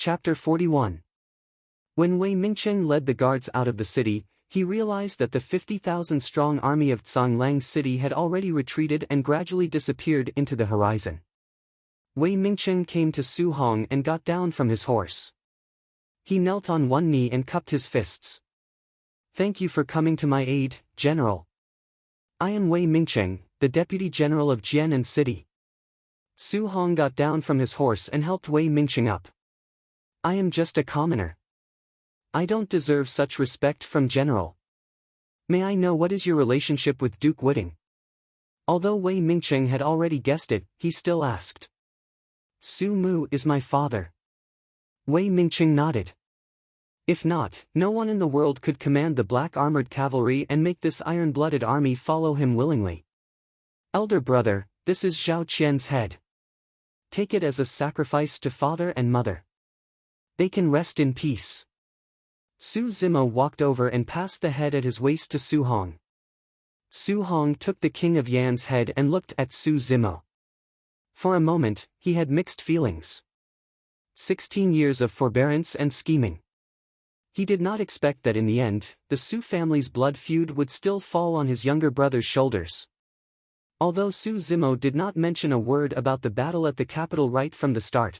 Chapter 41. When Wei Mingcheng led the guards out of the city, he realized that the 50,000-strong army of Langs city had already retreated and gradually disappeared into the horizon. Wei Mingcheng came to Su Hong and got down from his horse. He knelt on one knee and cupped his fists. "Thank you for coming to my aid, General. I am Wei Mingcheng, the Deputy General of Jianan City." Su Hong got down from his horse and helped Wei Mingcheng up. "I am just a commoner. I don't deserve such respect from General. May I know what is your relationship with Duke Wuding?" Although Wei Mingcheng had already guessed it, he still asked. "Su Mu is my father." Wei Mingcheng nodded. "If not, no one in the world could command the black armored cavalry and make this iron-blooded army follow him willingly. Elder brother, this is Zhao Qian's head. Take it as a sacrifice to father and mother. They can rest in peace." Su Zimo walked over and passed the head at his waist to Su Hong. Su Hong took the King of Yan's head and looked at Su Zimo. For a moment, he had mixed feelings. 16 years of forbearance and scheming. He did not expect that in the end, the Su family's blood feud would still fall on his younger brother's shoulders. Although Su Zimo did not mention a word about the battle at the capital right from the start.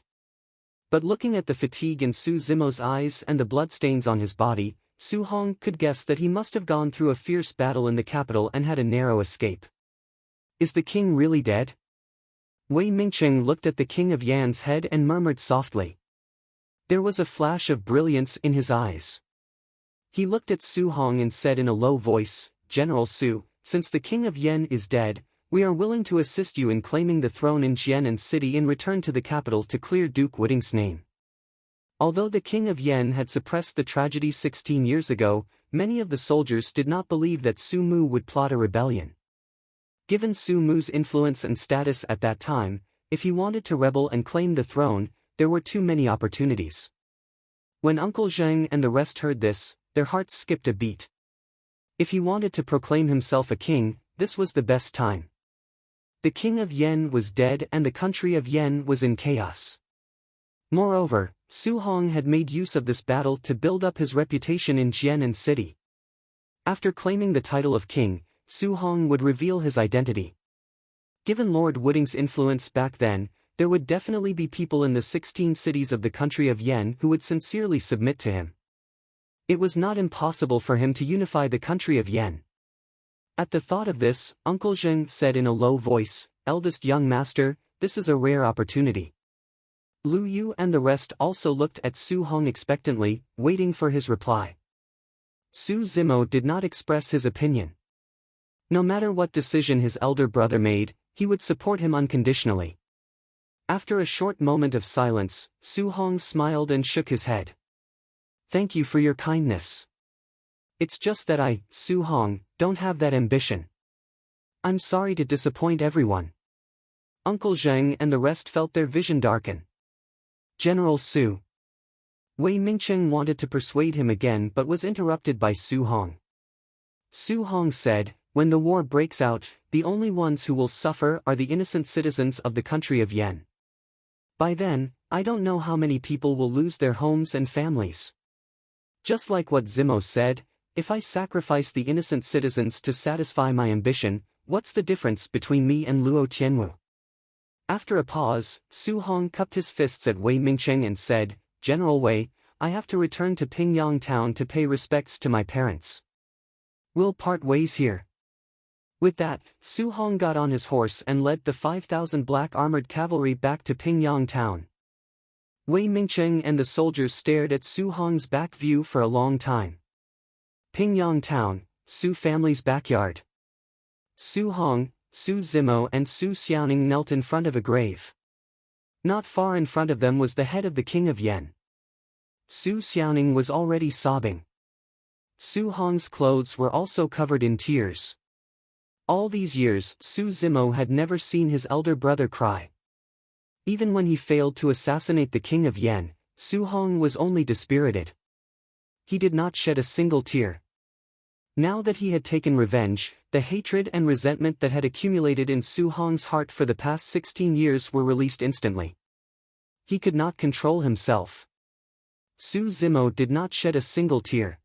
But looking at the fatigue in Su Zimo's eyes and the bloodstains on his body, Su Hong could guess that he must have gone through a fierce battle in the capital and had a narrow escape. "Is the king really dead?" Wei Mingcheng looked at the King of Yan's head and murmured softly. There was a flash of brilliance in his eyes. He looked at Su Hong and said in a low voice, "General Su, since the King of Yan is dead, we are willing to assist you in claiming the throne in Jianan City in return to the capital to clear Duke Wuding's name." Although the King of Yan had suppressed the tragedy 16 years ago, many of the soldiers did not believe that Su Mu would plot a rebellion. Given Su Mu's influence and status at that time, if he wanted to rebel and claim the throne, there were too many opportunities. When Uncle Zheng and the rest heard this, their hearts skipped a beat. If he wanted to proclaim himself a king, this was the best time. The King of Yan was dead and the country of Yan was in chaos. Moreover, Su Hong had made use of this battle to build up his reputation in Jianan City. After claiming the title of king, Su Hong would reveal his identity. Given Lord Wuding's influence back then, there would definitely be people in the 16 cities of the country of Yan who would sincerely submit to him. It was not impossible for him to unify the country of Yan. At the thought of this, Uncle Zheng said in a low voice, "Eldest young master, this is a rare opportunity." Lu Yu and the rest also looked at Su Hong expectantly, waiting for his reply. Su Zimo did not express his opinion. No matter what decision his elder brother made, he would support him unconditionally. After a short moment of silence, Su Hong smiled and shook his head. "Thank you for your kindness. It's just that I, Su Hong, don't have that ambition. I'm sorry to disappoint everyone." Uncle Zheng and the rest felt their vision darken. "General Su." Wei Mingcheng wanted to persuade him again but was interrupted by Su Hong. Su Hong said, "When the war breaks out, the only ones who will suffer are the innocent citizens of the country of Yan. By then, I don't know how many people will lose their homes and families. Just like what Zimo said, if I sacrifice the innocent citizens to satisfy my ambition, what's the difference between me and Luo Tianwu?" After a pause, Su Hong cupped his fists at Wei Mingcheng and said, "General Wei, I have to return to Pingyang town to pay respects to my parents. We'll part ways here." With that, Su Hong got on his horse and led the 5,000 black armored cavalry back to Pingyang town. Wei Mingcheng and the soldiers stared at Su Hong's back view for a long time. Pingyang town, Su family's backyard. Su Hong, Su Zimo and Su Xiaoning knelt in front of a grave. Not far in front of them was the head of the King of Yan. Su Xiaoning was already sobbing. Su Hong's clothes were also covered in tears. All these years, Su Zimo had never seen his elder brother cry. Even when he failed to assassinate the King of Yan, Su Hong was only dispirited. He did not shed a single tear. Now that he had taken revenge, the hatred and resentment that had accumulated in Su Hong's heart for the past 16 years were released instantly. He could not control himself. Su Zimo did not shed a single tear.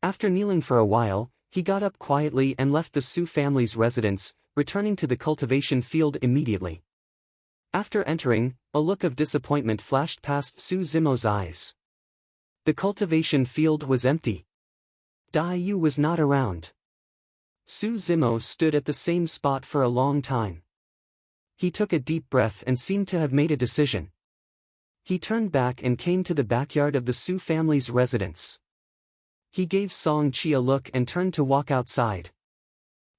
After kneeling for a while, he got up quietly and left the Su family's residence, returning to the cultivation field immediately. After entering, a look of disappointment flashed past Su Zimo's eyes. The cultivation field was empty. Dai Yu was not around. Su Zimo stood at the same spot for a long time. He took a deep breath and seemed to have made a decision. He turned back and came to the backyard of the Su family's residence. He gave Song Chi a look and turned to walk outside.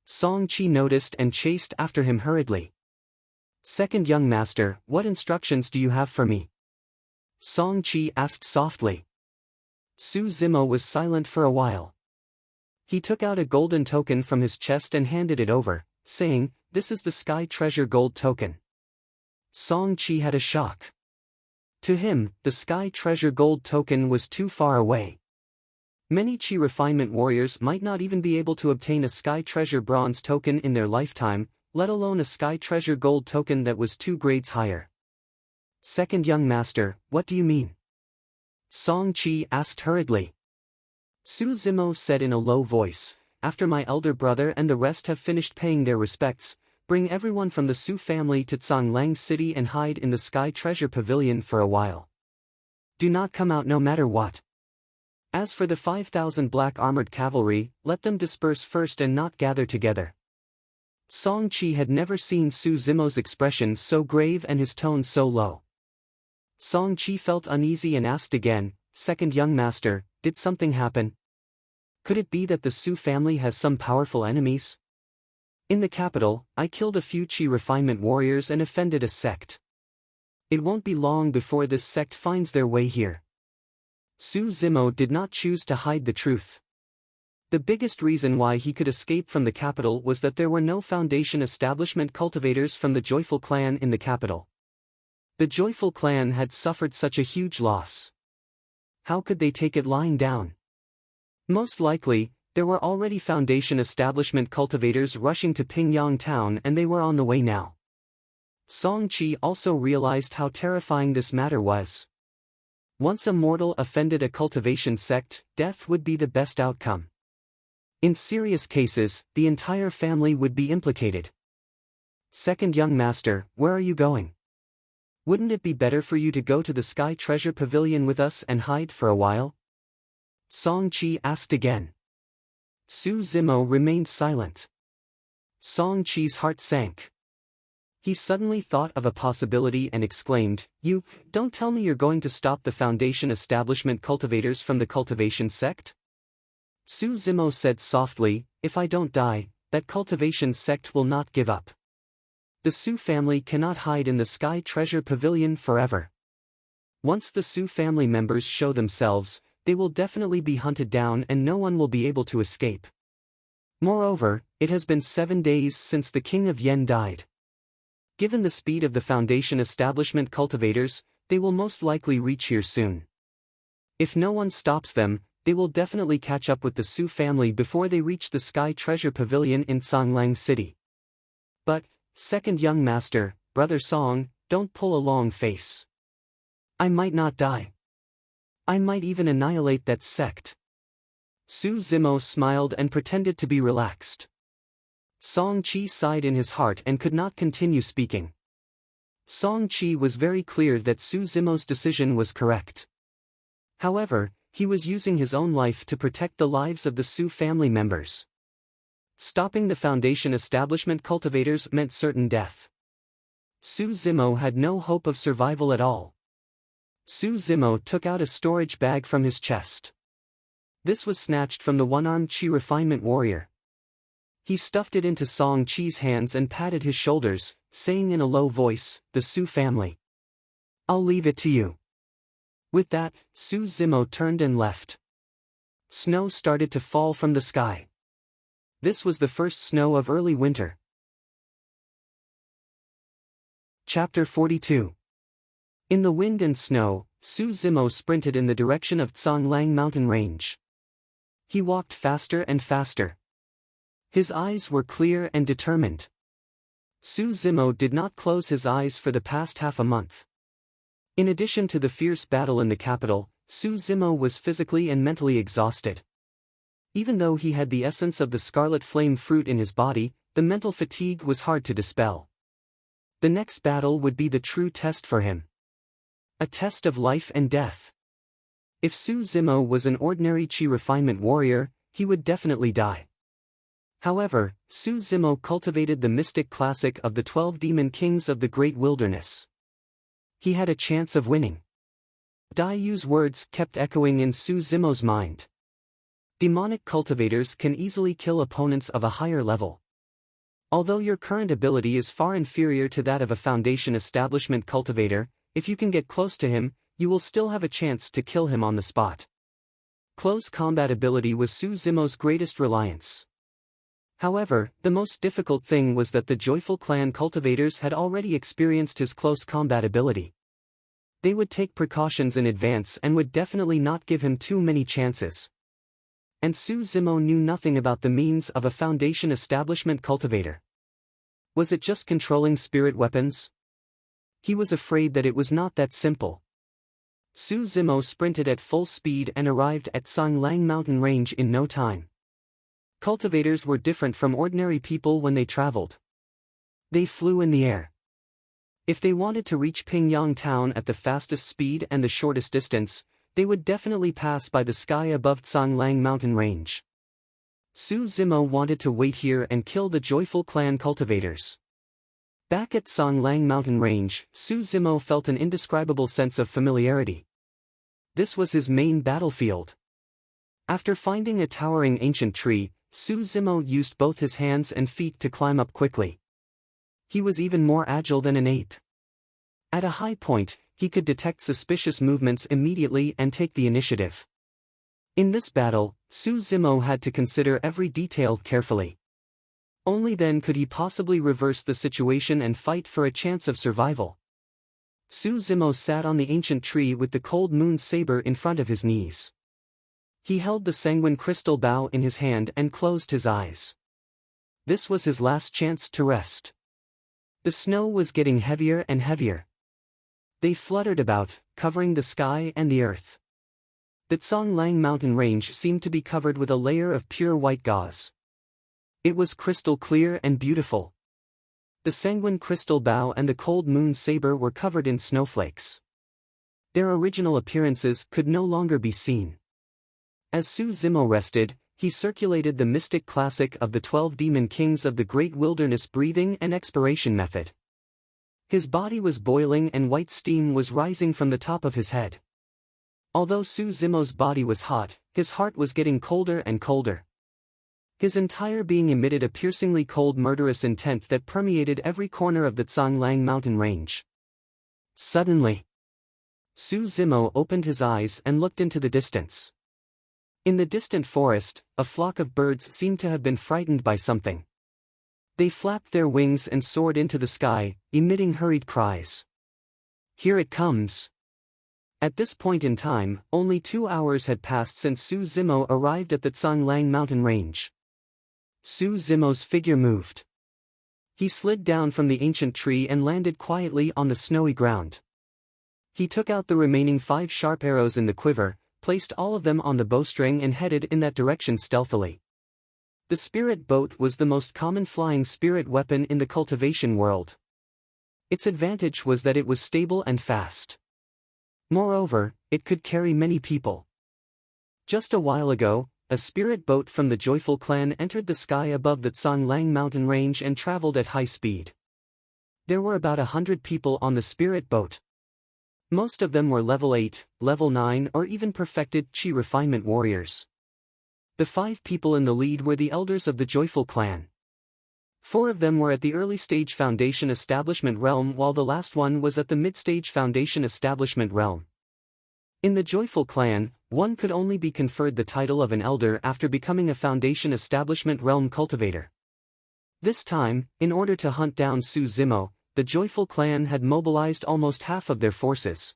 Song Chi noticed and chased after him hurriedly. "Second young master, what instructions do you have for me?" Song Chi asked softly. Su Zimo was silent for a while. He took out a golden token from his chest and handed it over, saying, "This is the Sky Treasure Gold Token." Song Chi had a shock. To him, the Sky Treasure Gold Token was too far away. Many Chi refinement warriors might not even be able to obtain a Sky Treasure Bronze token in their lifetime, let alone a Sky Treasure Gold token that was 2 grades higher. "Second young master, what do you mean?" Song Chi asked hurriedly. Su Zimo said in a low voice, "After my elder brother and the rest have finished paying their respects, bring everyone from the Su family to Zhonglang City and hide in the Sky Treasure Pavilion for a while. Do not come out no matter what. As for the 5,000 black armored cavalry, let them disperse first and not gather together." Song Chi had never seen Su Zimo's expression so grave and his tone so low. Song Chi felt uneasy and asked again, "Second young master, did something happen? Could it be that the Su family has some powerful enemies? In the capital, I killed a few Chi refinement warriors and offended a sect. It won't be long before this sect finds their way here." Su Zimo did not choose to hide the truth. The biggest reason why he could escape from the capital was that there were no foundation establishment cultivators from the Joyful clan in the capital. The Joyful clan had suffered such a huge loss. How could they take it lying down? Most likely, there were already foundation establishment cultivators rushing to Pingyang town and they were on the way now. Song Chi also realized how terrifying this matter was. Once a mortal offended a cultivation sect, death would be the best outcome. In serious cases, the entire family would be implicated. "Second young master, where are you going? Wouldn't it be better for you to go to the Sky Treasure Pavilion with us and hide for a while?" Song Chi asked again. Su Zimo remained silent. Song Chi's heart sank. He suddenly thought of a possibility and exclaimed, "You, don't tell me you're going to stop the foundation establishment cultivators from the cultivation sect?" Su Zimo said softly, "If I don't die, that cultivation sect will not give up. The Su family cannot hide in the Sky Treasure Pavilion forever. Once the Su family members show themselves, they will definitely be hunted down and no one will be able to escape. Moreover, it has been 7 days since the King of Yen died. Given the speed of the foundation establishment cultivators, they will most likely reach here soon. If no one stops them, they will definitely catch up with the Su family before they reach the Sky Treasure Pavilion in Zhonglang City. But, second young master, brother Song, don't pull a long face. I might not die. I might even annihilate that sect." Su Zimo smiled and pretended to be relaxed. Song Chi sighed in his heart and could not continue speaking. Song Chi was very clear that Su Zimo's decision was correct. However, he was using his own life to protect the lives of the Su family members. Stopping the foundation establishment cultivators meant certain death. Su Zimo had no hope of survival at all. Su Zimo took out a storage bag from his chest. This was snatched from the one-armed Chi refinement warrior. He stuffed it into Song Chi's hands and patted his shoulders, saying in a low voice, "The Su family. I'll leave it to you." With that, Su Zimo turned and left. Snow started to fall from the sky. This was the first snow of early winter. Chapter 42. In the wind and snow, Su Zimo sprinted in the direction of Zhonglang mountain range. He walked faster and faster. His eyes were clear and determined. Su Zimo did not close his eyes for the past half a month. In addition to the fierce battle in the capital, Su Zimo was physically and mentally exhausted. Even though he had the essence of the scarlet flame fruit in his body, the mental fatigue was hard to dispel. The next battle would be the true test for him. A test of life and death. If Su Zimo was an ordinary chi refinement warrior, he would definitely die. However, Su Zimo cultivated the mystic classic of the 12 demon kings of the great wilderness. He had a chance of winning. Dai Yu's words kept echoing in Su Zimo's mind. Demonic cultivators can easily kill opponents of a higher level. Although your current ability is far inferior to that of a foundation establishment cultivator, if you can get close to him, you will still have a chance to kill him on the spot. Close combat ability was Su Zimo's greatest reliance. However, the most difficult thing was that the Joyful Clan cultivators had already experienced his close combat ability. They would take precautions in advance and would definitely not give him too many chances. And Su Zimo knew nothing about the means of a foundation establishment cultivator. Was it just controlling spirit weapons? He was afraid that it was not that simple. Su Zimo sprinted at full speed and arrived at Sanglang mountain range in no time. Cultivators were different from ordinary people when they traveled. They flew in the air. If they wanted to reach Pingyang town at the fastest speed and the shortest distance, they would definitely pass by the sky above Sanglang mountain range. Su Zimo wanted to wait here and kill the Joyful Clan cultivators. Back at Sanglang mountain range, Su Zimo felt an indescribable sense of familiarity. This was his main battlefield. After finding a towering ancient tree, Su Zimo used both his hands and feet to climb up quickly. He was even more agile than an ape. At a high point, he could detect suspicious movements immediately and take the initiative. In this battle, Su Zimo had to consider every detail carefully. Only then could he possibly reverse the situation and fight for a chance of survival. Su Zimo sat on the ancient tree with the cold moon saber in front of his knees. He held the sanguine crystal bow in his hand and closed his eyes. This was his last chance to rest. The snow was getting heavier and heavier. They fluttered about, covering the sky and the earth. The Sanglang mountain range seemed to be covered with a layer of pure white gauze. It was crystal clear and beautiful. The sanguine crystal bow and the cold moon saber were covered in snowflakes. Their original appearances could no longer be seen. As Su Zimo rested, he circulated the mystic classic of the 12 demon kings of the great wilderness breathing and expiration method. His body was boiling and white steam was rising from the top of his head. Although Su Zimo's body was hot, his heart was getting colder and colder. His entire being emitted a piercingly cold murderous intent that permeated every corner of the Sanglang mountain range. Suddenly, Su Zimo opened his eyes and looked into the distance. In the distant forest, a flock of birds seemed to have been frightened by something. They flapped their wings and soared into the sky, emitting hurried cries. Here it comes. At this point in time, only 2 hours had passed since Su Zimo arrived at the Sanglang mountain range. Su Zimo's figure moved. He slid down from the ancient tree and landed quietly on the snowy ground. He took out the remaining 5 sharp arrows in the quiver, placed all of them on the bowstring and headed in that direction stealthily. The spirit boat was the most common flying spirit weapon in the cultivation world. Its advantage was that it was stable and fast. Moreover, it could carry many people. Just a while ago, a spirit boat from the Joyful Clan entered the sky above the Sanglang mountain range and traveled at high speed. There were about 100 people on the spirit boat. Most of them were level 8, level 9 or even perfected chi refinement warriors. The 5 people in the lead were the elders of the Joyful Clan. 4 of them were at the early stage foundation establishment realm while the last one was at the mid-stage foundation establishment realm. In the Joyful Clan, one could only be conferred the title of an elder after becoming a foundation establishment realm cultivator. This time, in order to hunt down Su Zimo, the Joyful Clan had mobilized almost half of their forces.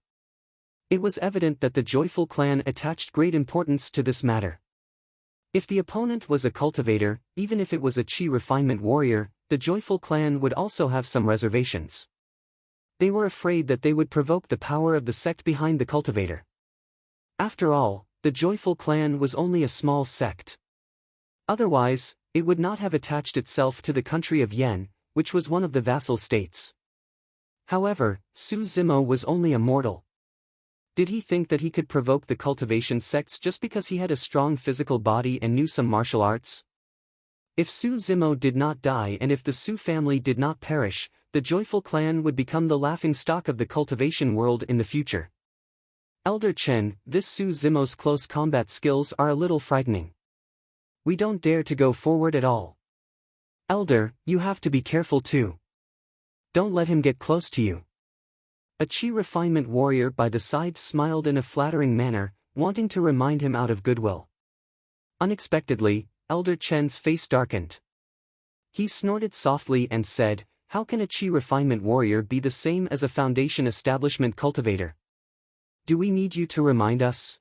It was evident that the Joyful Clan attached great importance to this matter. If the opponent was a cultivator, even if it was a chi refinement warrior, the Joyful Clan would also have some reservations. They were afraid that they would provoke the power of the sect behind the cultivator. After all, the joyful clan was only a small sect. Otherwise, it would not have attached itself to the country of Yen, which was one of the vassal states. However, Su Zimo was only a mortal. Did he think that he could provoke the cultivation sects just because he had a strong physical body and knew some martial arts? If Su Zimo did not die and if the Su family did not perish, the joyful clan would become the laughingstock of the cultivation world in the future. Elder Chen, this Su Zimo's close combat skills are a little frightening. We don't dare to go forward at all. Elder, you have to be careful too. Don't let him get close to you. A chi refinement warrior by the side smiled in a flattering manner, wanting to remind him out of goodwill. Unexpectedly, Elder Chen's face darkened. He snorted softly and said, "How can a chi refinement warrior be the same as a foundation establishment cultivator? Do we need you to remind us?"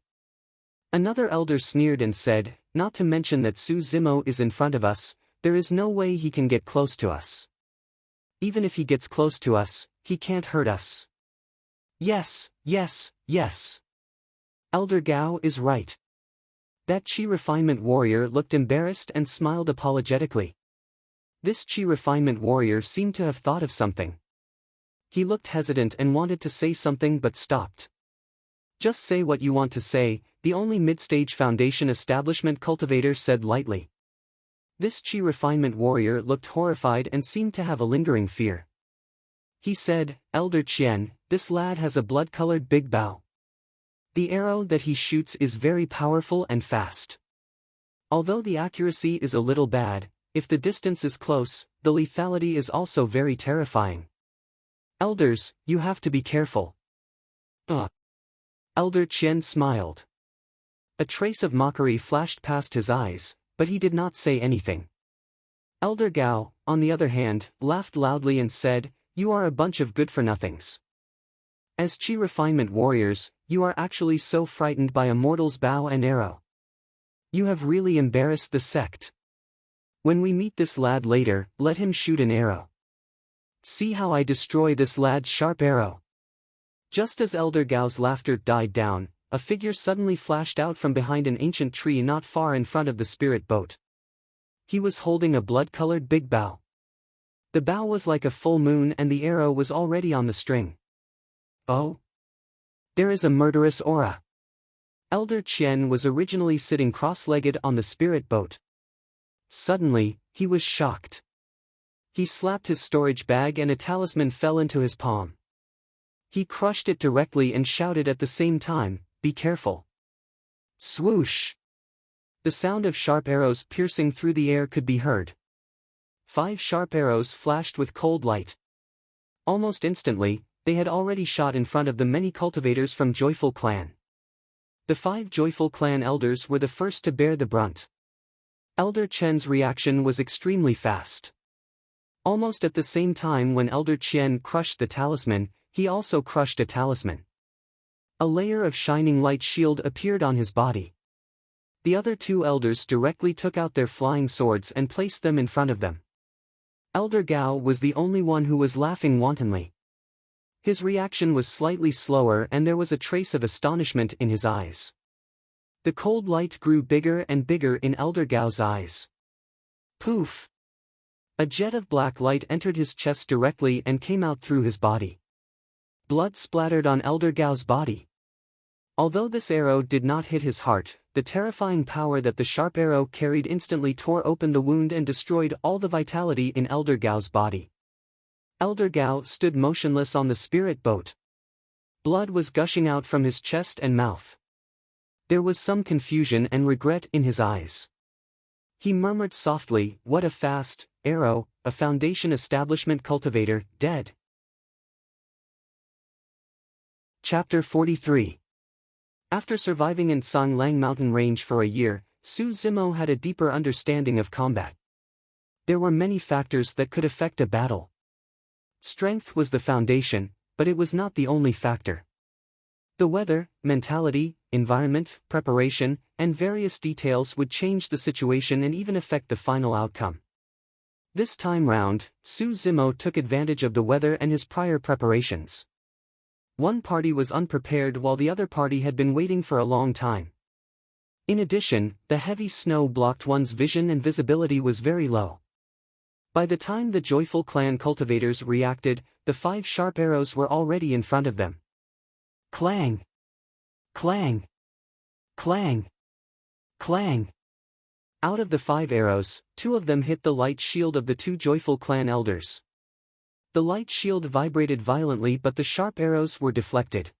Another elder sneered and said, "Not to mention that Su Zimo is in front of us, there is no way he can get close to us. Even if he gets close to us, he can't hurt us." Yes, yes, yes. Elder Gao is right. That chi refinement warrior looked embarrassed and smiled apologetically. This chi refinement warrior seemed to have thought of something. He looked hesitant and wanted to say something but stopped. "Just say what you want to say," the only mid-stage foundation establishment cultivator said lightly. This chi refinement warrior looked horrified and seemed to have a lingering fear. He said, "Elder Qian, this lad has a blood-colored big bow. The arrow that he shoots is very powerful and fast. Although the accuracy is a little bad, if the distance is close, the lethality is also very terrifying. Elders, you have to be careful." Elder Qian smiled. A trace of mockery flashed past his eyes, but he did not say anything. Elder Gao, on the other hand, laughed loudly and said, "You are a bunch of good-for-nothings. As chi refinement warriors, you are actually so frightened by a mortal's bow and arrow. You have really embarrassed the sect. When we meet this lad later, let him shoot an arrow. See how I destroy this lad's sharp arrow." Just as Elder Gao's laughter died down, a figure suddenly flashed out from behind an ancient tree not far in front of the spirit boat. He was holding a blood-colored big bow. The bow was like a full moon and the arrow was already on the string. Oh! There is a murderous aura. Elder Qian was originally sitting cross-legged on the spirit boat. Suddenly, he was shocked. He slapped his storage bag and a talisman fell into his palm. He crushed it directly and shouted at the same time, "Be careful." Swoosh! The sound of sharp arrows piercing through the air could be heard. 5 sharp arrows flashed with cold light. Almost instantly, they had already shot in front of the many cultivators from Joyful Clan. The 5 Joyful Clan elders were the first to bear the brunt. Elder Chen's reaction was extremely fast. Almost at the same time when Elder Qian crushed the talisman, he also crushed a talisman. A layer of shining light shield appeared on his body. The other 2 elders directly took out their flying swords and placed them in front of them. Elder Gao was the only one who was laughing wantonly. His reaction was slightly slower and there was a trace of astonishment in his eyes. The cold light grew bigger and bigger in Elder Gao's eyes. Poof! A jet of black light entered his chest directly and came out through his body. Blood splattered on Elder Gao's body. Although this arrow did not hit his heart, the terrifying power that the sharp arrow carried instantly tore open the wound and destroyed all the vitality in Elder Gao's body. Elder Gao stood motionless on the spirit boat. Blood was gushing out from his chest and mouth. There was some confusion and regret in his eyes. He murmured softly, "What a fast arrow, a foundation establishment cultivator, dead." Chapter 43. After surviving in Sanglang mountain range for a year, Su Zimo had a deeper understanding of combat. There were many factors that could affect a battle. Strength was the foundation, but it was not the only factor. The weather, mentality, environment, preparation, and various details would change the situation and even affect the final outcome. This time round, Su Zimo took advantage of the weather and his prior preparations. One party was unprepared while the other party had been waiting for a long time. In addition, the heavy snow blocked one's vision and visibility was very low. By the time the joyful clan cultivators reacted, the 5 sharp arrows were already in front of them. Clang! Clang! Clang! Clang! Out of the 5 arrows, 2 of them hit the light shield of the 2 joyful clan elders. The light shield vibrated violently, but the sharp arrows were deflected.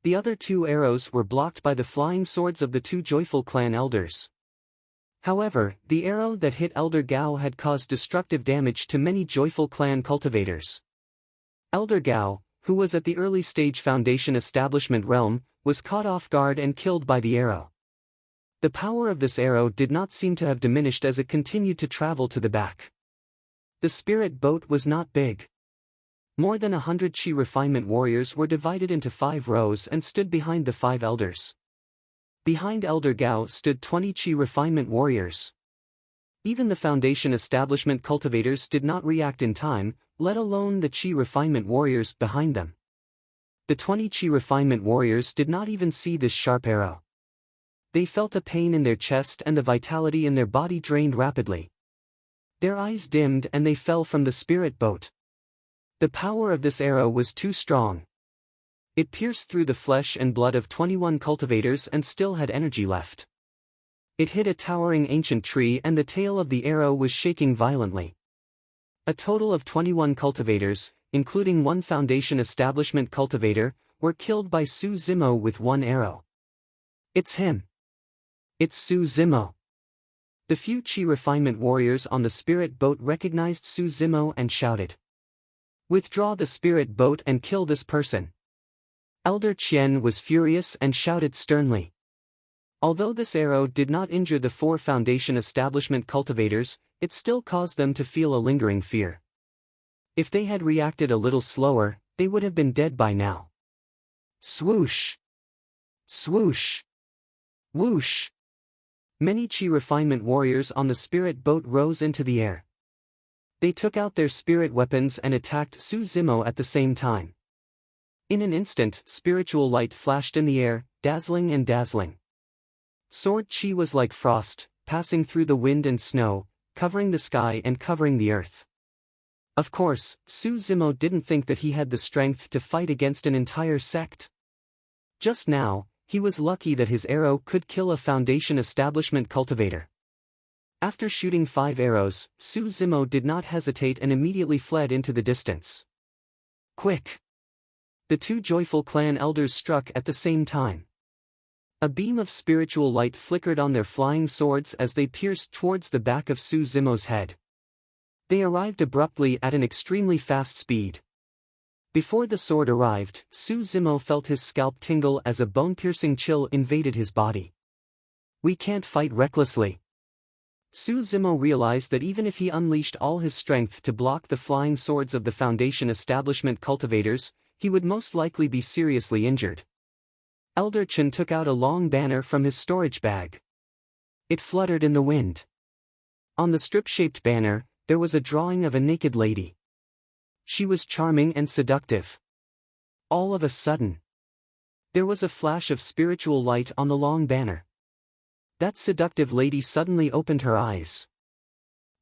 The other 2 arrows were blocked by the flying swords of the 2 joyful clan elders. However, the arrow that hit Elder Gao had caused destructive damage to many joyful clan cultivators. Elder Gao, who was at the early stage Foundation establishment realm, was caught off guard and killed by the arrow. The power of this arrow did not seem to have diminished as it continued to travel to the back. The spirit boat was not big. More than 100 Chi refinement warriors were divided into 5 rows and stood behind the 5 elders. Behind Elder Gao stood 20 Chi refinement warriors. Even the Foundation establishment cultivators did not react in time, let alone the Chi refinement warriors behind them. The 20 Chi refinement warriors did not even see this sharp arrow. They felt a pain in their chest and the vitality in their body drained rapidly. Their eyes dimmed and they fell from the spirit boat. The power of this arrow was too strong. It pierced through the flesh and blood of 21 cultivators and still had energy left. It hit a towering ancient tree and the tail of the arrow was shaking violently. A total of 21 cultivators, including 1 Foundation establishment cultivator, were killed by Su Zimo with 1 arrow. It's him. It's Su Zimo. The few Chi refinement warriors on the spirit boat recognized Su Zimo and shouted, "Withdraw the spirit boat and kill this person." Elder Qian was furious and shouted sternly. Although this arrow did not injure the 4 Foundation establishment cultivators, it still caused them to feel a lingering fear. If they had reacted a little slower, they would have been dead by now. Swoosh! Swoosh! Whoosh! Many Chi refinement warriors on the spirit boat rose into the air. They took out their spirit weapons and attacked Su Zimo at the same time. In an instant, spiritual light flashed in the air, dazzling and dazzling. Sword Chi was like frost, passing through the wind and snow, covering the sky and covering the earth. Of course, Su Zimo didn't think that he had the strength to fight against an entire sect. Just now, he was lucky that his arrow could kill a Foundation establishment cultivator. After shooting 5 arrows, Su Zimo did not hesitate and immediately fled into the distance. Quick! The 2 joyful clan elders struck at the same time. A beam of spiritual light flickered on their flying swords as they pierced towards the back of Su Zimo's head. They arrived abruptly at an extremely fast speed. Before the sword arrived, Su Zimo felt his scalp tingle as a bone-piercing chill invaded his body. We can't fight recklessly. Su Zimo realized that even if he unleashed all his strength to block the flying swords of the Foundation establishment cultivators, he would most likely be seriously injured. Elder Chen took out a long banner from his storage bag. It fluttered in the wind. On the strip-shaped banner, there was a drawing of a naked lady. She was charming and seductive. All of a sudden, there was a flash of spiritual light on the long banner. That seductive lady suddenly opened her eyes.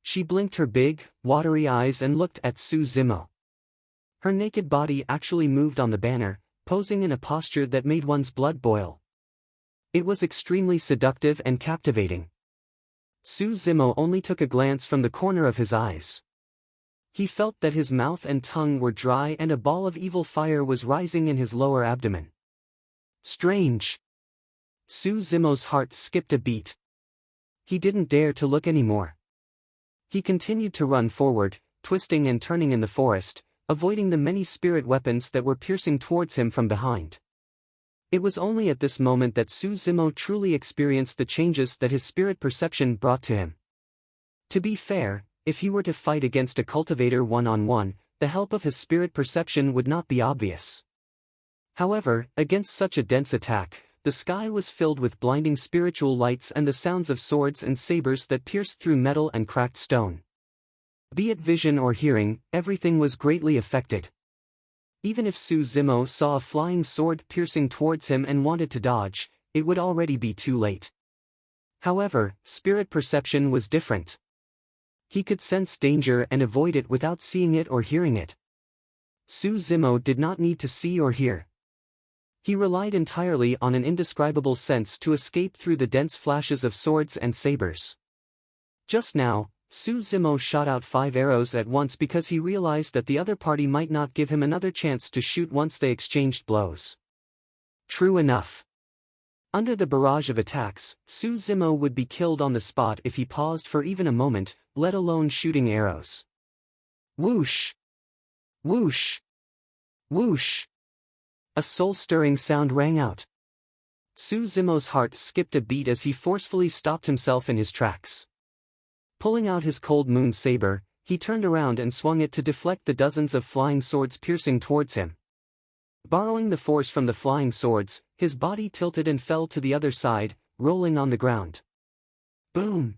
She blinked her big, watery eyes and looked at Su Zimo. Her naked body actually moved on the banner, posing in a posture that made one's blood boil. It was extremely seductive and captivating. Su Zimo only took a glance from the corner of his eyes. He felt that his mouth and tongue were dry and a ball of evil fire was rising in his lower abdomen. Strange. Su Zimo's heart skipped a beat. He didn't dare to look anymore. He continued to run forward, twisting and turning in the forest, avoiding the many spirit weapons that were piercing towards him from behind. It was only at this moment that Su Zimo truly experienced the changes that his spirit perception brought to him. To be fair, if he were to fight against a cultivator one-on-one, the help of his spirit perception would not be obvious. However, against such a dense attack, the sky was filled with blinding spiritual lights and the sounds of swords and sabers that pierced through metal and cracked stone. Be it vision or hearing, everything was greatly affected. Even if Su Zimo saw a flying sword piercing towards him and wanted to dodge, it would already be too late. However, spirit perception was different. He could sense danger and avoid it without seeing it or hearing it. Su Zimo did not need to see or hear. He relied entirely on an indescribable sense to escape through the dense flashes of swords and sabers. Just now, Su Zimo shot out 5 arrows at once because he realized that the other party might not give him another chance to shoot once they exchanged blows. True enough. Under the barrage of attacks, Su Zimo would be killed on the spot if he paused for even a moment, let alone shooting arrows. Whoosh! Whoosh! Whoosh! A soul-stirring sound rang out. Su Zimo's heart skipped a beat as he forcefully stopped himself in his tracks. Pulling out his cold moon saber, he turned around and swung it to deflect the dozens of flying swords piercing towards him. Borrowing the force from the flying swords, his body tilted and fell to the other side, rolling on the ground. Boom!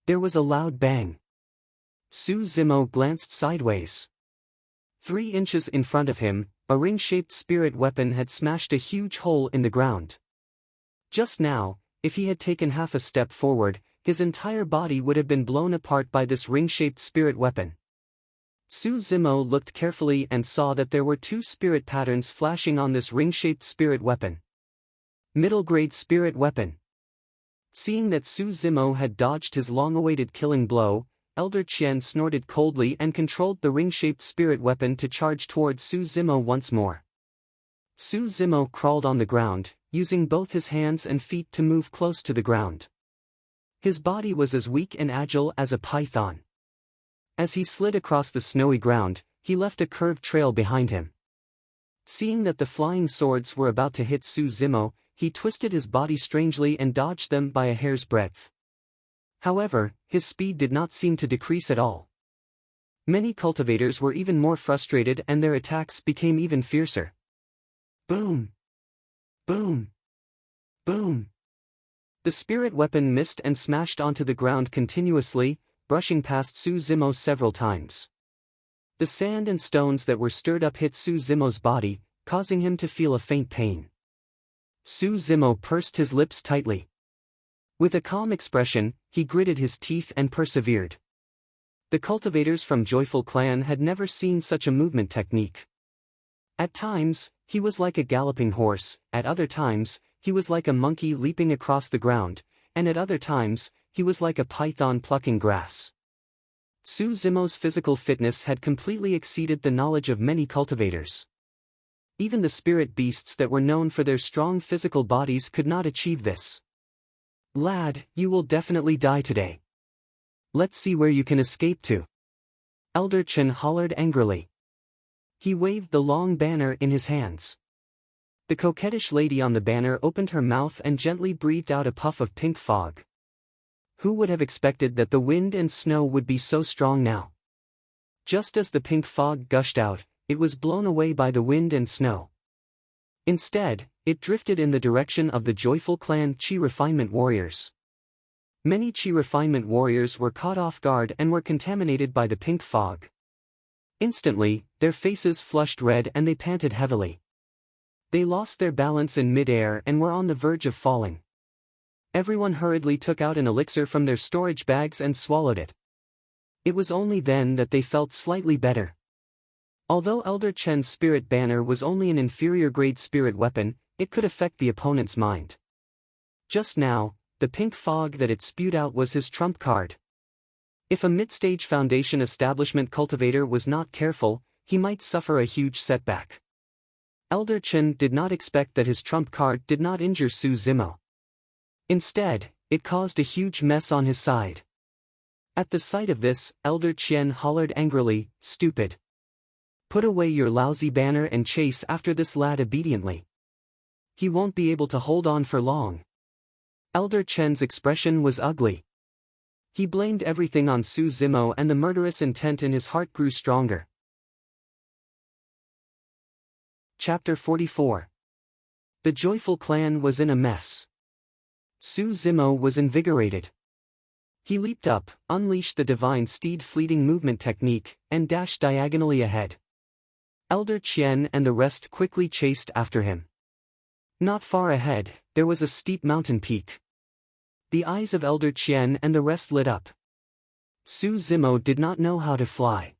There was a loud bang. Su Zimo glanced sideways. 3 inches in front of him, a ring-shaped spirit weapon had smashed a huge hole in the ground. Just now, if he had taken half a step forward, his entire body would have been blown apart by this ring-shaped spirit weapon. Su Zimo looked carefully and saw that there were 2 spirit patterns flashing on this ring-shaped spirit weapon. Middle-grade spirit weapon. Seeing that Su Zimo had dodged his long-awaited killing blow, Elder Qian snorted coldly and controlled the ring-shaped spirit weapon to charge toward Su Zimo once more. Su Zimo crawled on the ground, using both his hands and feet to move close to the ground. His body was as weak and agile as a python. As he slid across the snowy ground, he left a curved trail behind him. Seeing that the flying swords were about to hit Su Zimo, he twisted his body strangely and dodged them by a hair's breadth. However, his speed did not seem to decrease at all. Many cultivators were even more frustrated and their attacks became even fiercer. Boom! Boom! Boom! The spirit weapon missed and smashed onto the ground continuously, brushing past Su Zimo several times. The sand and stones that were stirred up hit Su Zimo's body, causing him to feel a faint pain. Su Zimo pursed his lips tightly. With a calm expression, he gritted his teeth and persevered. The cultivators from Joyful Clan had never seen such a movement technique. At times, he was like a galloping horse, at other times, he was like a monkey leaping across the ground, and at other times, he was like a python plucking grass. Su Zimo's physical fitness had completely exceeded the knowledge of many cultivators. Even the spirit beasts that were known for their strong physical bodies could not achieve this. Lad, you will definitely die today. Let's see where you can escape to. Elder Chen hollered angrily. He waved the long banner in his hands. The coquettish lady on the banner opened her mouth and gently breathed out a puff of pink fog. Who would have expected that the wind and snow would be so strong now? Just as the pink fog gushed out, it was blown away by the wind and snow. Instead, it drifted in the direction of the Joyful Clan Qi Refinement Warriors. Many Qi Refinement Warriors were caught off guard and were contaminated by the pink fog. Instantly, their faces flushed red and they panted heavily. They lost their balance in mid-air and were on the verge of falling. Everyone hurriedly took out an elixir from their storage bags and swallowed it. It was only then that they felt slightly better. Although Elder Chen's spirit banner was only an inferior-grade spirit weapon, it could affect the opponent's mind. Just now, the pink fog that it spewed out was his trump card. If a mid-stage foundation establishment cultivator was not careful, he might suffer a huge setback. Elder Chen did not expect that his trump card did not injure Su Zimo. Instead, it caused a huge mess on his side. At the sight of this, Elder Qian hollered angrily, "Stupid! Put away your lousy banner and chase after this lad obediently. He won't be able to hold on for long." Elder Chen's expression was ugly. He blamed everything on Su Zimo and the murderous intent in his heart grew stronger. Chapter 44. The Joyful Clan was in a mess. Su Zimo was invigorated. He leaped up, unleashed the divine steed fleeting movement technique, and dashed diagonally ahead. Elder Qian and the rest quickly chased after him. Not far ahead, there was a steep mountain peak. The eyes of Elder Qian and the rest lit up. Su Zimo did not know how to fly.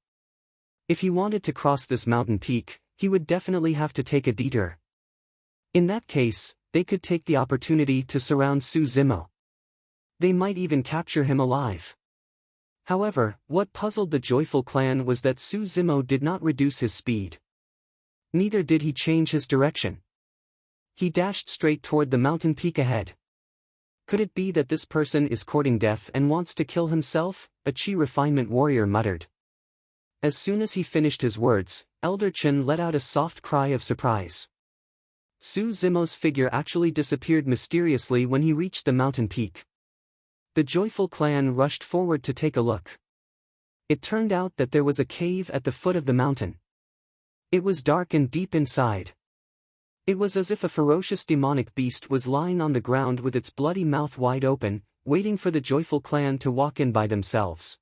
If he wanted to cross this mountain peak, he would definitely have to take a detour. In that case, they could take the opportunity to surround Su Zimo. They might even capture him alive. However, what puzzled the Joyful Clan was that Su Zimo did not reduce his speed. Neither did he change his direction. He dashed straight toward the mountain peak ahead. Could it be that this person is courting death and wants to kill himself? A Qi refinement warrior muttered. As soon as he finished his words, Elder Chen let out a soft cry of surprise. Su Zimo's figure actually disappeared mysteriously when he reached the mountain peak. The Joyful Clan rushed forward to take a look. It turned out that there was a cave at the foot of the mountain. It was dark and deep inside. It was as if a ferocious demonic beast was lying on the ground with its bloody mouth wide open, waiting for the Joyful Clan to walk in by themselves.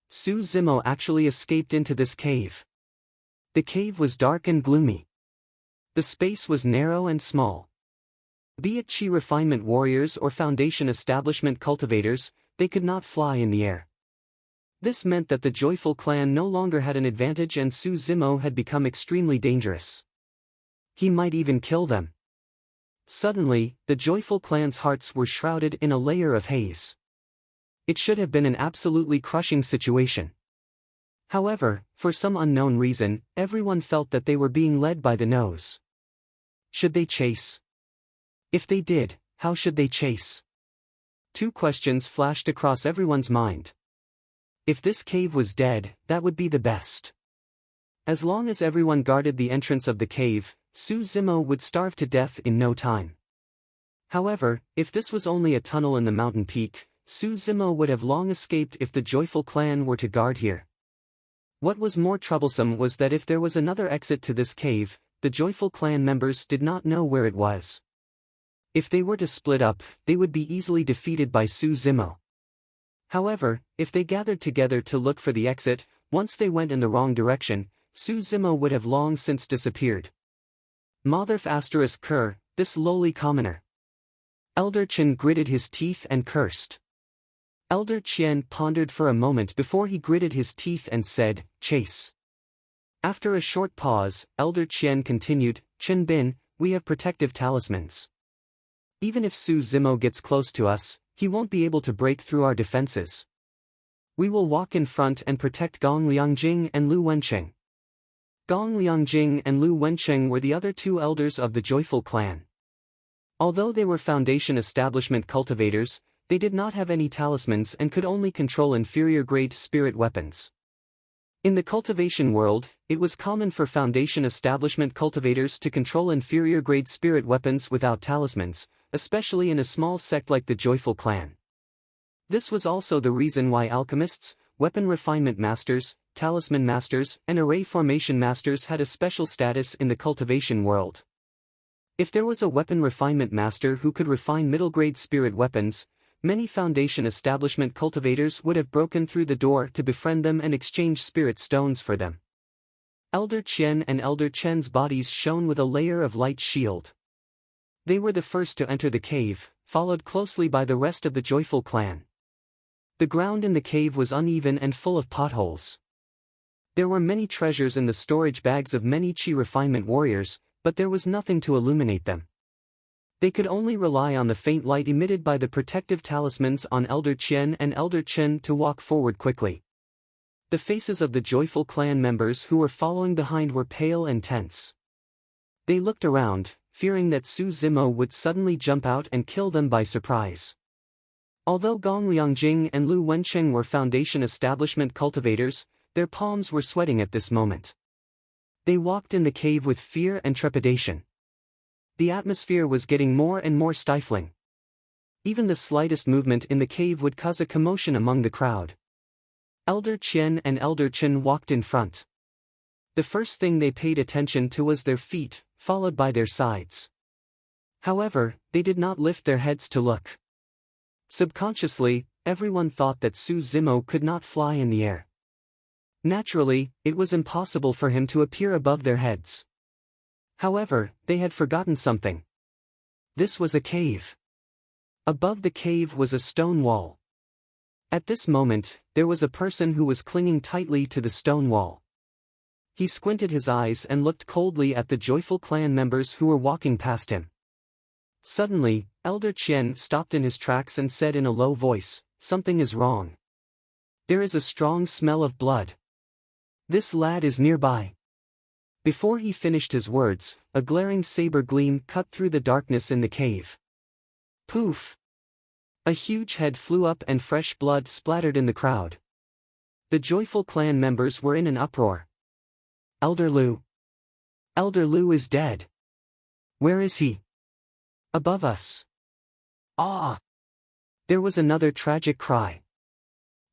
Su Zimo actually escaped into this cave. The cave was dark and gloomy. The space was narrow and small. Be it Qi refinement warriors or Foundation establishment cultivators, they could not fly in the air. This meant that the Joyful Clan no longer had an advantage and Su Zimo had become extremely dangerous. He might even kill them. Suddenly, the Joyful Clan's hearts were shrouded in a layer of haze. It should have been an absolutely crushing situation. However, for some unknown reason, everyone felt that they were being led by the nose. Should they chase? If they did, how should they chase? Two questions flashed across everyone's mind. If this cave was dead, that would be the best. As long as everyone guarded the entrance of the cave, Su Zimo would starve to death in no time. However, if this was only a tunnel in the mountain peak, Su Zimo would have long escaped if the Joyful Clan were to guard here. What was more troublesome was that if there was another exit to this cave, the Joyful Clan members did not know where it was. If they were to split up, they would be easily defeated by Su Zimo. However, if they gathered together to look for the exit, once they went in the wrong direction, Su Zimo would have long since disappeared. Motherf ** Ker, this lowly commoner. Elder Chen gritted his teeth and cursed. Elder Qian pondered for a moment before he gritted his teeth and said, "Chase." After a short pause, Elder Qian continued, "Chen Bin, we have protective talismans. Even if Su Zimo gets close to us, he won't be able to break through our defenses. We will walk in front and protect Gong Liangjing and Lu Wensheng." Gong Liangjing and Lu Wensheng were the other two elders of the Joyful Clan. Although they were Foundation establishment cultivators, they did not have any talismans and could only control inferior-grade spirit weapons. In the cultivation world, it was common for Foundation establishment cultivators to control inferior-grade spirit weapons without talismans, especially in a small sect like the Joyful Clan. This was also the reason why alchemists, weapon refinement masters, talisman masters, and array formation masters had a special status in the cultivation world. If there was a weapon refinement master who could refine middle-grade spirit weapons, many Foundation establishment cultivators would have broken through the door to befriend them and exchange spirit stones for them. Elder Qian and Elder Chen's bodies shone with a layer of light shield. They were the first to enter the cave, followed closely by the rest of the Joyful Clan. The ground in the cave was uneven and full of potholes. There were many treasures in the storage bags of many Qi refinement warriors, but there was nothing to illuminate them. They could only rely on the faint light emitted by the protective talismans on Elder Qian and Elder Chen to walk forward quickly. The faces of the Joyful Clan members who were following behind were pale and tense. They looked around, fearing that Su Zimo would suddenly jump out and kill them by surprise. Although Gong Liangjing and Lu Wensheng were Foundation establishment cultivators, their palms were sweating at this moment. They walked in the cave with fear and trepidation. The atmosphere was getting more and more stifling. Even the slightest movement in the cave would cause a commotion among the crowd. Elder Qian and Elder Chen walked in front. The first thing they paid attention to was their feet, followed by their sides. However, they did not lift their heads to look. Subconsciously, everyone thought that Su Zimo could not fly in the air. Naturally, it was impossible for him to appear above their heads. However, they had forgotten something. This was a cave. Above the cave was a stone wall. At this moment, there was a person who was clinging tightly to the stone wall. He squinted his eyes and looked coldly at the joyful clan members who were walking past him. Suddenly, Elder Qian stopped in his tracks and said in a low voice, "Something is wrong. There is a strong smell of blood. This lad is nearby." Before he finished his words, a glaring saber gleam cut through the darkness in the cave. Poof! A huge head flew up and fresh blood splattered in the crowd. The joyful clan members were in an uproar. Elder Lu! Elder Lu is dead! Where is he? Above us! Ah! There was another tragic cry.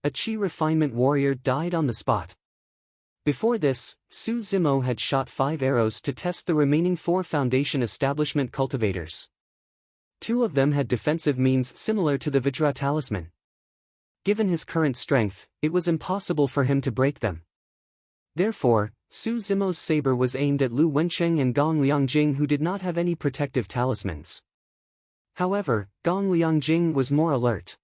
A Qi refinement warrior died on the spot. Before this, Su Zimo had shot 5 arrows to test the remaining 4 Foundation establishment cultivators. 2 of them had defensive means similar to the Vajra talisman. Given his current strength, it was impossible for him to break them. Therefore, Su Zimo's saber was aimed at Lu Wensheng and Gong Liangjing, who did not have any protective talismans. However, Gong Liangjing was more alert.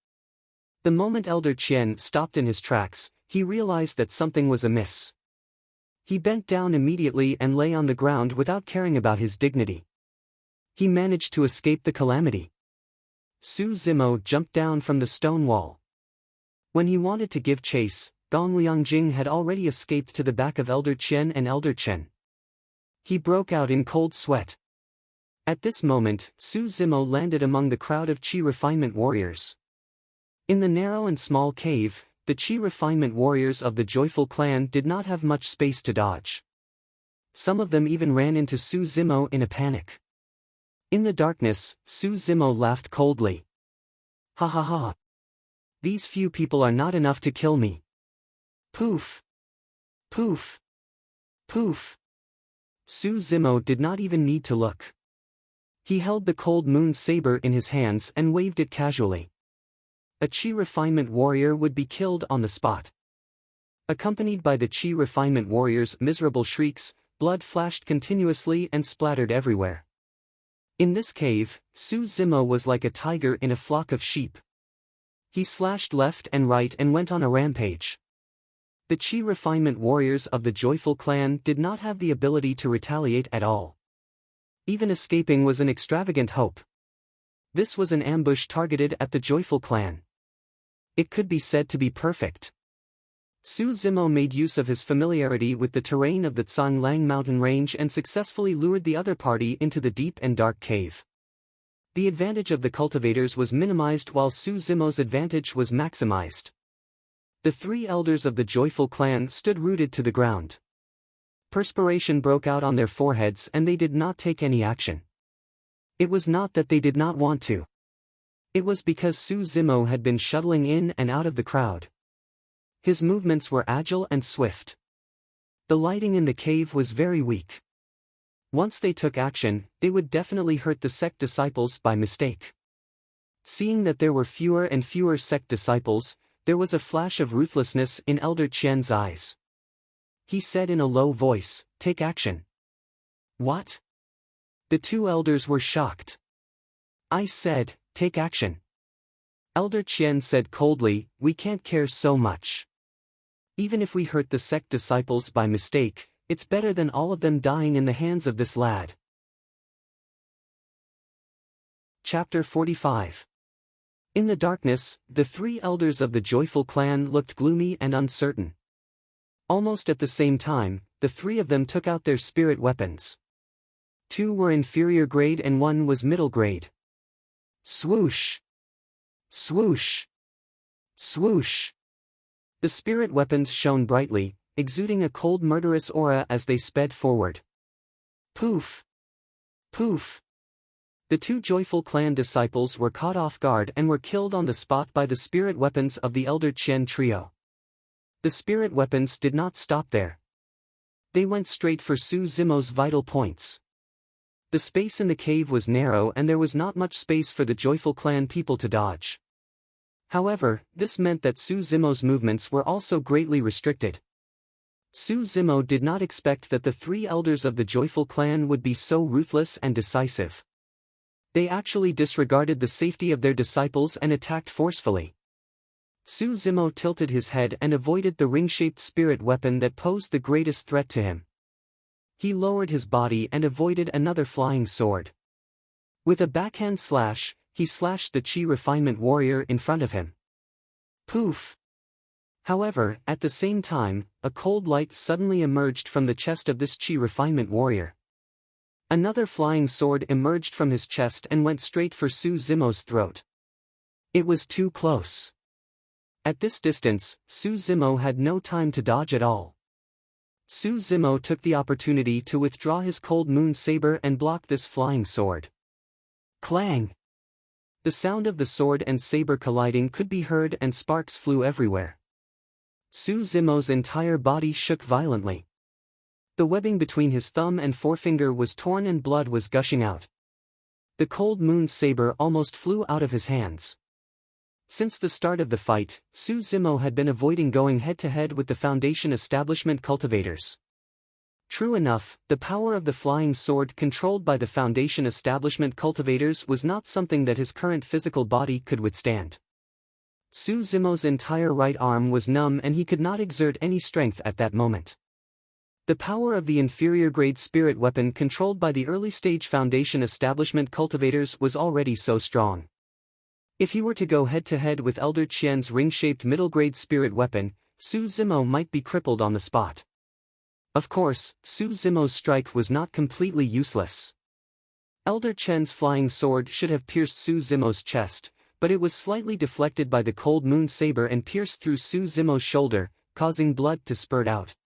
The moment Elder Qian stopped in his tracks, he realized that something was amiss. He bent down immediately and lay on the ground without caring about his dignity. He managed to escape the calamity. Su Zimo jumped down from the stone wall. When he wanted to give chase, Gong Liangjing had already escaped to the back of Elder Qian and Elder Chen. He broke out in cold sweat. At this moment, Su Zimo landed among the crowd of Qi refinement warriors. In the narrow and small cave, the Qi refinement warriors of the Joyful clan did not have much space to dodge. Some of them even ran into Su Zimo in a panic. In the darkness, Su Zimo laughed coldly. "Ha ha ha! These few people are not enough to kill me." Poof! Poof! Poof! Su Zimo did not even need to look. He held the cold moon saber in his hands and waved it casually. A Qi refinement warrior would be killed on the spot. Accompanied by the Qi refinement warriors' miserable shrieks, blood flashed continuously and splattered everywhere. In this cave, Su Zimo was like a tiger in a flock of sheep. He slashed left and right and went on a rampage. The Qi refinement warriors of the Joyful clan did not have the ability to retaliate at all. Even escaping was an extravagant hope. This was an ambush targeted at the Joyful clan. It could be said to be perfect. Su Zimo made use of his familiarity with the terrain of the Tsanglang mountain range and successfully lured the other party into the deep and dark cave. The advantage of the cultivators was minimized while Su Zimo's advantage was maximized. The 3 elders of the Joyful clan stood rooted to the ground. Perspiration broke out on their foreheads and they did not take any action. It was not that they did not want to. It was because Su Zimo had been shuttling in and out of the crowd. His movements were agile and swift. The lighting in the cave was very weak. Once they took action, they would definitely hurt the sect disciples by mistake. Seeing that there were fewer and fewer sect disciples, there was a flash of ruthlessness in Elder Qian's eyes. He said in a low voice, "Take action." What? The 2 elders were shocked. I said, "Take action." Elder Qian said coldly, "We can't care so much. Even if we hurt the sect disciples by mistake, it's better than all of them dying in the hands of this lad." Chapter 45. In the darkness, the 3 elders of the Joyful clan looked gloomy and uncertain. Almost at the same time, the 3 of them took out their spirit weapons. 2 were inferior grade and 1 was middle grade. Swoosh! Swoosh! Swoosh! The spirit weapons shone brightly, exuding a cold murderous aura as they sped forward. Poof! Poof! The 2 Joyful clan disciples were caught off guard and were killed on the spot by the spirit weapons of the Elder Qian trio. The spirit weapons did not stop there. They went straight for Su Zimo's vital points. The space in the cave was narrow and there was not much space for the Joyful clan people to dodge. However, this meant that Su Zimo's movements were also greatly restricted. Su Zimo did not expect that the three elders of the Joyful clan would be so ruthless and decisive. They actually disregarded the safety of their disciples and attacked forcefully. Su Zimo tilted his head and avoided the ring-shaped spirit weapon that posed the greatest threat to him. He lowered his body and avoided another flying sword. With a backhand slash, he slashed the Chi Refinement warrior in front of him. Poof! However, at the same time, a cold light suddenly emerged from the chest of this Chi Refinement warrior. Another flying sword emerged from his chest and went straight for Su Zimo's throat. It was too close. At this distance, Su Zimo had no time to dodge at all. Su Zimo took the opportunity to withdraw his Cold Moon Saber and block this flying sword. Clang! The sound of the sword and saber colliding could be heard and sparks flew everywhere. Su Zimo's entire body shook violently. The webbing between his thumb and forefinger was torn and blood was gushing out. The Cold Moon Saber almost flew out of his hands. Since the start of the fight, Su Zimo had been avoiding going head-to-head with the Foundation Establishment cultivators. True enough, the power of the flying sword controlled by the Foundation Establishment cultivators was not something that his current physical body could withstand. Su Zimo's entire right arm was numb and he could not exert any strength at that moment. The power of the inferior-grade spirit weapon controlled by the early-stage Foundation Establishment cultivators was already so strong. If he were to go head-to-head with Elder Qian's ring-shaped middle-grade spirit weapon, Su Zimo might be crippled on the spot. Of course, Su Zimo's strike was not completely useless. Elder Qian's flying sword should have pierced Su Zimo's chest, but it was slightly deflected by the Cold Moon Saber and pierced through Su Zimo's shoulder, causing blood to spurt out.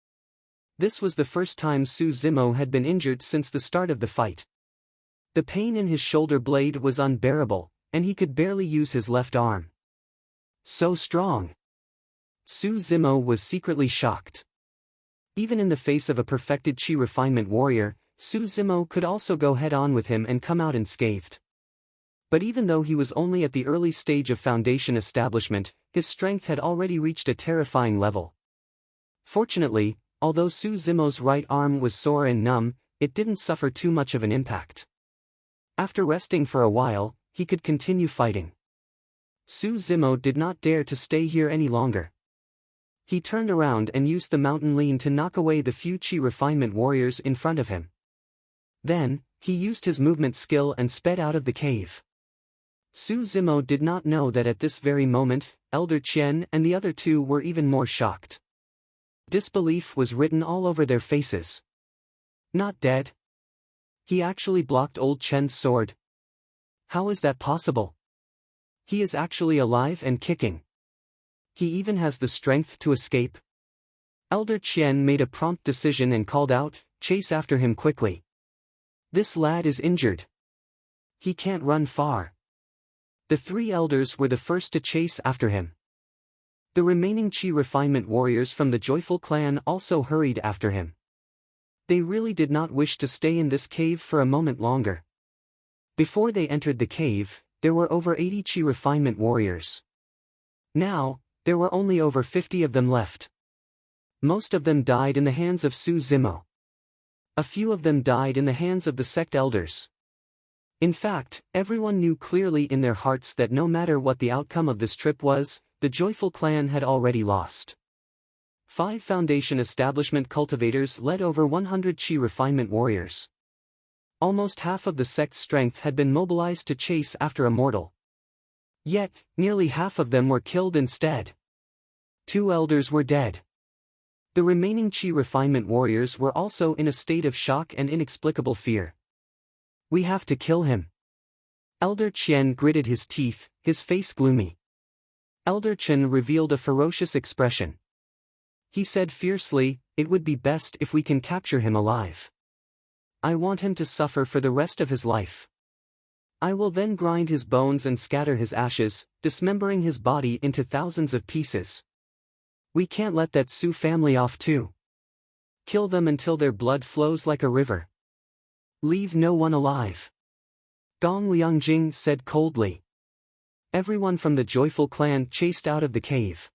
This was the first time Su Zimo had been injured since the start of the fight. The pain in his shoulder blade was unbearable, and he could barely use his left arm. So strong! Su Zimo was secretly shocked. Even in the face of a perfected Chi Refinement warrior, Su Zimo could also go head-on with him and come out unscathed. But even though he was only at the early stage of Foundation establishment, his strength had already reached a terrifying level. Fortunately, although Su Zimo's right arm was sore and numb, it didn't suffer too much of an impact. After resting for a while, he could continue fighting. Su Zimo did not dare to stay here any longer. He turned around and used the mountain lean to knock away the few Chi Refinement warriors in front of him. Then, he used his movement skill and sped out of the cave. Su Zimo did not know that at this very moment, Elder Qian and the other two were even more shocked. Disbelief was written all over their faces. Not dead? He actually blocked old Qian's sword. How is that possible? He is actually alive and kicking. He even has the strength to escape. Elder Qian made a prompt decision and called out, "Chase after him quickly. This lad is injured. He can't run far." The three elders were the first to chase after him. The remaining Chi Refinement warriors from the Joyful clan also hurried after him. They really did not wish to stay in this cave for a moment longer. Before they entered the cave, there were over 80 Chi Refinement warriors. Now, there were only over 50 of them left. Most of them died in the hands of Su Zimo. A few of them died in the hands of the sect elders. In fact, everyone knew clearly in their hearts that no matter what the outcome of this trip was, the Joyful clan had already lost. 5 Foundation Establishment cultivators led over 100 Chi Refinement warriors. Almost half of the sect's strength had been mobilized to chase after a mortal. Yet, nearly half of them were killed instead. 2 elders were dead. The remaining Chi Refinement warriors were also in a state of shock and inexplicable fear. "We have to kill him." Elder Qian gritted his teeth, his face gloomy. Elder Chen revealed a ferocious expression. He said fiercely, "It would be best if we can capture him alive. I want him to suffer for the rest of his life. I will then grind his bones and scatter his ashes, dismembering his body into thousands of pieces. We can't let that Su family off too. Kill them until their blood flows like a river. Leave no one alive." Gong Liangjing said coldly. Everyone from the Joyful clan chased out of the cave.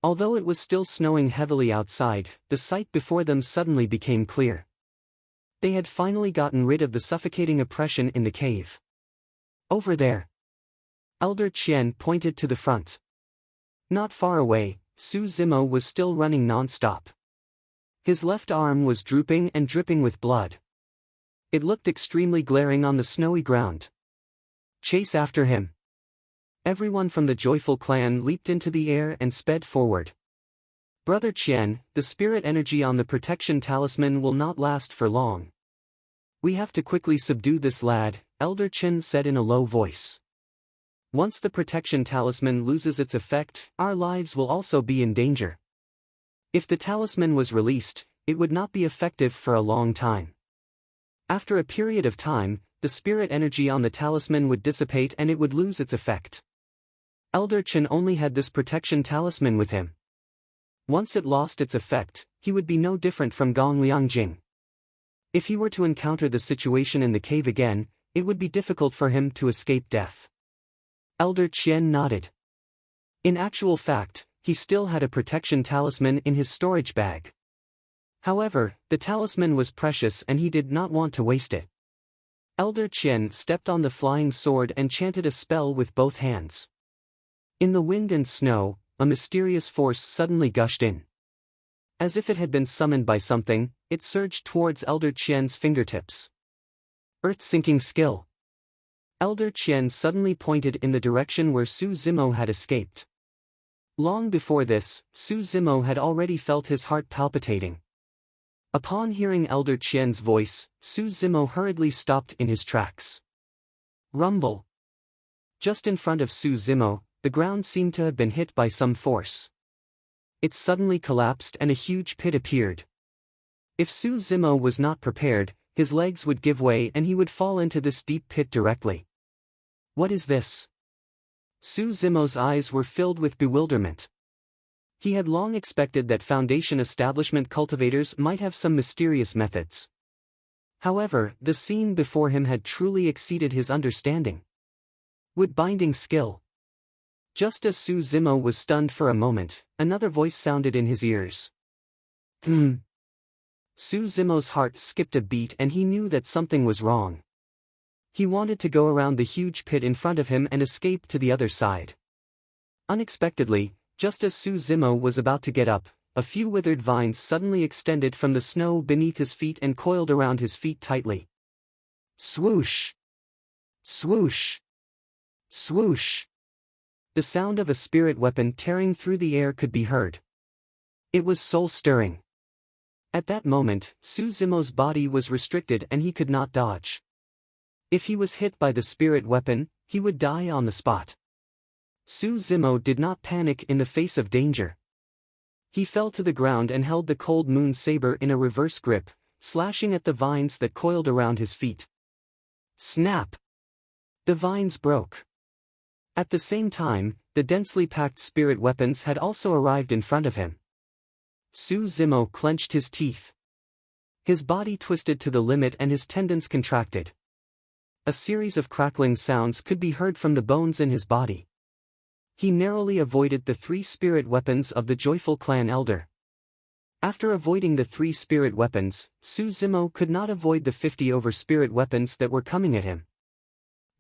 Although it was still snowing heavily outside, the sight before them suddenly became clear. They had finally gotten rid of the suffocating oppression in the cave. Over there. Elder Qian pointed to the front. Not far away, Su Zimo was still running non-stop. His left arm was drooping and dripping with blood. It looked extremely glaring on the snowy ground. Chase after him. Everyone from the joyful clan leaped into the air and sped forward. Brother Qian, the spirit energy on the protection talisman will not last for long. We have to quickly subdue this lad, Elder Qian said in a low voice. Once the protection talisman loses its effect, our lives will also be in danger. If the talisman was released, it would not be effective for a long time. After a period of time, the spirit energy on the talisman would dissipate and it would lose its effect. Elder Qian only had this protection talisman with him. Once it lost its effect, he would be no different from Gong Liangjing. If he were to encounter the situation in the cave again, it would be difficult for him to escape death. Elder Qian nodded. In actual fact, he still had a protection talisman in his storage bag. However, the talisman was precious and he did not want to waste it. Elder Qian stepped on the flying sword and chanted a spell with both hands. In the wind and snow, a mysterious force suddenly gushed in. As if it had been summoned by something, it surged towards Elder Qian's fingertips. Earth-sinking skill. Elder Qian suddenly pointed in the direction where Su Zimo had escaped. Long before this, Su Zimo had already felt his heart palpitating. Upon hearing Elder Qian's voice, Su Zimo hurriedly stopped in his tracks. Rumble. Just in front of Su Zimo, the ground seemed to have been hit by some force. It suddenly collapsed and a huge pit appeared. If Su Zimo was not prepared, his legs would give way and he would fall into this deep pit directly. What is this? Su Zimo's eyes were filled with bewilderment. He had long expected that Foundation establishment cultivators might have some mysterious methods. However, the scene before him had truly exceeded his understanding. Wood-binding skill. Just as Su Zimo was stunned for a moment, another voice sounded in his ears. Su Zimo's heart skipped a beat and he knew that something was wrong. He wanted to go around the huge pit in front of him and escape to the other side. Unexpectedly, just as Su Zimo was about to get up, a few withered vines suddenly extended from the snow beneath his feet and coiled around his feet tightly. Swoosh! Swoosh! Swoosh! The sound of a spirit weapon tearing through the air could be heard. It was soul-stirring. At that moment, Su Zimo's body was restricted and he could not dodge. If he was hit by the spirit weapon, he would die on the spot. Su Zimo did not panic in the face of danger. He fell to the ground and held the cold moon saber in a reverse grip, slashing at the vines that coiled around his feet. Snap! The vines broke. At the same time, the densely packed spirit weapons had also arrived in front of him. Su Zimo clenched his teeth. His body twisted to the limit and his tendons contracted. A series of crackling sounds could be heard from the bones in his body. He narrowly avoided the 3 spirit weapons of the joyful clan elder. After avoiding the 3 spirit weapons, Su Zimo could not avoid the 50 over spirit weapons that were coming at him.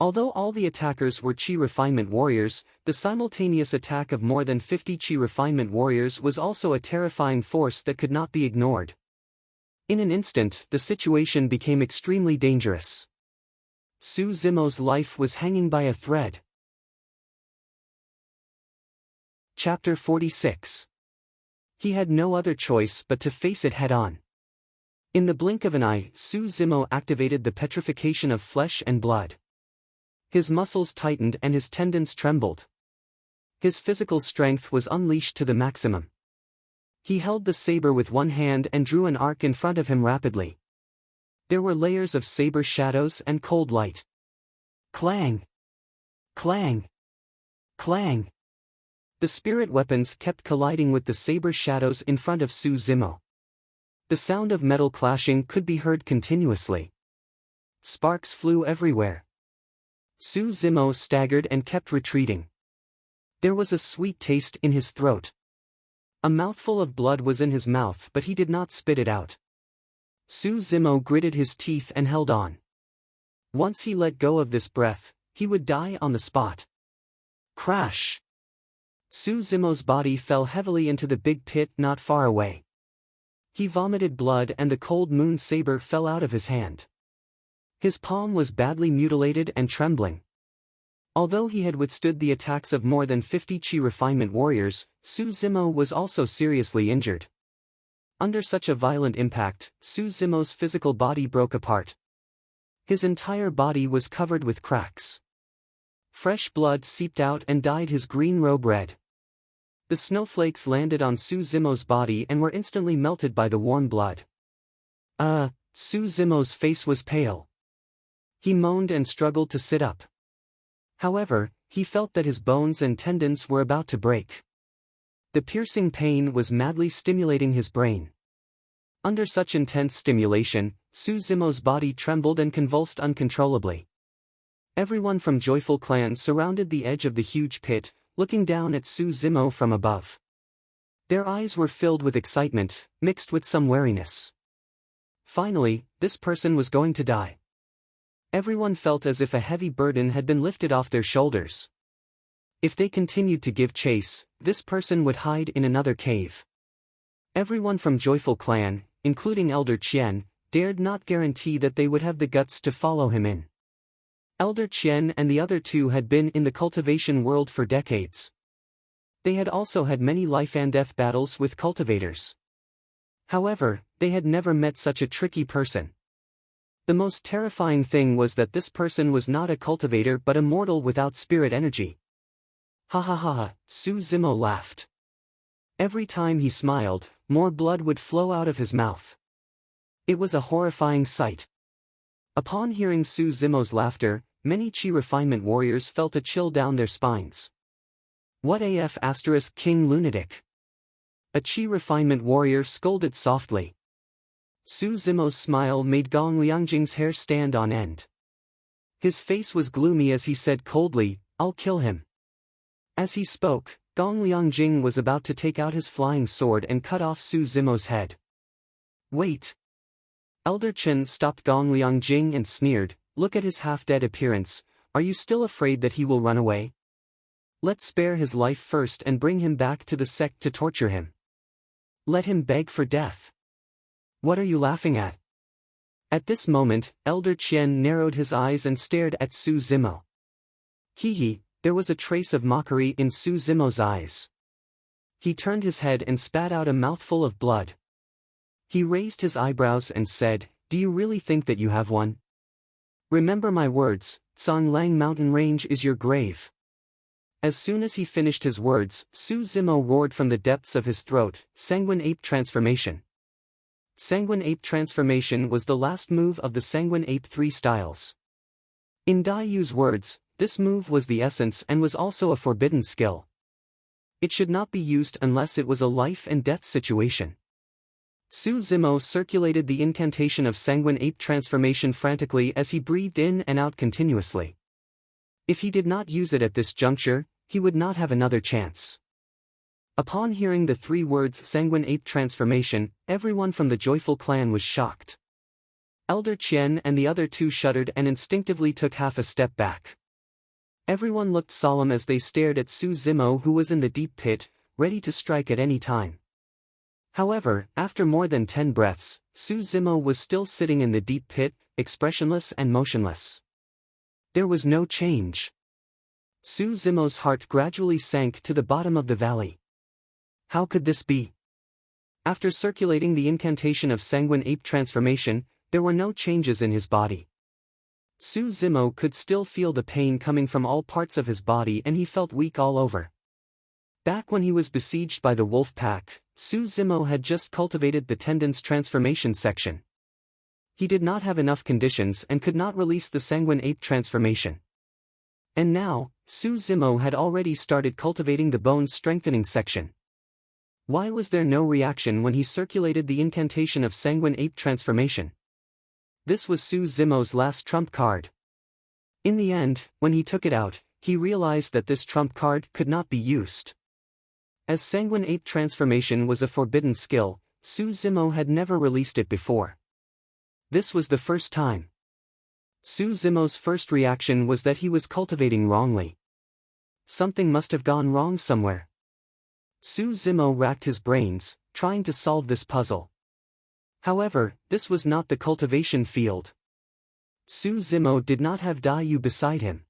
Although all the attackers were Qi refinement warriors, the simultaneous attack of more than 50 Qi refinement warriors was also a terrifying force that could not be ignored. In an instant, the situation became extremely dangerous. Su Zimo's life was hanging by a thread. Chapter 46. He had no other choice but to face it head-on. In the blink of an eye, Su Zimo activated the petrification of flesh and blood. His muscles tightened and his tendons trembled. His physical strength was unleashed to the maximum. He held the saber with one hand and drew an arc in front of him rapidly. There were layers of saber shadows and cold light. Clang! Clang! Clang! The spirit weapons kept colliding with the saber shadows in front of Su Zimo. The sound of metal clashing could be heard continuously. Sparks flew everywhere. Su Zimo staggered and kept retreating. There was a sweet taste in his throat. A mouthful of blood was in his mouth, but he did not spit it out. Su Zimo gritted his teeth and held on. Once he let go of this breath, he would die on the spot. Crash! Su Zimo's body fell heavily into the big pit not far away. He vomited blood and the cold moon saber fell out of his hand. His palm was badly mutilated and trembling. Although he had withstood the attacks of more than 50 Chi refinement warriors, Su Zimo was also seriously injured. Under such a violent impact, Su Zimo's physical body broke apart. His entire body was covered with cracks. Fresh blood seeped out and dyed his green robe red. The snowflakes landed on Su Zimo's body and were instantly melted by the warm blood. Su Zimo's face was pale. He moaned and struggled to sit up. However, he felt that his bones and tendons were about to break. The piercing pain was madly stimulating his brain. Under such intense stimulation, Su Zimo's body trembled and convulsed uncontrollably. Everyone from Joyful Clan surrounded the edge of the huge pit, looking down at Su Zimo from above. Their eyes were filled with excitement, mixed with some wariness. Finally, this person was going to die. Everyone felt as if a heavy burden had been lifted off their shoulders. If they continued to give chase, this person would hide in another cave. Everyone from Joyful Clan, including Elder Qian, dared not guarantee that they would have the guts to follow him in. Elder Qian and the other two had been in the cultivation world for decades. They had also had many life-and-death battles with cultivators. However, they had never met such a tricky person. The most terrifying thing was that this person was not a cultivator but a mortal without spirit energy. Ha ha ha ha, Su Zimo laughed. Every time he smiled, more blood would flow out of his mouth. It was a horrifying sight. Upon hearing Su Zimo's laughter, many Chi refinement warriors felt a chill down their spines. What AF * King Lunatic? A Chi refinement warrior scolded softly. Su Zimo's smile made Gong Liangjing's hair stand on end. His face was gloomy as he said coldly, "I'll kill him." As he spoke, Gong Liangjing was about to take out his flying sword and cut off Su Zimo's head. Wait! Elder Chen stopped Gong Liangjing and sneered, "Look at his half-dead appearance, are you still afraid that he will run away? Let's spare his life first and bring him back to the sect to torture him. Let him beg for death. What are you laughing at?" At this moment, Elder Qian narrowed his eyes and stared at Su Zimo. Hee, there was a trace of mockery in Su Zimo's eyes. He turned his head and spat out a mouthful of blood. He raised his eyebrows and said, "Do you really think that you have one? Remember my words, Songlang Mountain Range is your grave." As soon as he finished his words, Su Zimo roared from the depths of his throat, "Sanguine Ape Transformation." Sanguine Ape Transformation was the last move of the Sanguine Ape 3 styles. In Dai Yu's words, this move was the essence and was also a forbidden skill. It should not be used unless it was a life and death situation. Su Zimo circulated the incantation of Sanguine Ape Transformation frantically as he breathed in and out continuously. If he did not use it at this juncture, he would not have another chance. Upon hearing the 3 words Sanguine Ape Transformation, everyone from the Joyful Clan was shocked. Elder Qian and the other 2 shuddered and instinctively took half a step back. Everyone looked solemn as they stared at Su Zimo, who was in the deep pit, ready to strike at any time. However, after more than 10 breaths, Su Zimo was still sitting in the deep pit, expressionless and motionless. There was no change. Su Zimo's heart gradually sank to the bottom of the valley. How could this be? After circulating the incantation of Sanguine Ape Transformation, there were no changes in his body. Su Zimo could still feel the pain coming from all parts of his body and he felt weak all over. Back when he was besieged by the wolf pack, Su Zimo had just cultivated the tendons transformation section. He did not have enough conditions and could not release the Sanguine Ape Transformation. And now, Su Zimo had already started cultivating the bones strengthening section. Why was there no reaction when he circulated the incantation of Sanguine Ape Transformation? This was Su Zimo's last trump card. In the end, when he took it out, he realized that this trump card could not be used. As Sanguine Ape transformation was a forbidden skill, Su Zimo had never released it before. This was the first time. Su Zimo's first reaction was that he was cultivating wrongly. Something must have gone wrong somewhere. Su Zimo racked his brains, trying to solve this puzzle. However, this was not the cultivation field. Su Zimo did not have Dayu beside him.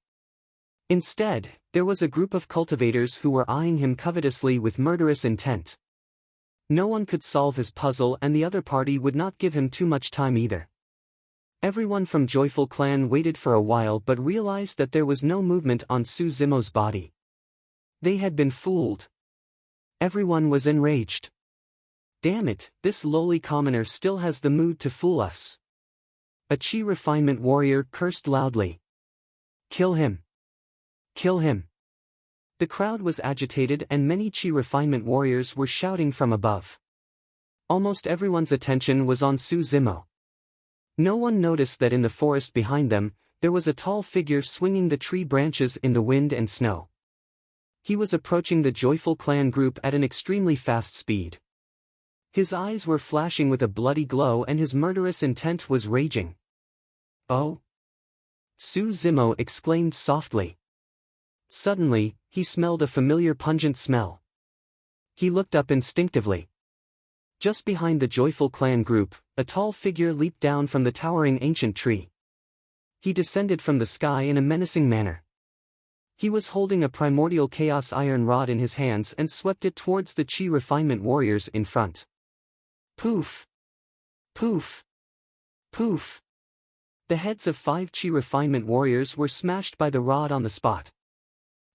Instead, there was a group of cultivators who were eyeing him covetously with murderous intent. No one could solve his puzzle and the other party would not give him too much time either. Everyone from Joyful Clan waited for a while but realized that there was no movement on Su Zimo's body. They had been fooled. Everyone was enraged. Damn it, this lowly commoner still has the mood to fool us. A Chi refinement warrior cursed loudly. Kill him. Kill him. The crowd was agitated and many Chi refinement warriors were shouting from above. Almost everyone's attention was on Su Zimo. No one noticed that in the forest behind them, there was a tall figure swinging the tree branches in the wind and snow. He was approaching the Joyful Clan group at an extremely fast speed. His eyes were flashing with a bloody glow and his murderous intent was raging. Oh! Su Zimo exclaimed softly. Suddenly, he smelled a familiar pungent smell. He looked up instinctively. Just behind the Joyful Clan group, a tall figure leaped down from the towering ancient tree. He descended from the sky in a menacing manner. He was holding a primordial chaos iron rod in his hands and swept it towards the Chi refinement warriors in front. Poof! Poof! Poof! The heads of 5 Chi refinement warriors were smashed by the rod on the spot.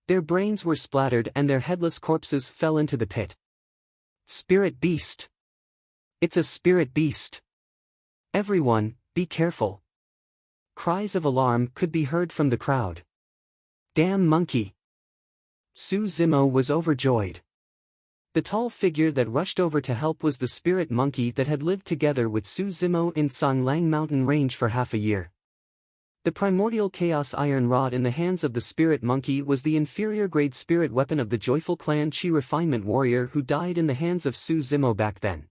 Their brains were splattered and their headless corpses fell into the pit. Spirit beast! It's a spirit beast! Everyone, be careful! Cries of alarm could be heard from the crowd. Damn monkey! Su Zimo was overjoyed. The tall figure that rushed over to help was the spirit monkey that had lived together with Su Zimo in Songlang Mountain Range for half a year. The primordial chaos iron rod in the hands of the spirit monkey was the inferior grade spirit weapon of the Joyful Clan Chi refinement warrior who died in the hands of Su Zimo back then.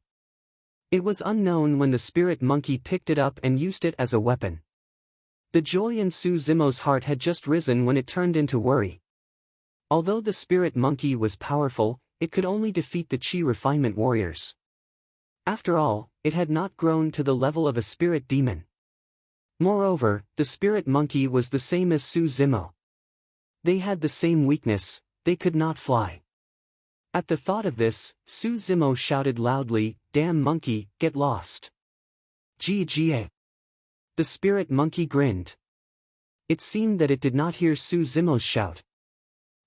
It was unknown when the spirit monkey picked it up and used it as a weapon. The joy in Su Zimo's heart had just risen when it turned into worry. Although the spirit monkey was powerful, it could only defeat the Chi refinement warriors. After all, it had not grown to the level of a spirit demon. Moreover, the spirit monkey was the same as Su Zimo. They had the same weakness, they could not fly. At the thought of this, Su Zimo shouted loudly, "Damn monkey, get lost!" Jie. The spirit monkey grinned. It seemed that it did not hear Su Zimo's shout.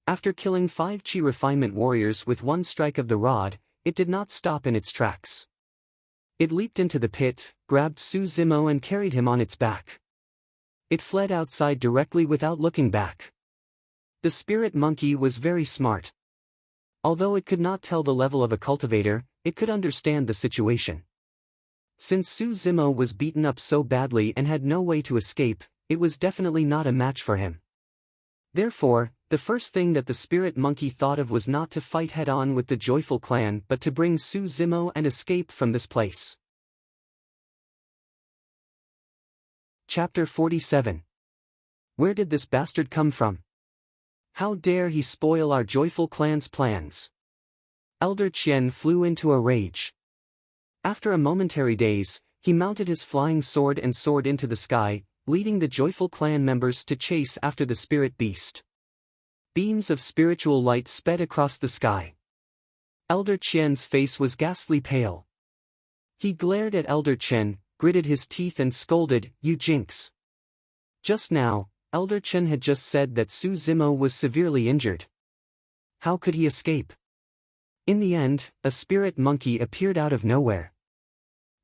After killing 5 Chi refinement warriors with one strike of the rod, it did not stop in its tracks. It leaped into the pit, grabbed Su Zimo and carried him on its back. It fled outside directly without looking back. The spirit monkey was very smart. Although it could not tell the level of a cultivator, it could understand the situation. Since Su Zimo was beaten up so badly and had no way to escape, it was definitely not a match for him. Therefore, the first thing that the spirit monkey thought of was not to fight head-on with the Joyful Clan but to bring Su Zimo and escape from this place. Chapter 47. Where did this bastard come from? How dare he spoil our Joyful Clan's plans? Elder Qian flew into a rage. After a momentary daze, he mounted his flying sword and soared into the sky, leading the Joyful Clan members to chase after the spirit beast. Beams of spiritual light sped across the sky. Elder Qian's face was ghastly pale. He glared at Elder Chen, gritted his teeth and scolded, "You jinx!" Just now, Elder Chen had just said that Su Zimo was severely injured. How could he escape? In the end, a spirit monkey appeared out of nowhere.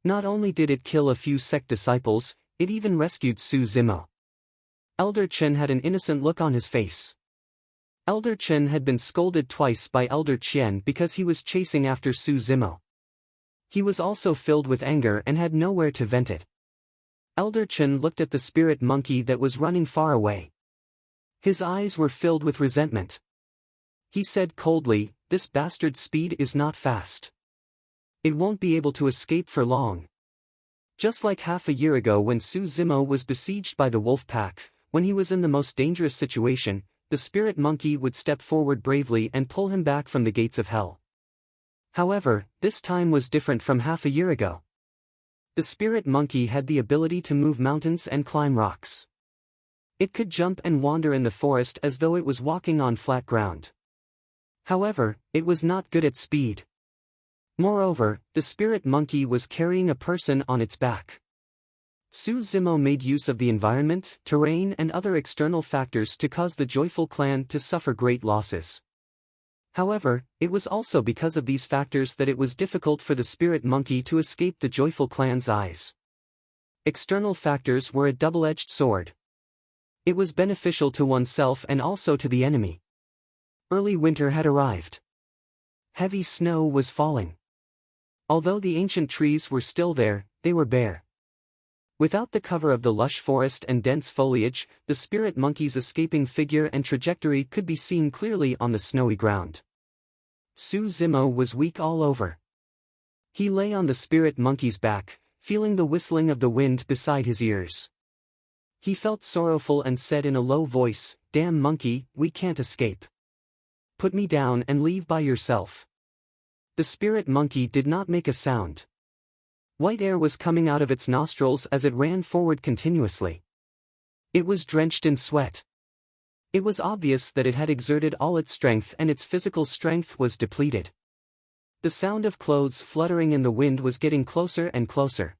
Not only did it kill a few sect disciples, it even rescued Su Zimo. Elder Chen had an innocent look on his face. Elder Chen had been scolded twice by Elder Qian because he was chasing after Su Zimo. He was also filled with anger and had nowhere to vent it. Elder Chen looked at the spirit monkey that was running far away. His eyes were filled with resentment. He said coldly, this bastard's speed is not fast. It won't be able to escape for long. Just like half a year ago when Su Zimo was besieged by the wolf pack, when he was in the most dangerous situation, the spirit monkey would step forward bravely and pull him back from the gates of hell. However, this time was different from half a year ago. The spirit monkey had the ability to move mountains and climb rocks. It could jump and wander in the forest as though it was walking on flat ground. However, it was not good at speed. Moreover, the spirit monkey was carrying a person on its back. Su Zimo made use of the environment, terrain and other external factors to cause the joyful clan to suffer great losses. However, it was also because of these factors that it was difficult for the spirit monkey to escape the joyful clan's eyes. External factors were a double-edged sword. It was beneficial to oneself and also to the enemy. Early winter had arrived. Heavy snow was falling. Although the ancient trees were still there, they were bare. Without the cover of the lush forest and dense foliage, the spirit monkey's escaping figure and trajectory could be seen clearly on the snowy ground. Su Zimo was weak all over. He lay on the spirit monkey's back, feeling the whistling of the wind beside his ears. He felt sorrowful and said in a low voice, "Damn monkey, we can't escape. Put me down and leave by yourself." The spirit monkey did not make a sound. White air was coming out of its nostrils as it ran forward continuously. It was drenched in sweat. It was obvious that it had exerted all its strength and its physical strength was depleted. The sound of clothes fluttering in the wind was getting closer and closer.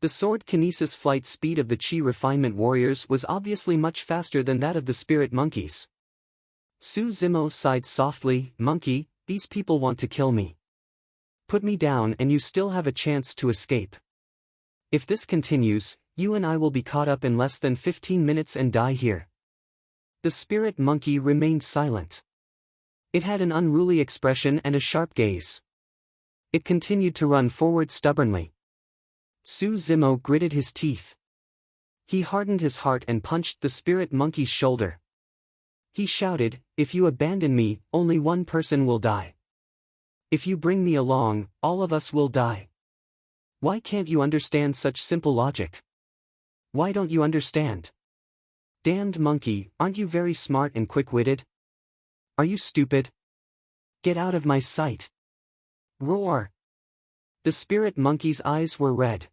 The sword kinesis flight speed of the chi refinement warriors was obviously much faster than that of the spirit monkeys. Su Zimo sighed softly, "Monkey, these people want to kill me. Put me down and you still have a chance to escape. If this continues, you and I will be caught up in less than 15 minutes and die here." The spirit monkey remained silent. It had an unruly expression and a sharp gaze. It continued to run forward stubbornly. Su Zimo gritted his teeth. He hardened his heart and punched the spirit monkey's shoulder. He shouted, "If you abandon me, only one person will die. If you bring me along, all of us will die. Why can't you understand such simple logic? Why don't you understand? Damned monkey, aren't you very smart and quick-witted? Are you stupid? Get out of my sight. Roar!" The spirit monkey's eyes were red.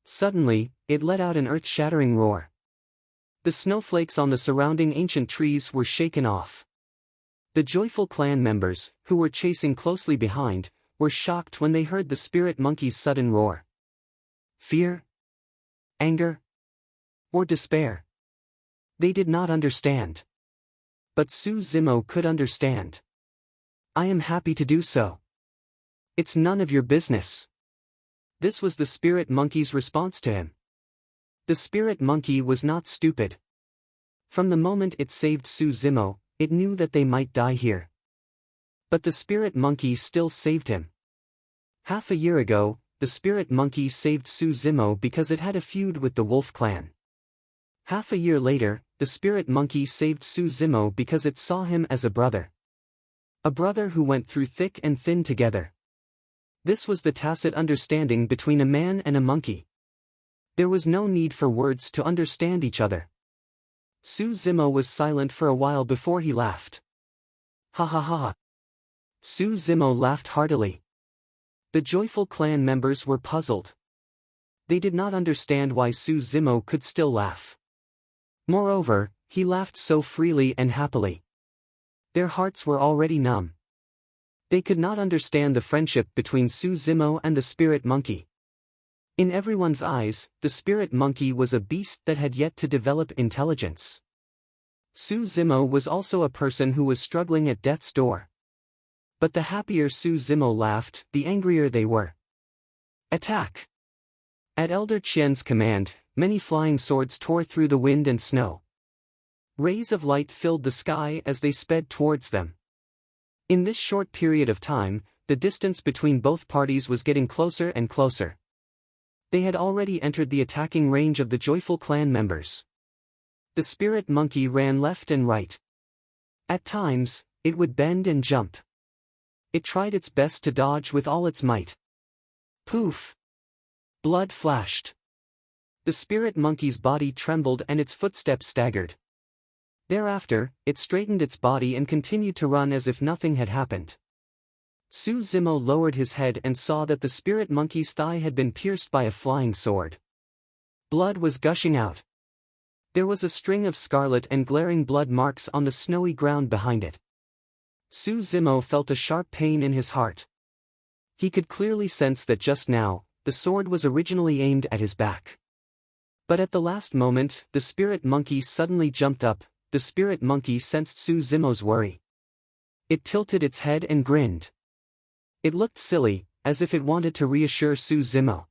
Suddenly, it let out an earth-shattering roar. The snowflakes on the surrounding ancient trees were shaken off. The joyful clan members, who were chasing closely behind, were shocked when they heard the spirit monkey's sudden roar. Fear? Anger? Or despair? They did not understand. But Su Zimo could understand. "I am happy to do so. It's none of your business." This was the spirit monkey's response to him. The spirit monkey was not stupid. From the moment it saved Su Zimo, it knew that they might die here. But the spirit monkey still saved him. Half a year ago, the spirit monkey saved Su Zimo because it had a feud with the wolf clan. Half a year later, the spirit monkey saved Su Zimo because it saw him as a brother. A brother who went through thick and thin together. This was the tacit understanding between a man and a monkey. There was no need for words to understand each other. Su Zimo was silent for a while before he laughed. "Ha ha ha." Su Zimo laughed heartily. The joyful clan members were puzzled. They did not understand why Su Zimo could still laugh. Moreover, he laughed so freely and happily. Their hearts were already numb. They could not understand the friendship between Su Zimo and the spirit monkey. In everyone's eyes, the spirit monkey was a beast that had yet to develop intelligence. Su Zimo was also a person who was struggling at death's door. But the happier Su Zimo laughed, the angrier they were. Attack! At Elder Qian's command, many flying swords tore through the wind and snow. Rays of light filled the sky as they sped towards them. In this short period of time, the distance between both parties was getting closer and closer. They had already entered the attacking range of the joyful clan members. The spirit monkey ran left and right. At times, it would bend and jump. It tried its best to dodge with all its might. Poof! Blood flashed. The spirit monkey's body trembled and its footsteps staggered. Thereafter, it straightened its body and continued to run as if nothing had happened. Suzumo lowered his head and saw that the spirit monkey's thigh had been pierced by a flying sword. Blood was gushing out. There was a string of scarlet and glaring blood marks on the snowy ground behind it. Suzumo felt a sharp pain in his heart. He could clearly sense that just now, the sword was originally aimed at his back. But at the last moment, the spirit monkey suddenly jumped up. The spirit monkey sensed Suzumo's worry. It tilted its head and grinned. It looked silly, as if it wanted to reassure Suzumo.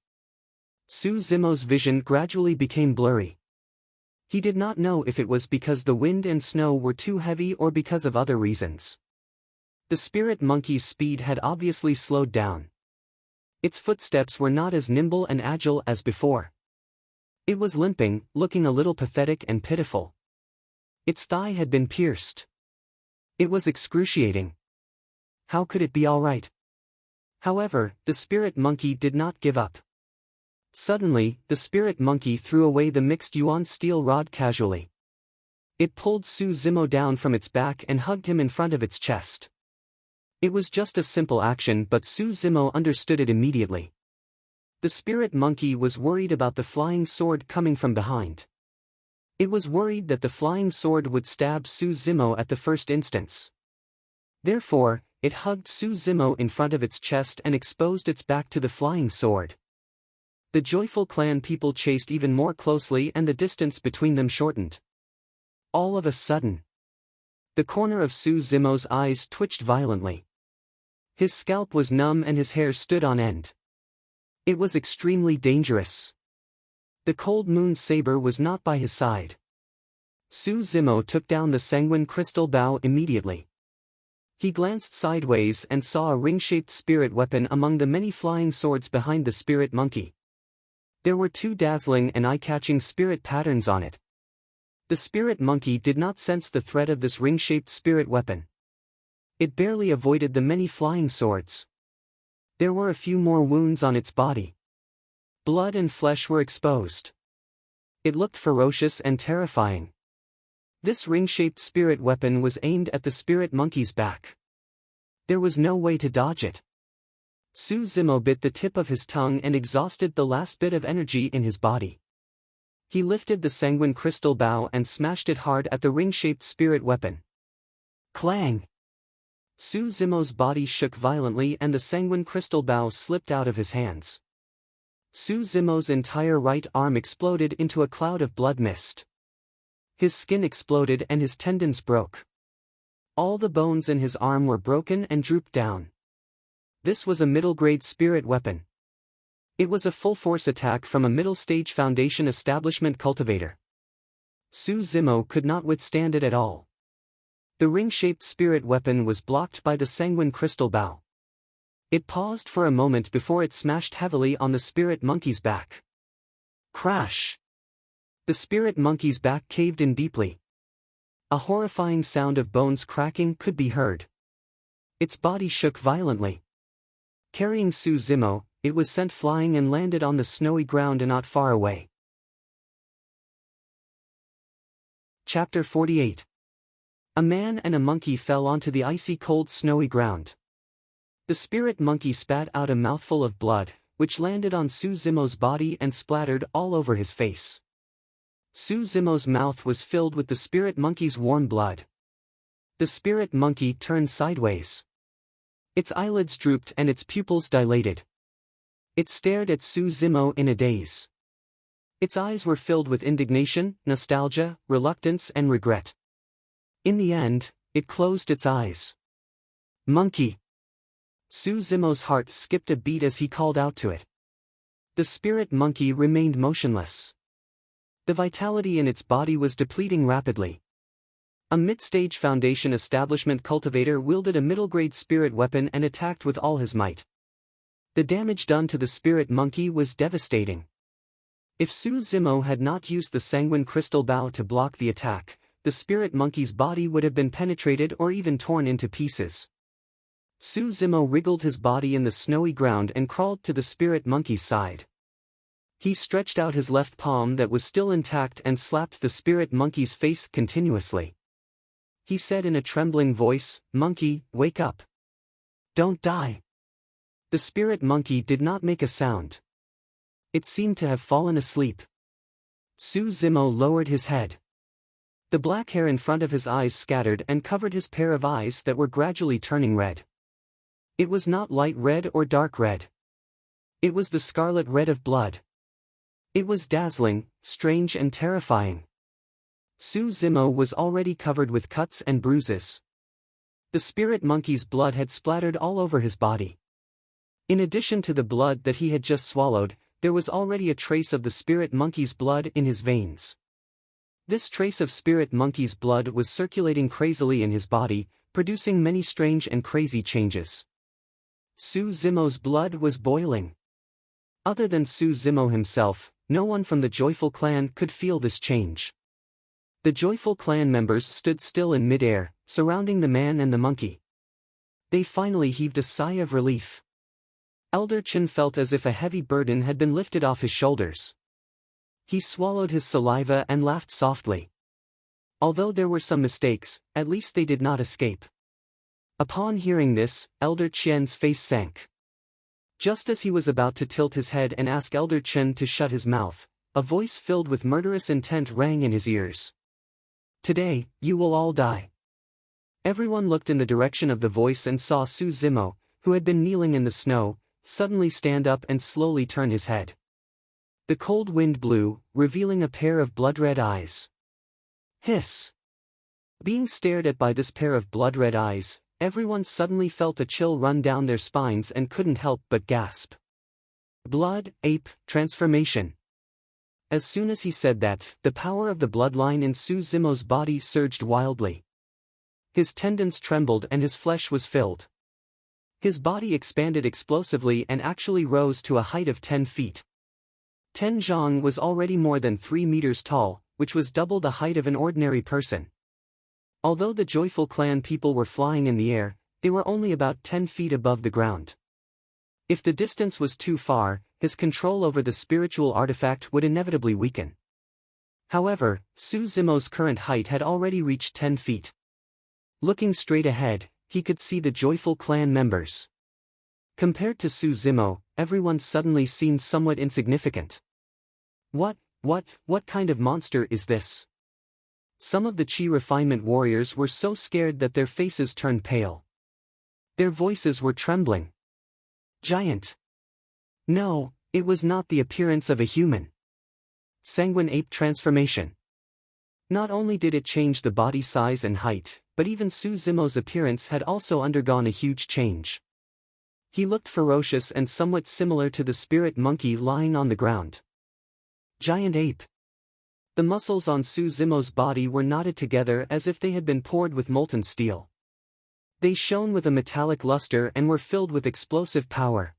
Suzumo's vision gradually became blurry. He did not know if it was because the wind and snow were too heavy or because of other reasons. The spirit monkey's speed had obviously slowed down. Its footsteps were not as nimble and agile as before. It was limping, looking a little pathetic and pitiful. Its thigh had been pierced. It was excruciating. How could it be all right? However, the spirit monkey did not give up. Suddenly, the spirit monkey threw away the mixed yuan steel rod casually. It pulled Suzumo down from its back and hugged him in front of its chest. It was just a simple action, but Suzumo understood it immediately. The spirit monkey was worried about the flying sword coming from behind. It was worried that the flying sword would stab Suzumo at the first instance. Therefore, it hugged Suzumo in front of its chest and exposed its back to the flying sword. The joyful clan people chased even more closely and the distance between them shortened. All of a sudden, the corner of Suzumo's eyes twitched violently. His scalp was numb and his hair stood on end. It was extremely dangerous. The cold moon saber was not by his side. Suzumo took down the sanguine crystal bow immediately. He glanced sideways and saw a ring-shaped spirit weapon among the many flying swords behind the spirit monkey. There were two dazzling and eye-catching spirit patterns on it. The spirit monkey did not sense the threat of this ring-shaped spirit weapon. It barely avoided the many flying swords. There were a few more wounds on its body. Blood and flesh were exposed. It looked ferocious and terrifying. This ring-shaped spirit weapon was aimed at the spirit monkey's back. There was no way to dodge it. Suzumo bit the tip of his tongue and exhausted the last bit of energy in his body. He lifted the sanguine crystal bow and smashed it hard at the ring-shaped spirit weapon. Clang! Suzumo's body shook violently and the sanguine crystal bow slipped out of his hands. Suzumo's entire right arm exploded into a cloud of blood mist. His skin exploded and his tendons broke. All the bones in his arm were broken and drooped down. This was a middle-grade spirit weapon. It was a full-force attack from a middle-stage Foundation establishment cultivator. Suzumo could not withstand it at all. The ring-shaped spirit weapon was blocked by the sanguine crystal bow. It paused for a moment before it smashed heavily on the spirit monkey's back. Crash! The spirit monkey's back caved in deeply. A horrifying sound of bones cracking could be heard. Its body shook violently. Carrying Suzumo, it was sent flying and landed on the snowy ground not far away. Chapter 48. A man and a monkey fell onto the icy cold snowy ground. The spirit monkey spat out a mouthful of blood, which landed on Suzumo's body and splattered all over his face. Suzumo's mouth was filled with the spirit monkey's warm blood. The spirit monkey turned sideways. Its eyelids drooped and its pupils dilated. It stared at Suzumo in a daze. Its eyes were filled with indignation, nostalgia, reluctance and regret. In the end, it closed its eyes. Monkey! Suzumo's heart skipped a beat as he called out to it. The spirit monkey remained motionless. The vitality in its body was depleting rapidly. A mid-stage Foundation establishment cultivator wielded a middle-grade spirit weapon and attacked with all his might. The damage done to the spirit monkey was devastating. If Suzumo had not used the sanguine crystal bow to block the attack, the spirit monkey's body would have been penetrated or even torn into pieces. Su Zimo wriggled his body in the snowy ground and crawled to the spirit monkey's side. He stretched out his left palm that was still intact and slapped the spirit monkey's face continuously. He said in a trembling voice, "Monkey, wake up. Don't die." The spirit monkey did not make a sound. It seemed to have fallen asleep. Su Zimo lowered his head. The black hair in front of his eyes scattered and covered his pair of eyes that were gradually turning red. It was not light red or dark red. It was the scarlet red of blood. It was dazzling, strange and terrifying. Su Zimo was already covered with cuts and bruises. The spirit monkey's blood had splattered all over his body. In addition to the blood that he had just swallowed, there was already a trace of the spirit monkey's blood in his veins. This trace of spirit monkey's blood was circulating crazily in his body, producing many strange and crazy changes. Su Zimo's blood was boiling. Other than Su Zimo himself, no one from the Joyful clan could feel this change. The Joyful clan members stood still in mid-air, surrounding the man and the monkey. They finally heaved a sigh of relief. Elder Chen felt as if a heavy burden had been lifted off his shoulders. He swallowed his saliva and laughed softly. Although there were some mistakes, at least they did not escape. Upon hearing this, Elder Qian's face sank. Just as he was about to tilt his head and ask Elder Chen to shut his mouth, a voice filled with murderous intent rang in his ears. "Today, you will all die." Everyone looked in the direction of the voice and saw Su Zimo, who had been kneeling in the snow, suddenly stand up and slowly turn his head. The cold wind blew, revealing a pair of blood-red eyes. Hiss! Being stared at by this pair of blood-red eyes, everyone suddenly felt a chill run down their spines and couldn't help but gasp. Blood, ape, transformation. As soon as he said that, the power of the bloodline in Su Zimo's body surged wildly. His tendons trembled and his flesh was filled. His body expanded explosively and actually rose to a height of 10 feet. Ten Zhang was already more than 3 meters tall, which was double the height of an ordinary person. Although the Joyful clan people were flying in the air, they were only about 10 feet above the ground. If the distance was too far, his control over the spiritual artifact would inevitably weaken. However, Su Zimo's current height had already reached 10 feet. Looking straight ahead, he could see the Joyful clan members. Compared to Su Zimo, everyone suddenly seemed somewhat insignificant. What kind of monster is this? Some of the Qi refinement warriors were so scared that their faces turned pale. Their voices were trembling. Giant. No, it was not the appearance of a human. Sanguine ape transformation. Not only did it change the body size and height, but even Su Zimo's appearance had also undergone a huge change. He looked ferocious and somewhat similar to the spirit monkey lying on the ground. Giant ape. The muscles on Su Zimo's body were knotted together as if they had been poured with molten steel. They shone with a metallic luster and were filled with explosive power.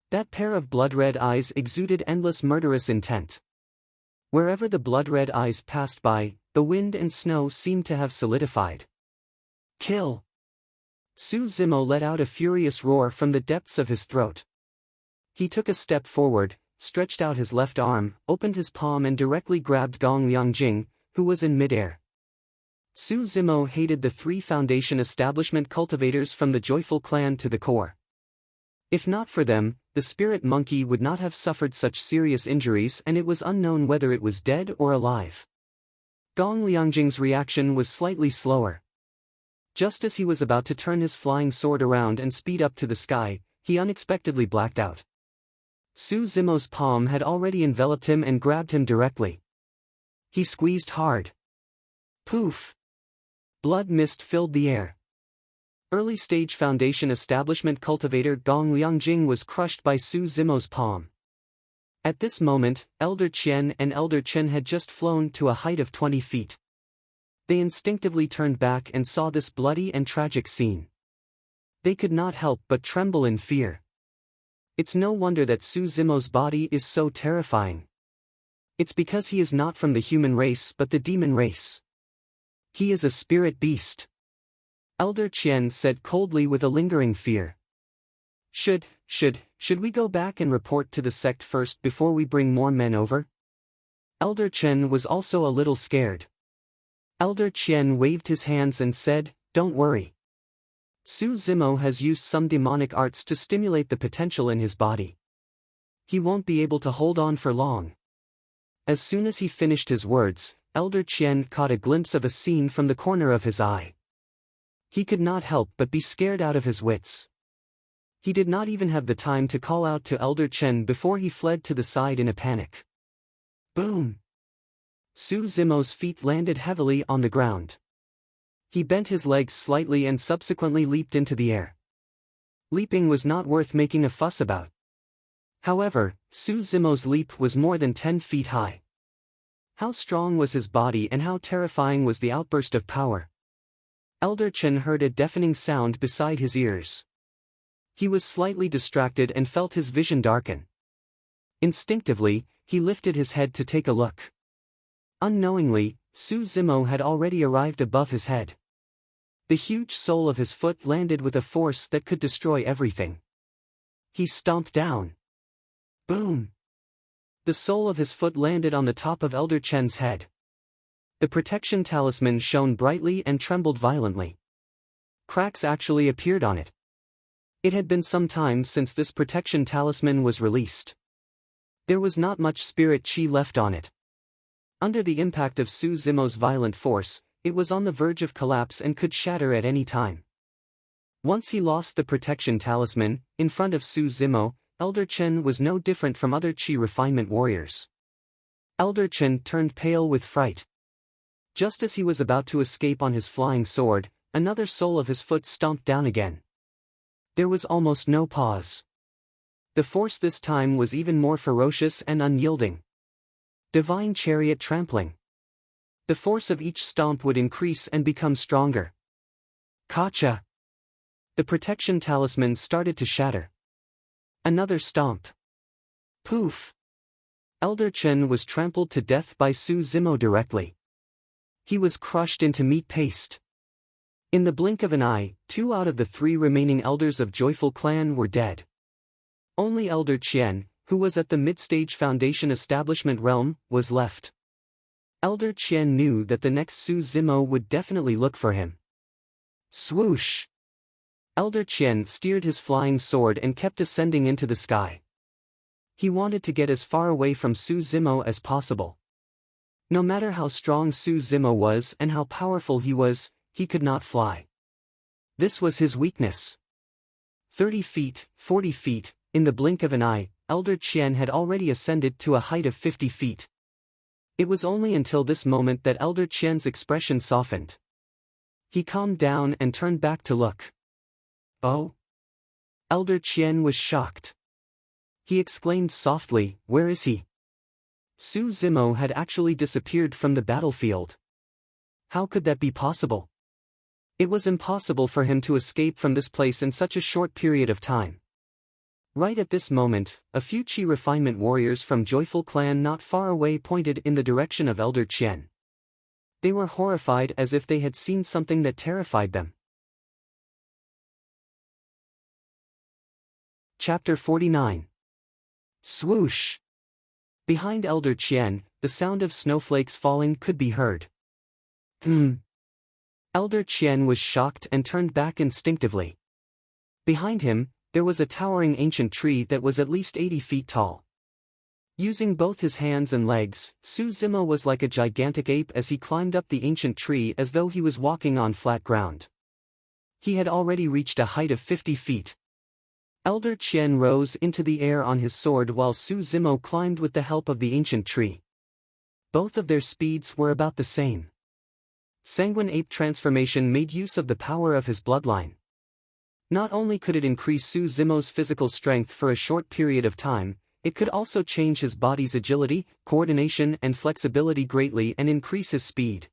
That pair of blood-red eyes exuded endless murderous intent. Wherever the blood-red eyes passed by, the wind and snow seemed to have solidified. Kill! Su Zimo let out a furious roar from the depths of his throat. He took a step forward, stretched out his left arm, opened his palm and directly grabbed Gong Liangjing, who was in midair. Su Zimo hated the 3 Foundation establishment cultivators from the Joyful clan to the core. If not for them, the spirit monkey would not have suffered such serious injuries and it was unknown whether it was dead or alive. Gong Liangjing's reaction was slightly slower. Just as he was about to turn his flying sword around and speed up to the sky, he unexpectedly blacked out. Su Zimo's palm had already enveloped him and grabbed him directly. He squeezed hard. Poof! Blood mist filled the air. Early-stage Foundation establishment cultivator Gong Liangjing was crushed by Su Zimo's palm. At this moment, Elder Qian and Elder Chen had just flown to a height of 20 feet. They instinctively turned back and saw this bloody and tragic scene. They could not help but tremble in fear. It's no wonder that Su Zimo's body is so terrifying. It's because he is not from the human race but the demon race. He is a spirit beast. Elder Qian said coldly with a lingering fear. Should we go back and report to the sect first before we bring more men over? Elder Chen was also a little scared. Elder Qian waved his hands and said, "Don't worry. Su Zimo has used some demonic arts to stimulate the potential in his body. He won't be able to hold on for long." As soon as he finished his words, Elder Qian caught a glimpse of a scene from the corner of his eye. He could not help but be scared out of his wits. He did not even have the time to call out to Elder Chen before he fled to the side in a panic. Boom! Su Zimo's feet landed heavily on the ground. He bent his legs slightly and subsequently leaped into the air. Leaping was not worth making a fuss about. However, Su Zimo's leap was more than 10 feet high. How strong was his body and how terrifying was the outburst of power. Elder Chen heard a deafening sound beside his ears. He was slightly distracted and felt his vision darken. Instinctively, he lifted his head to take a look. Unknowingly, Su Zimo had already arrived above his head. The huge sole of his foot landed with a force that could destroy everything. He stomped down. Boom! The sole of his foot landed on the top of Elder Chen's head. The protection talisman shone brightly and trembled violently. Cracks actually appeared on it. It had been some time since this protection talisman was released. There was not much spirit chi left on it. Under the impact of Su Zimo's violent force, it was on the verge of collapse and could shatter at any time. Once he lost the protection talisman, in front of Su Zimo, Elder Chen was no different from other chi refinement warriors. Elder Chen turned pale with fright. Just as he was about to escape on his flying sword, another sole of his foot stomped down again. There was almost no pause. The force this time was even more ferocious and unyielding. Divine chariot trampling. The force of each stomp would increase and become stronger. Kacha! The protection talisman started to shatter. Another stomp. Poof! Elder Chen was trampled to death by Su Zimo directly. He was crushed into meat paste. In the blink of an eye, 2 out of the 3 remaining elders of Joyful Clan were dead. Only Elder Qian, who was at the mid-stage Foundation Establishment realm, was left. Elder Qian knew that the next Su Zimo would definitely look for him. Swoosh! Elder Qian steered his flying sword and kept ascending into the sky. He wanted to get as far away from Su Zimo as possible. No matter how strong Su Zimo was and how powerful he was, he could not fly. This was his weakness. 30 feet, 40 feet, in the blink of an eye, Elder Qian had already ascended to a height of 50 feet. It was only until this moment that Elder Qian's expression softened. He calmed down and turned back to look. Oh? Elder Qian was shocked. He exclaimed softly, "Where is he?" Su Zimo had actually disappeared from the battlefield. How could that be possible? It was impossible for him to escape from this place in such a short period of time. Right at this moment, a few chi refinement warriors from Joyful Clan not far away pointed in the direction of Elder Qian. They were horrified as if they had seen something that terrified them. Chapter 49. Swoosh! Behind Elder Qian, the sound of snowflakes falling could be heard. Elder Qian was shocked and turned back instinctively. Behind him, there was a towering ancient tree that was at least 80 feet tall. Using both his hands and legs, Su Zimo was like a gigantic ape as he climbed up the ancient tree as though he was walking on flat ground. He had already reached a height of 50 feet. Elder Qian rose into the air on his sword while Su Zimo climbed with the help of the ancient tree. Both of their speeds were about the same. Sanguine ape transformation made use of the power of his bloodline. Not only could it increase Su Zimo's physical strength for a short period of time, it could also change his body's agility, coordination and flexibility greatly and increase his speed.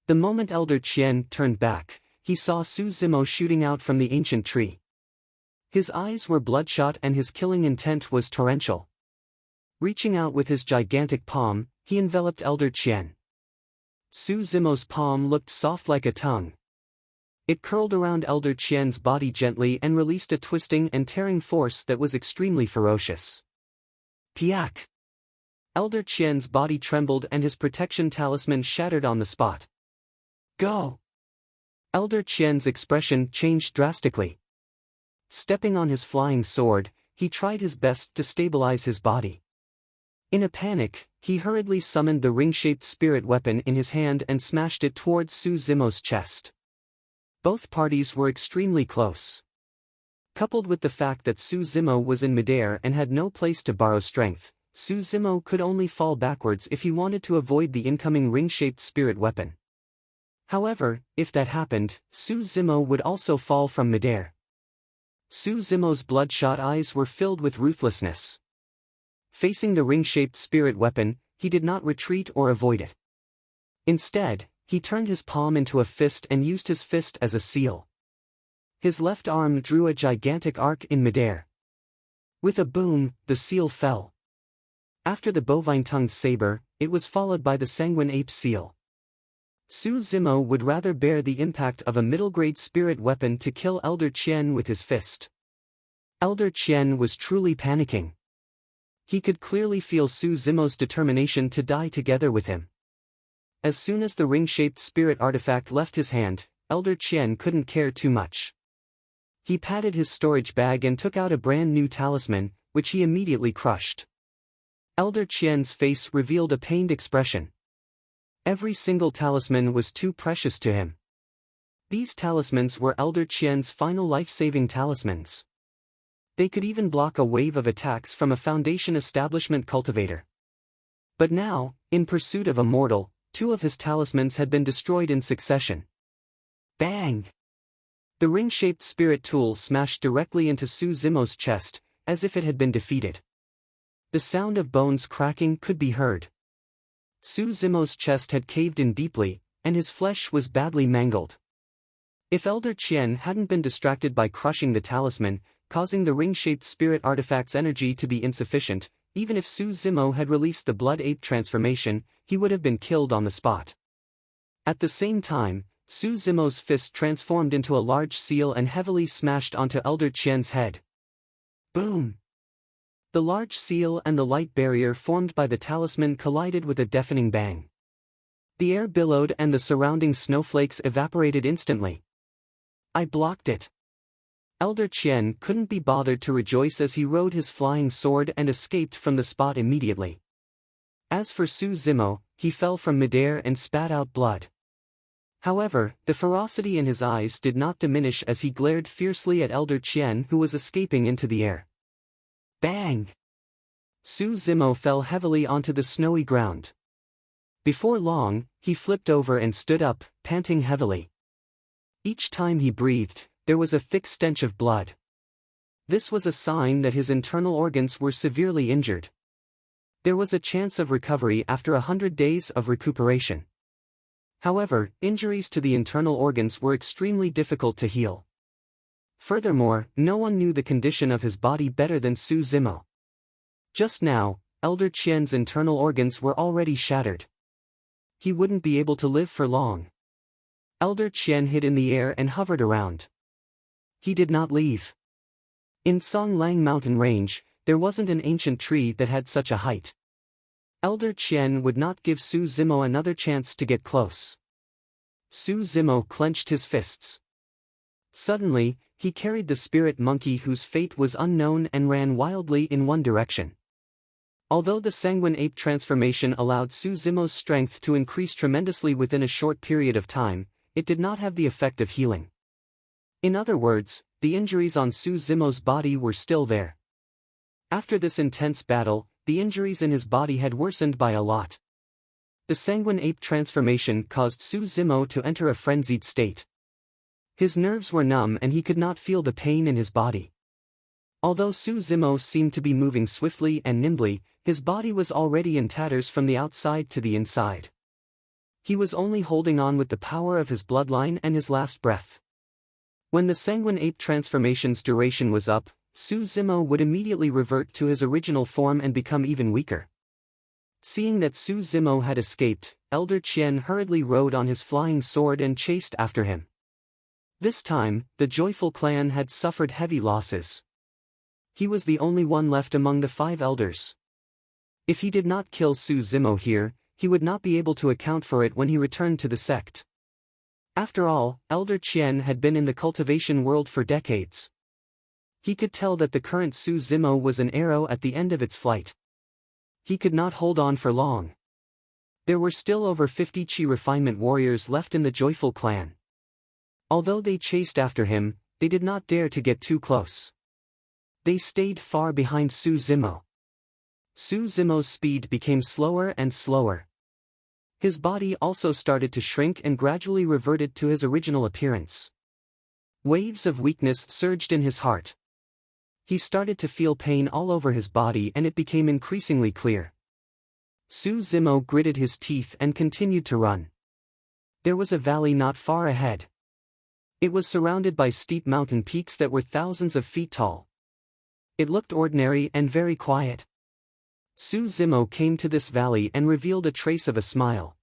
The moment Elder Qian turned back, he saw Su Zimo shooting out from the ancient tree. His eyes were bloodshot and his killing intent was torrential. Reaching out with his gigantic palm, he enveloped Elder Qian. Su Zimo's palm looked soft like a tongue. It curled around Elder Qian's body gently and released a twisting and tearing force that was extremely ferocious. Piak! Elder Qian's body trembled and his protection talisman shattered on the spot. Go! Elder Qian's expression changed drastically. Stepping on his flying sword, he tried his best to stabilize his body. In a panic, he hurriedly summoned the ring-shaped spirit weapon in his hand and smashed it towards Su Zimo's chest. Both parties were extremely close. Coupled with the fact that Su Zimo was in midair and had no place to borrow strength, Su Zimo could only fall backwards if he wanted to avoid the incoming ring-shaped spirit weapon. However, if that happened, Su Zimo would also fall from midair. Su Zimo's bloodshot eyes were filled with ruthlessness. Facing the ring-shaped spirit weapon, he did not retreat or avoid it. Instead, he turned his palm into a fist and used his fist as a seal. His left arm drew a gigantic arc in midair. With a boom, the seal fell. After the bovine-tongued saber, it was followed by the sanguine ape seal. Su Zimo would rather bear the impact of a middle-grade spirit weapon to kill Elder Qian with his fist. Elder Qian was truly panicking. He could clearly feel Su Zimo's determination to die together with him. As soon as the ring-shaped spirit artifact left his hand, Elder Qian couldn't care too much. He patted his storage bag and took out a brand new talisman, which he immediately crushed. Elder Qian's face revealed a pained expression. Every single talisman was too precious to him. These talismans were Elder Qian's final life-saving talismans. They could even block a wave of attacks from a Foundation establishment cultivator. But now, in pursuit of a mortal, 2 of his talismans had been destroyed in succession. Bang! The ring-shaped spirit tool smashed directly into Su Zimo's chest, as if it had been defeated. The sound of bones cracking could be heard. Su Zimo's chest had caved in deeply, and his flesh was badly mangled. If Elder Qian hadn't been distracted by crushing the talisman, causing the ring-shaped spirit artifact's energy to be insufficient, even if Su Zimo had released the blood ape transformation, he would have been killed on the spot. At the same time, Su Zimo's fist transformed into a large seal and heavily smashed onto Elder Qian's head. Boom! The large seal and the light barrier formed by the talisman collided with a deafening bang. The air billowed and the surrounding snowflakes evaporated instantly. I blocked it. Elder Qian couldn't be bothered to rejoice as he rode his flying sword and escaped from the spot immediately. As for Su Zimo, he fell from midair and spat out blood. However, the ferocity in his eyes did not diminish as he glared fiercely at Elder Qian, who was escaping into the air. Bang! Su Zimo fell heavily onto the snowy ground. Before long, he flipped over and stood up, panting heavily. Each time he breathed, there was a thick stench of blood. This was a sign that his internal organs were severely injured. There was a chance of recovery after 100 days of recuperation. However, injuries to the internal organs were extremely difficult to heal. Furthermore, no one knew the condition of his body better than Su Zimo. Just now, Elder Qian's internal organs were already shattered. He wouldn't be able to live for long. Elder Qian hid in the air and hovered around. He did not leave. In Songlang mountain range, there wasn't an ancient tree that had such a height. Elder Qian would not give Su Zimo another chance to get close. Su Zimo clenched his fists. Suddenly, he carried the spirit monkey whose fate was unknown and ran wildly in one direction. Although the sanguine ape transformation allowed Su Zimo's strength to increase tremendously within a short period of time, it did not have the effect of healing. In other words, the injuries on Su Zimo's body were still there. After this intense battle, the injuries in his body had worsened by a lot. The sanguine ape transformation caused Su Zimo to enter a frenzied state. His nerves were numb and he could not feel the pain in his body. Although Su Zimo seemed to be moving swiftly and nimbly, his body was already in tatters from the outside to the inside. He was only holding on with the power of his bloodline and his last breath. When the sanguine ape transformation's duration was up, Su Zimo would immediately revert to his original form and become even weaker. Seeing that Su Zimo had escaped, Elder Qian hurriedly rode on his flying sword and chased after him. This time, the joyful clan had suffered heavy losses. He was the only one left among the 5 elders. If he did not kill Su Zimo here, he would not be able to account for it when he returned to the sect. After all, Elder Qian had been in the cultivation world for decades. He could tell that the current Su Zimo was an arrow at the end of its flight. He could not hold on for long. There were still over 50 Qi refinement warriors left in the joyful clan. Although they chased after him, they did not dare to get too close. They stayed far behind Su Zimo. Su Zimo's speed became slower and slower. His body also started to shrink and gradually reverted to his original appearance. Waves of weakness surged in his heart. He started to feel pain all over his body and it became increasingly clear. Su Zimo gritted his teeth and continued to run. There was a valley not far ahead. It was surrounded by steep mountain peaks that were thousands of feet tall. It looked ordinary and very quiet. Su Zimo came to this valley and revealed a trace of a smile.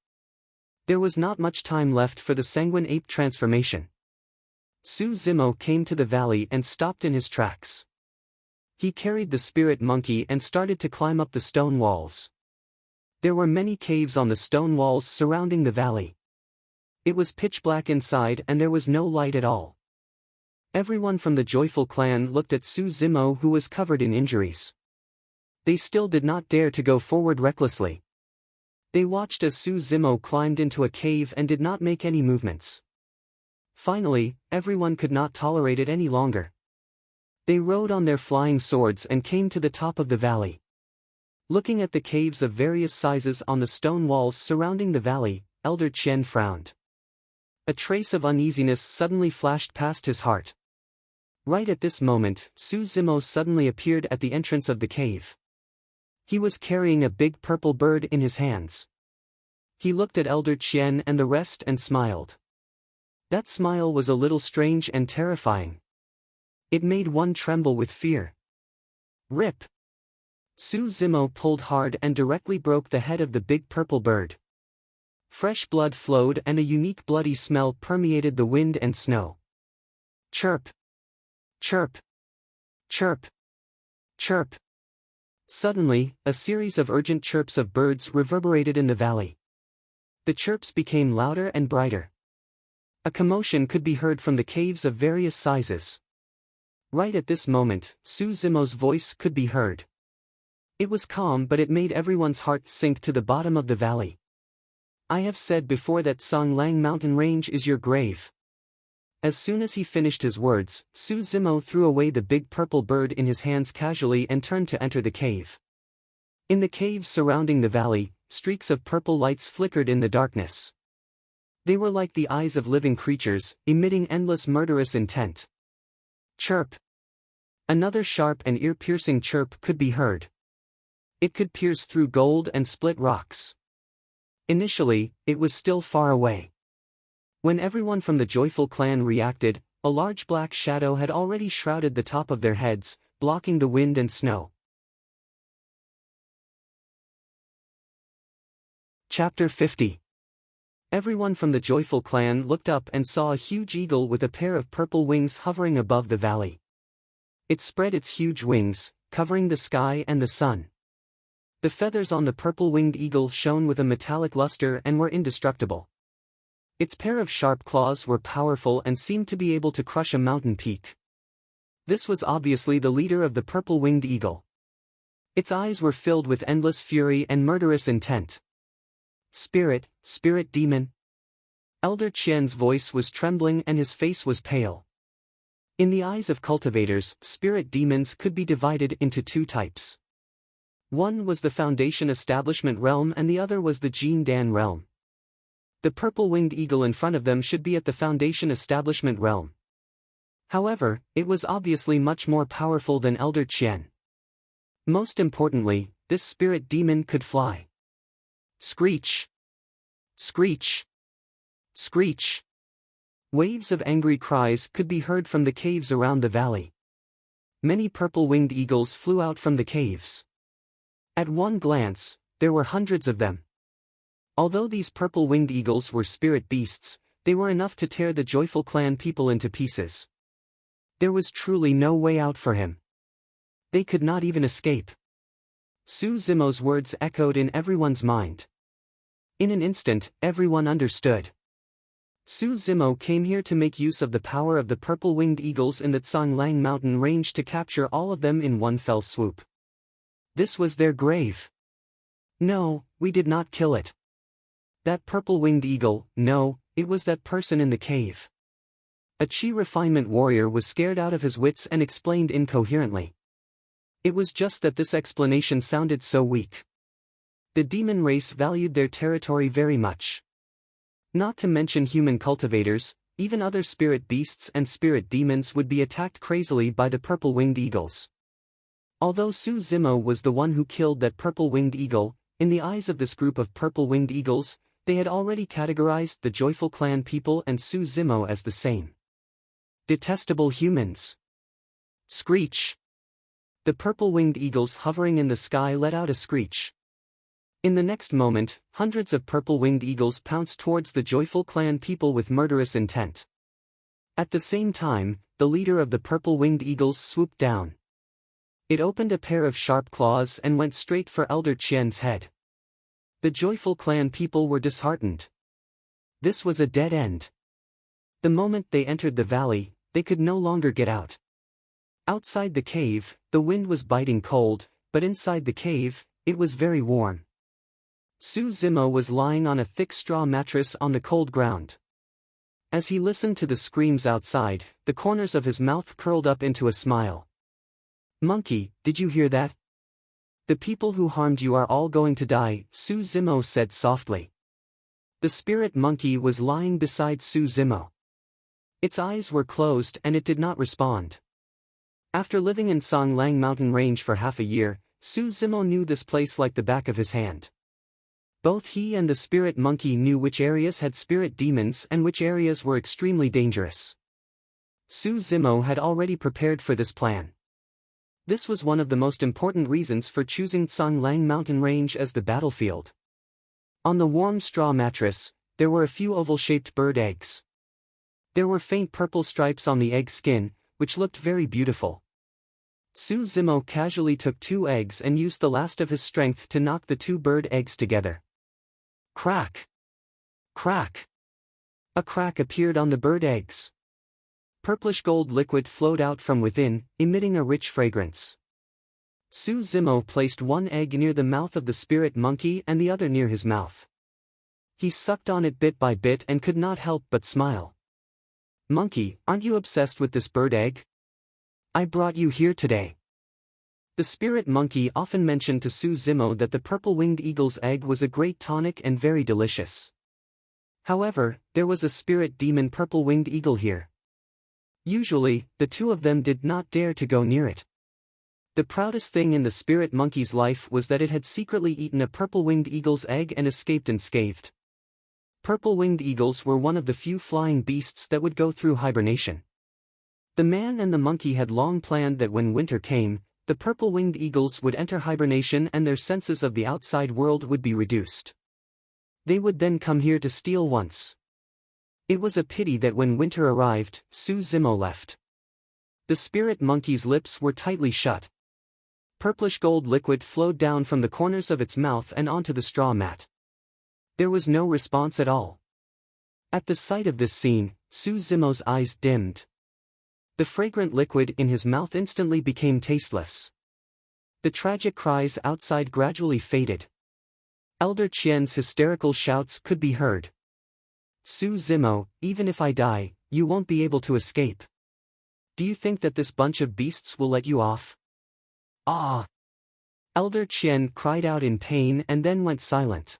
There was not much time left for the sanguine ape transformation. Su Zimo came to the valley and stopped in his tracks. He carried the spirit monkey and started to climb up the stone walls. There were many caves on the stone walls surrounding the valley. It was pitch black inside and there was no light at all. Everyone from the joyful clan looked at Su Zimo, who was covered in injuries. They still did not dare to go forward recklessly. They watched as Su Zimo climbed into a cave and did not make any movements. Finally, everyone could not tolerate it any longer. They rode on their flying swords and came to the top of the valley. Looking at the caves of various sizes on the stone walls surrounding the valley, Elder Qian frowned. A trace of uneasiness suddenly flashed past his heart. Right at this moment, Su Zimo suddenly appeared at the entrance of the cave. He was carrying a big purple bird in his hands. He looked at Elder Qian and the rest and smiled. That smile was a little strange and terrifying. It made one tremble with fear. Rip! Su Zimo pulled hard and directly broke the head of the big purple bird. Fresh blood flowed and a unique bloody smell permeated the wind and snow. Chirp! Chirp! Chirp! Chirp! Suddenly, a series of urgent chirps of birds reverberated in the valley. The chirps became louder and brighter. A commotion could be heard from the caves of various sizes. Right at this moment, Su Zimo's voice could be heard. It was calm, but it made everyone's heart sink to the bottom of the valley. I have said before that Songlang mountain range is your grave. As soon as he finished his words, Su Zimo threw away the big purple bird in his hands casually and turned to enter the cave. In the caves surrounding the valley, streaks of purple lights flickered in the darkness. They were like the eyes of living creatures, emitting endless murderous intent. Chirp! Another sharp and ear-piercing chirp could be heard. It could pierce through gold and split rocks. Initially, it was still far away. When everyone from the joyful clan reacted, a large black shadow had already shrouded the top of their heads, blocking the wind and snow. Chapter 50. Everyone from the joyful clan looked up and saw a huge eagle with a pair of purple wings hovering above the valley. It spread its huge wings, covering the sky and the sun. The feathers on the purple-winged eagle shone with a metallic luster and were indestructible. Its pair of sharp claws were powerful and seemed to be able to crush a mountain peak. This was obviously the leader of the purple-winged eagle. Its eyes were filled with endless fury and murderous intent. Spirit demon. Elder Qian's voice was trembling and his face was pale. In the eyes of cultivators, spirit demons could be divided into 2 types. One was the Foundation Establishment realm and the other was the Jin Dan realm. The purple-winged eagle in front of them should be at the Foundation Establishment realm. However, it was obviously much more powerful than Elder Qian. Most importantly, this spirit demon could fly. Screech! Screech! Screech! Waves of angry cries could be heard from the caves around the valley. Many purple-winged eagles flew out from the caves. At one glance, there were hundreds of them. Although these purple-winged eagles were spirit beasts, they were enough to tear the joyful clan people into pieces. There was truly no way out for him. They could not even escape. Su Zimo's words echoed in everyone's mind. In an instant, everyone understood. Su Zimo came here to make use of the power of the purple-winged eagles in the Tsanglang mountain range to capture all of them in one fell swoop. This was their grave. No, we did not kill it. That purple-winged eagle, no, it was that person in the cave. A Chi refinement warrior was scared out of his wits and explained incoherently. It was just that this explanation sounded so weak. The demon race valued their territory very much. Not to mention human cultivators, even other spirit beasts and spirit demons would be attacked crazily by the purple-winged eagles. Although Su Zimo was the one who killed that purple-winged eagle, in the eyes of this group of purple-winged eagles, they had already categorized the joyful clan people and Su Zimo as the same. Detestable humans. Screech. The purple-winged eagles hovering in the sky let out a screech. In the next moment, hundreds of purple-winged eagles pounced towards the joyful clan people with murderous intent. At the same time, the leader of the purple-winged eagles swooped down. It opened a pair of sharp claws and went straight for Elder Qian's head. The joyful clan people were disheartened. This was a dead end. The moment they entered the valley, they could no longer get out. Outside the cave, the wind was biting cold, but inside the cave, it was very warm. Su Zimo was lying on a thick straw mattress on the cold ground. As he listened to the screams outside, the corners of his mouth curled up into a smile. "Monkey, did you hear that? The people who harmed you are all going to die," Su Zimo said softly. The spirit monkey was lying beside Su Zimo. Its eyes were closed and it did not respond. After living in Tsanglang mountain range for half a year, Su Zimo knew this place like the back of his hand. Both he and the spirit monkey knew which areas had spirit demons and which areas were extremely dangerous. Su Zimo had already prepared for this plan. This was one of the most important reasons for choosing Tsanglang mountain range as the battlefield. On the warm straw mattress, there were a few oval-shaped bird eggs. There were faint purple stripes on the egg skin, which looked very beautiful. Su Zimo casually took 2 eggs and used the last of his strength to knock the 2 bird eggs together. Crack! Crack! A crack appeared on the bird eggs. Purplish gold liquid flowed out from within, emitting a rich fragrance. Su Zimo placed one egg near the mouth of the spirit monkey and the other near his mouth. He sucked on it bit by bit and could not help but smile. "Monkey, aren't you obsessed with this bird egg? I brought you here today." The spirit monkey often mentioned to Su Zimo that the purple-winged eagle's egg was a great tonic and very delicious. However, there was a spirit demon purple-winged eagle here. Usually, the two of them did not dare to go near it. The proudest thing in the spirit monkey's life was that it had secretly eaten a purple-winged eagle's egg and escaped unscathed. Purple-winged eagles were one of the few flying beasts that would go through hibernation. The man and the monkey had long planned that when winter came, the purple-winged eagles would enter hibernation and their senses of the outside world would be reduced. They would then come here to steal once. It was a pity that when winter arrived, Su Zimo left. The spirit monkey's lips were tightly shut. Purplish gold liquid flowed down from the corners of its mouth and onto the straw mat. There was no response at all. At the sight of this scene, Su Zimo's eyes dimmed. The fragrant liquid in his mouth instantly became tasteless. The tragic cries outside gradually faded. Elder Qian's hysterical shouts could be heard. "Su Zimo, even if I die, you won't be able to escape. Do you think that this bunch of beasts will let you off?" "Ah!" Elder Qian cried out in pain and then went silent.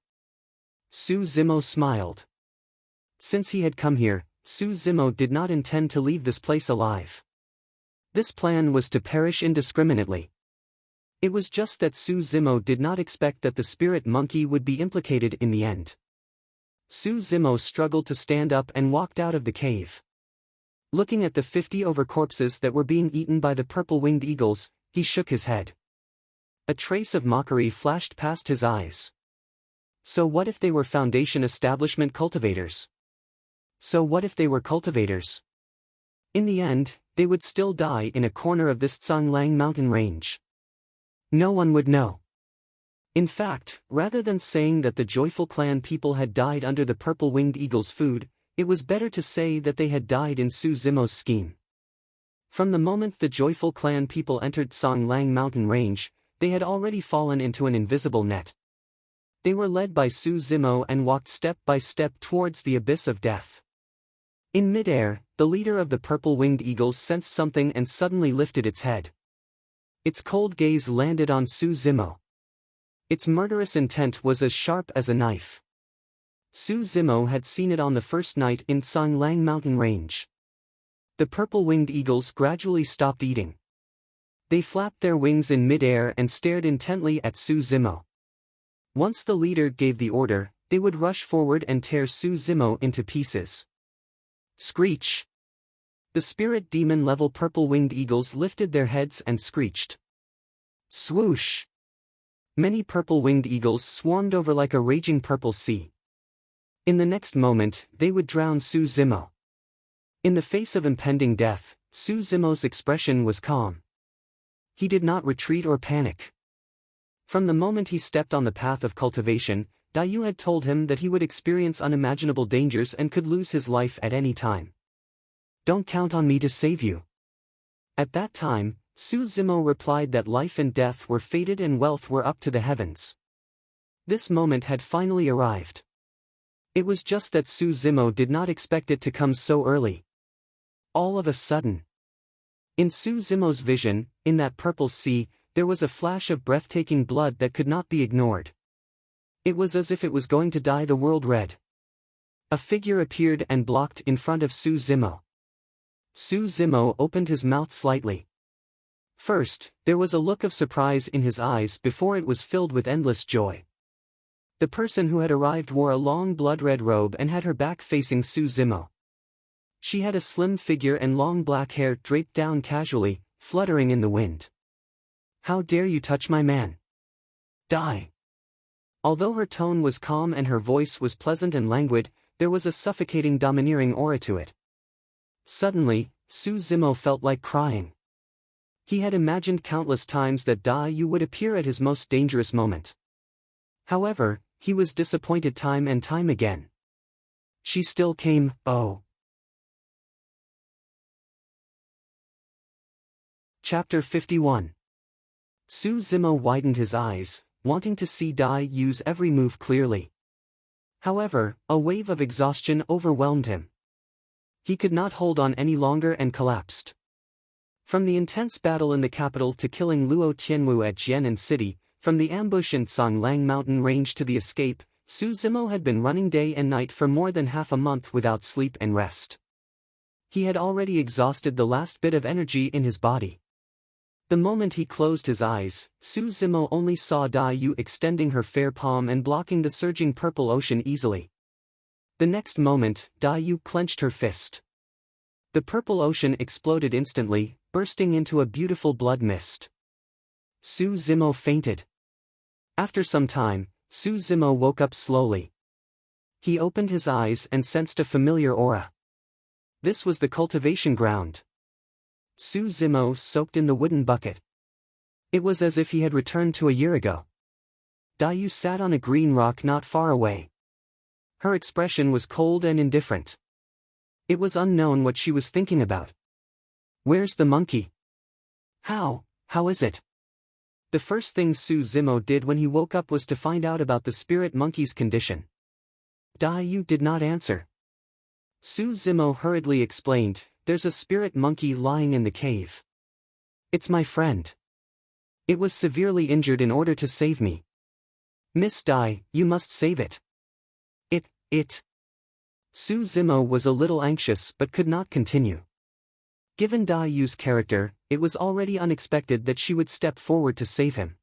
Su Zimo smiled. Since he had come here, Su Zimo did not intend to leave this place alive. This plan was to perish indiscriminately. It was just that Su Zimo did not expect that the spirit monkey would be implicated in the end. Su Zimo struggled to stand up and walked out of the cave. Looking at the 50 over corpses that were being eaten by the purple-winged eagles, he shook his head. A trace of mockery flashed past his eyes. So what if they were Foundation establishment cultivators? So what if they were cultivators? In the end, they would still die in a corner of this Tsanglang mountain range. No one would know. In fact, rather than saying that the Joyful Clan people had died under the purple-winged eagle's food, it was better to say that they had died in Su Zimo's scheme. From the moment the Joyful Clan people entered Tsanglang mountain range, they had already fallen into an invisible net. They were led by Su Zimo and walked step by step towards the abyss of death. In midair, the leader of the purple-winged eagles sensed something and suddenly lifted its head. Its cold gaze landed on Su Zimo. Its murderous intent was as sharp as a knife. Su Zimo had seen it on the first night in Tsanglang mountain range. The purple-winged eagles gradually stopped eating. They flapped their wings in midair and stared intently at Su Zimo. Once the leader gave the order, they would rush forward and tear Su Zimo into pieces. Screech! The spirit demon-level purple-winged eagles lifted their heads and screeched. Swoosh! Many purple-winged eagles swarmed over like a raging purple sea. In the next moment, they would drown Su Zimo. In the face of impending death, Su Zimo's expression was calm. He did not retreat or panic. From the moment he stepped on the path of cultivation, Dayu had told him that he would experience unimaginable dangers and could lose his life at any time. Don't count on me to save you. At that time, Su Zimo replied that life and death were fated and wealth were up to the heavens. This moment had finally arrived. It was just that Su Zimo did not expect it to come so early. All of a sudden. In Su Zimo's vision, in that purple sea, there was a flash of breathtaking blood that could not be ignored. It was as if it was going to dye the world red. A figure appeared and blocked in front of Su Zimo. Su Zimo opened his mouth slightly. First, there was a look of surprise in his eyes before it was filled with endless joy. The person who had arrived wore a long blood-red robe and had her back facing Su Zimo. She had a slim figure and long black hair draped down casually, fluttering in the wind. How dare you touch my man? Die! Although her tone was calm and her voice was pleasant and languid, there was a suffocating domineering aura to it. Suddenly, Su Zimo felt like crying. He had imagined countless times that Dayu would appear at his most dangerous moment. However, he was disappointed time and time again. She still came, oh. Chapter 51. Su Zimo widened his eyes, wanting to see Dayu's every move clearly. Luotianwu a wave of exhaustion overwhelmed him. He could not hold on any longer and collapsed. From the intense battle in the capital to killing Luotianwu at Jianan City, from the ambush in Tsanglang mountain range to the escape, Su Zimo had been running day and night for more than half a month without sleep and rest. He had already exhausted the last bit of energy in his body. The moment he closed his eyes, Su Zimo only saw Dayu extending her fair palm and blocking the surging purple ocean easily. The next moment, Dayu clenched her fist. The purple ocean exploded instantly, bursting into a beautiful blood mist. Su Zimo fainted. After some time, Su Zimo woke up slowly. He opened his eyes and sensed a familiar aura. This was the cultivation ground. Su Zimo soaked in the wooden bucket. It was as if he had returned to a year ago. Dayu sat on a green rock not far away. Her expression was cold and indifferent. It was unknown what she was thinking about. Where's the monkey? How is it? The first thing Su Zimo did when he woke up was to find out about the spirit monkey's condition. Dayu did not answer. Su Zimo hurriedly explained, there's a spirit monkey lying in the cave. It's my friend. It was severely injured in order to save me. Miss Dai, you must save it. It. Su Zimo was a little anxious but could not continue. Given Dayu's character, it was already unexpected that she would step forward to save him.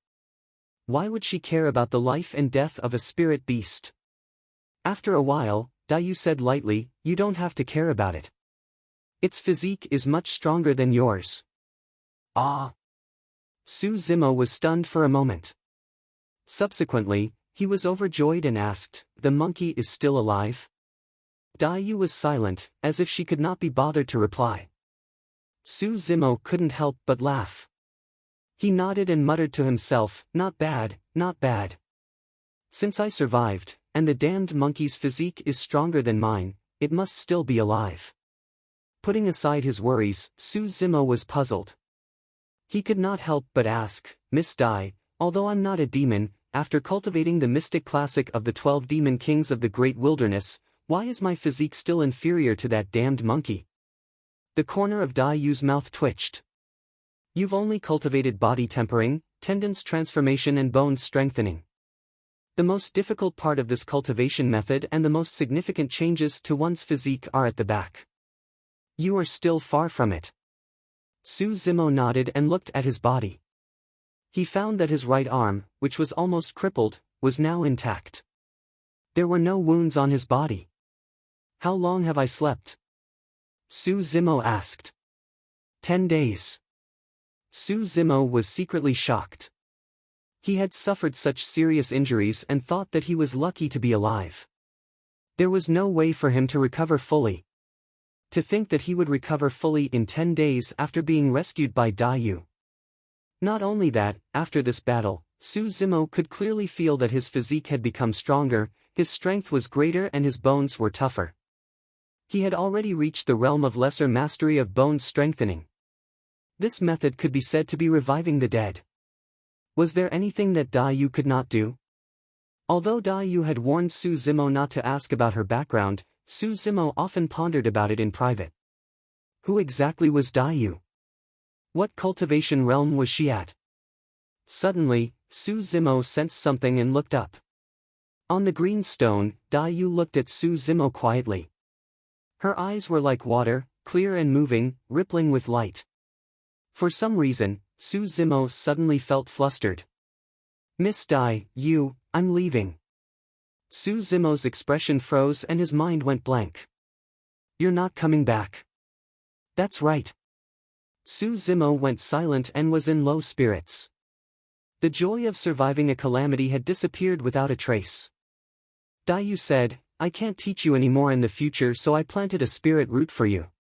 Why would she care about the life and death of a spirit beast? After a while, Dayu said lightly, you don't have to care about it. Its physique is much stronger than yours. Ah! Su Zimo was stunned for a moment. Subsequently, he was overjoyed and asked, the monkey is still alive? Yu was silent, as if she could not be bothered to reply. Su Zimo couldn't help but laugh. He nodded and muttered to himself, "Not bad, not bad. Since I survived, and the damned monkey's physique is stronger than mine, it must still be alive." Putting aside his worries, Su Zimo was puzzled. He could not help but ask, "Miss Dai, although I'm not a demon, after cultivating the mystic classic of the 12 demon kings of the great wilderness, why is my physique still inferior to that damned monkey?" The corner of Yu's mouth twitched. "You've only cultivated body tempering, tendons transformation and bones strengthening. The most difficult part of this cultivation method and the most significant changes to one's physique are at the back. You are still far from it." Su Zimo nodded and looked at his body. He found that his right arm, which was almost crippled, was now intact. There were no wounds on his body. "How long have I slept?" Su Zimo asked. 10 days. Su Zimo was secretly shocked. He had suffered such serious injuries and thought that he was lucky to be alive. There was no way for him to recover fully. To think that he would recover fully in 10 days after being rescued by Yu. Not only that, after this battle, Su Zimo could clearly feel that his physique had become stronger, his strength was greater and his bones were tougher. He had already reached the realm of lesser mastery of bone strengthening. This method could be said to be reviving the dead. Was there anything that Yu could not do? Although Yu had warned Su Zimo not to ask about her background, Su Zimo often pondered about it in private. Who exactly was Yu? What cultivation realm was she at? Suddenly, Su Zimo sensed something and looked up. On the green stone, Yu looked at Su Zimo quietly. Her eyes were like water, clear and moving, rippling with light. For some reason, Su Zimo suddenly felt flustered. "Miss Yu, I'm leaving." Su Zimo's expression froze and his mind went blank. "You're not coming back." "That's right." Su Zimo went silent and was in low spirits. The joy of surviving a calamity had disappeared without a trace. Yu said, "I can't teach you anymore in the future, so I planted a spirit root for you.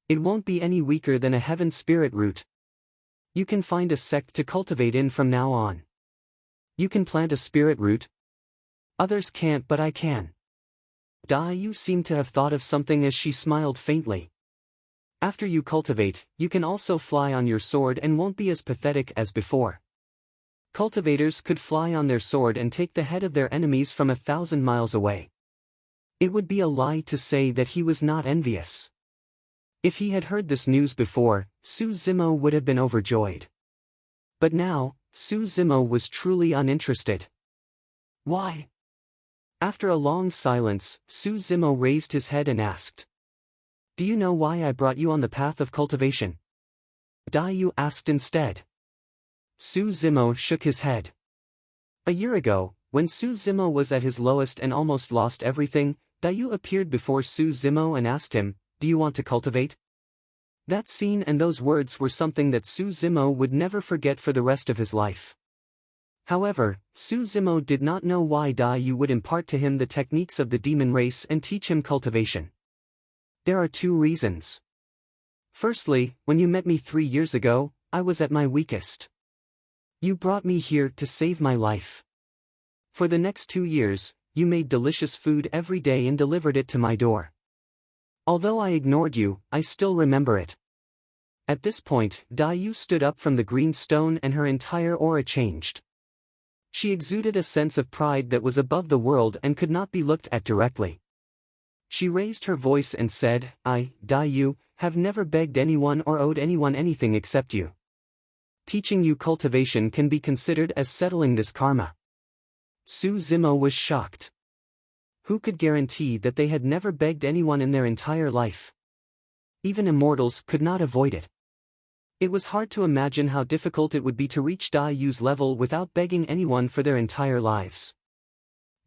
It won't be any weaker than a heaven spirit root. You can find a sect to cultivate in from now on." "You can plant a spirit root?" "Others can't, but I can." Yu seemed to have thought of something as she smiled faintly. "After you cultivate, you can also fly on your sword and won't be as pathetic as before." Cultivators could fly on their sword and take the head of their enemies from 1,000 miles away. It would be a lie to say that he was not envious. If he had heard this news before, Su Zimo would have been overjoyed. But now, Su Zimo was truly uninterested. "Why?" After a long silence, Su Zimo raised his head and asked. "Do you know why I brought you on the path of cultivation?" Yu asked instead. Su Zimo shook his head. A year ago, when Su Zimo was at his lowest and almost lost everything, Yu appeared before Su Zimo and asked him, "Do you want to cultivate?" That scene and those words were something that Su Zimo would never forget for the rest of his life. However, Su Zimo did not know why Yu would impart to him the techniques of the demon race and teach him cultivation. There are 2 reasons. Firstly, when you met me 3 years ago, I was at my weakest. You brought me here to save my life. For the next 2 years, you made delicious food every day and delivered it to my door. Although I ignored you, I still remember it." At this point, Yu stood up from the green stone and her entire aura changed. She exuded a sense of pride that was above the world and could not be looked at directly. She raised her voice and said, "I, Yu, have never begged anyone or owed anyone anything except you. Teaching you cultivation can be considered as settling this karma." Su Zimo was shocked. Who could guarantee that they had never begged anyone in their entire life? Even immortals could not avoid it. It was hard to imagine how difficult it would be to reach Yu's level without begging anyone for their entire lives.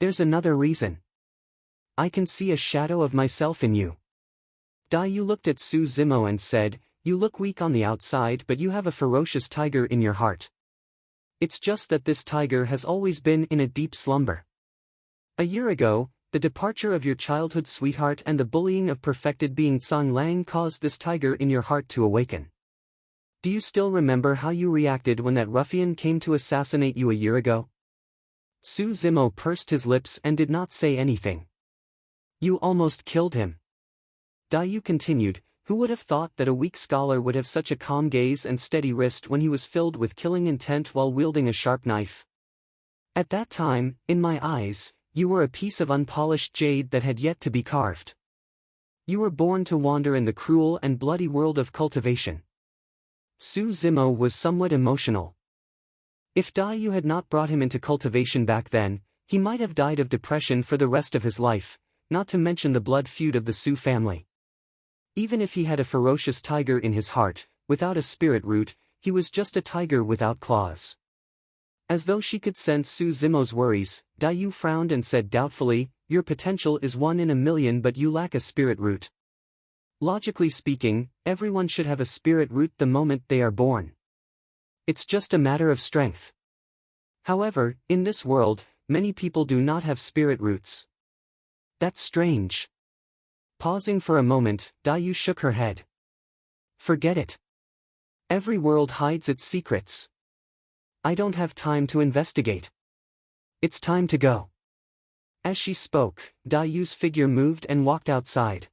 "There's another reason. I can see a shadow of myself in you." Yu looked at Su Zimo and said, "You look weak on the outside, but you have a ferocious tiger in your heart. It's just that this tiger has always been in a deep slumber. A year ago, The departure of your childhood sweetheart and the bullying of perfected being Song Lang caused this tiger in your heart to awaken. Do you still remember how you reacted when that ruffian came to assassinate you a year ago? Su Zimo pursed his lips and did not say anything. You almost killed him. Dai Yu continued, who would have thought that a weak scholar would have such a calm gaze and steady wrist when he was filled with killing intent while wielding a sharp knife? At that time, in my eyes, you were a piece of unpolished jade that had yet to be carved. You were born to wander in the cruel and bloody world of cultivation. Su Zimo was somewhat emotional. If Dai Yu had not brought him into cultivation back then, he might have died of depression for the rest of his life, not to mention the blood feud of the Su family. Even if he had a ferocious tiger in his heart, without a spirit root, he was just a tiger without claws. As though she could sense Su Zimo's worries, Dai Yu frowned and said doubtfully, your potential is 1 in a million but you lack a spirit root. Logically speaking, everyone should have a spirit root the moment they are born. It's just a matter of strength. However, in this world, many people do not have spirit roots. That's strange. Pausing for a moment, Dai Yu shook her head. Forget it. Every world hides its secrets. I don't have time to investigate. It's time to go. As she spoke, Dai Yu's figure moved and walked outside.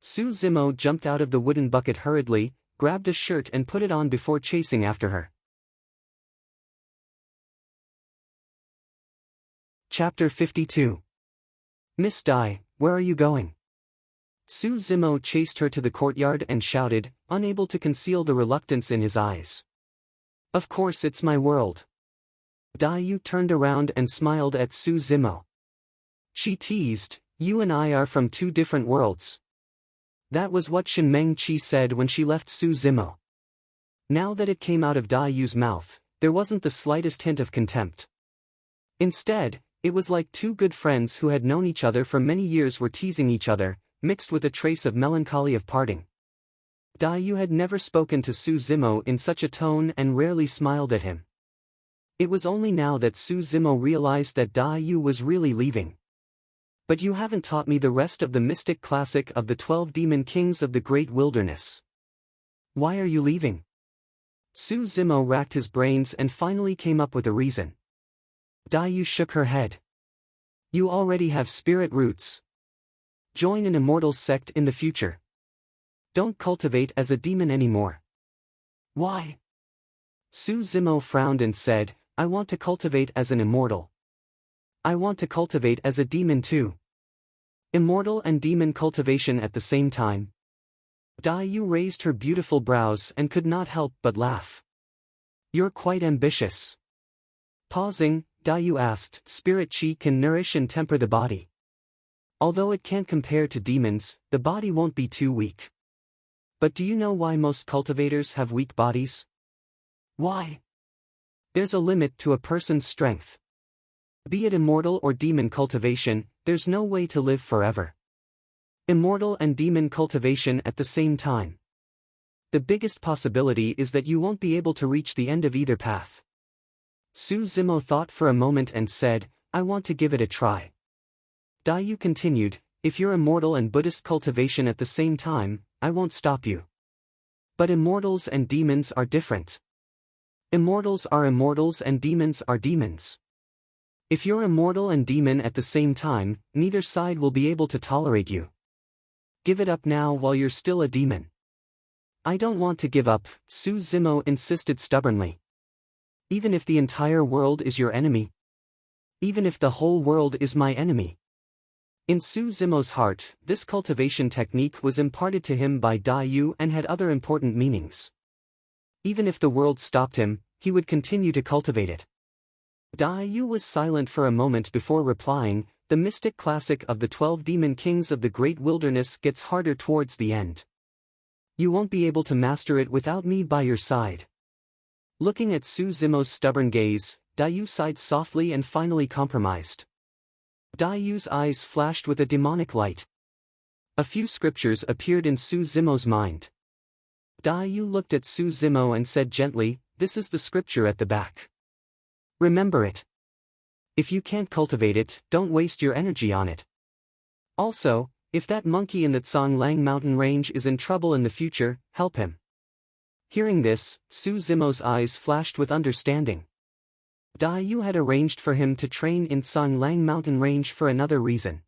Su Zimo jumped out of the wooden bucket hurriedly, grabbed a shirt and put it on before chasing after her. Chapter 52. Miss Dai, where are you going? Su Zimo chased her to the courtyard and shouted, unable to conceal the reluctance in his eyes. Of course it's my world. Dai Yu turned around and smiled at Su Zimo. She teased, you and I are from 2 different worlds. That was what Shin Meng Chi said when she left Su Zimo. Now that it came out of Dai Yu's mouth, there wasn't the slightest hint of contempt. Instead, it was like 2 good friends who had known each other for many years were teasing each other, mixed with a trace of melancholy of parting. Dai Yu had never spoken to Su Zimo in such a tone and rarely smiled at him. It was only now that Su Zimo realized that Dai Yu was really leaving. But you haven't taught me the rest of the mystic classic of the 12 demon kings of the great wilderness. Why are you leaving? Su Zimo racked his brains and finally came up with a reason. Dai Yu shook her head. You already have spirit roots. Join an immortal sect in the future. Don't cultivate as a demon anymore. Why? Su Zimo frowned and said, I want to cultivate as an immortal. I want to cultivate as a demon too. Immortal and demon cultivation at the same time. Dai Yu raised her beautiful brows and could not help but laugh. You're quite ambitious. Pausing, Dai Yu asked, spirit chi can nourish and temper the body. Although it can't compare to demons, the body won't be too weak. But do you know why most cultivators have weak bodies? Why? There's a limit to a person's strength. Be it immortal or demon cultivation, there's no way to live forever. Immortal and demon cultivation at the same time. The biggest possibility is that you won't be able to reach the end of either path. Su Zimo thought for a moment and said, I want to give it a try. Dai Yu continued, if you're immortal and Buddhist cultivation at the same time, I won't stop you. But immortals and demons are different. Immortals are immortals and demons are demons. If you're immortal and demon at the same time, neither side will be able to tolerate you. Give it up now while you're still a demon. I don't want to give up, Su Zimo insisted stubbornly. Even if the entire world is your enemy? Even if the whole world is my enemy? In Su Zimo's heart, this cultivation technique was imparted to him by Dai Yu and had other important meanings. Even if the world stopped him, he would continue to cultivate it. Dai Yu was silent for a moment before replying, the mystic classic of the 12 demon kings of the great wilderness gets harder towards the end. You won't be able to master it without me by your side. Looking at Su Zimo's stubborn gaze, Dai Yu sighed softly and finally compromised. Dai Yu's eyes flashed with a demonic light. A few scriptures appeared in Su Zimo's mind. Dai Yu looked at Su Zimo and said gently, this is the scripture at the back. Remember it. If you can't cultivate it, don't waste your energy on it. Also, if that monkey in the Tsang Lang mountain range is in trouble in the future, help him. Hearing this, Su Zimo's eyes flashed with understanding. Dai Yu had arranged for him to train in Tsang Lang mountain range for another reason.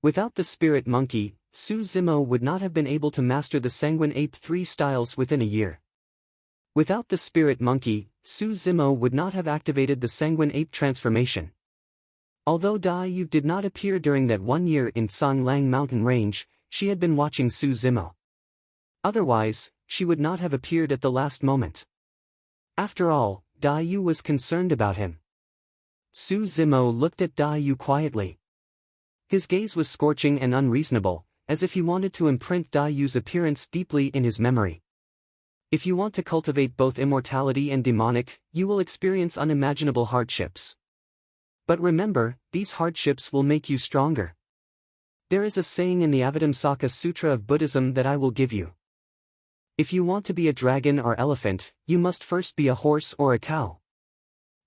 Without the spirit monkey, Su Zimo would not have been able to master the Sanguine Ape 3 styles within a year. Without the spirit monkey, Su Zimo would not have activated the Sanguine Ape transformation. Although Dai Yu did not appear during that 1 year in Tsang Lang mountain range, she had been watching Su Zimo. Otherwise, she would not have appeared at the last moment. After all, Dai Yu was concerned about him. Su Zimo looked at Dai Yu quietly. His gaze was scorching and unreasonable, as if he wanted to imprint Dai Yu's appearance deeply in his memory. If you want to cultivate both immortality and demonic, you will experience unimaginable hardships. But remember, these hardships will make you stronger. There is a saying in the Avatamsaka Sutra of Buddhism that I will give you. If you want to be a dragon or elephant, you must first be a horse or a cow.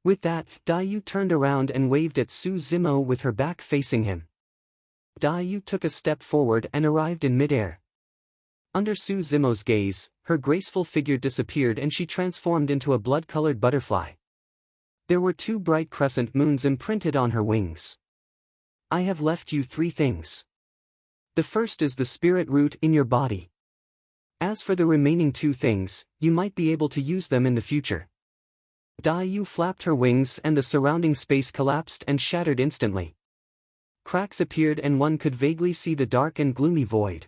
With that, Dai Yu turned around and waved at Su Zimo with her back facing him. Dai Yu took a step forward and arrived in midair. Under Su Zimo's gaze, her graceful figure disappeared and she transformed into a blood-colored butterfly. There were 2 bright crescent moons imprinted on her wings. I have left you 3 things. The first is the spirit root in your body. As for the remaining 2 things, you might be able to use them in the future. Dai Yu flapped her wings and the surrounding space collapsed and shattered instantly. Cracks appeared and one could vaguely see the dark and gloomy void.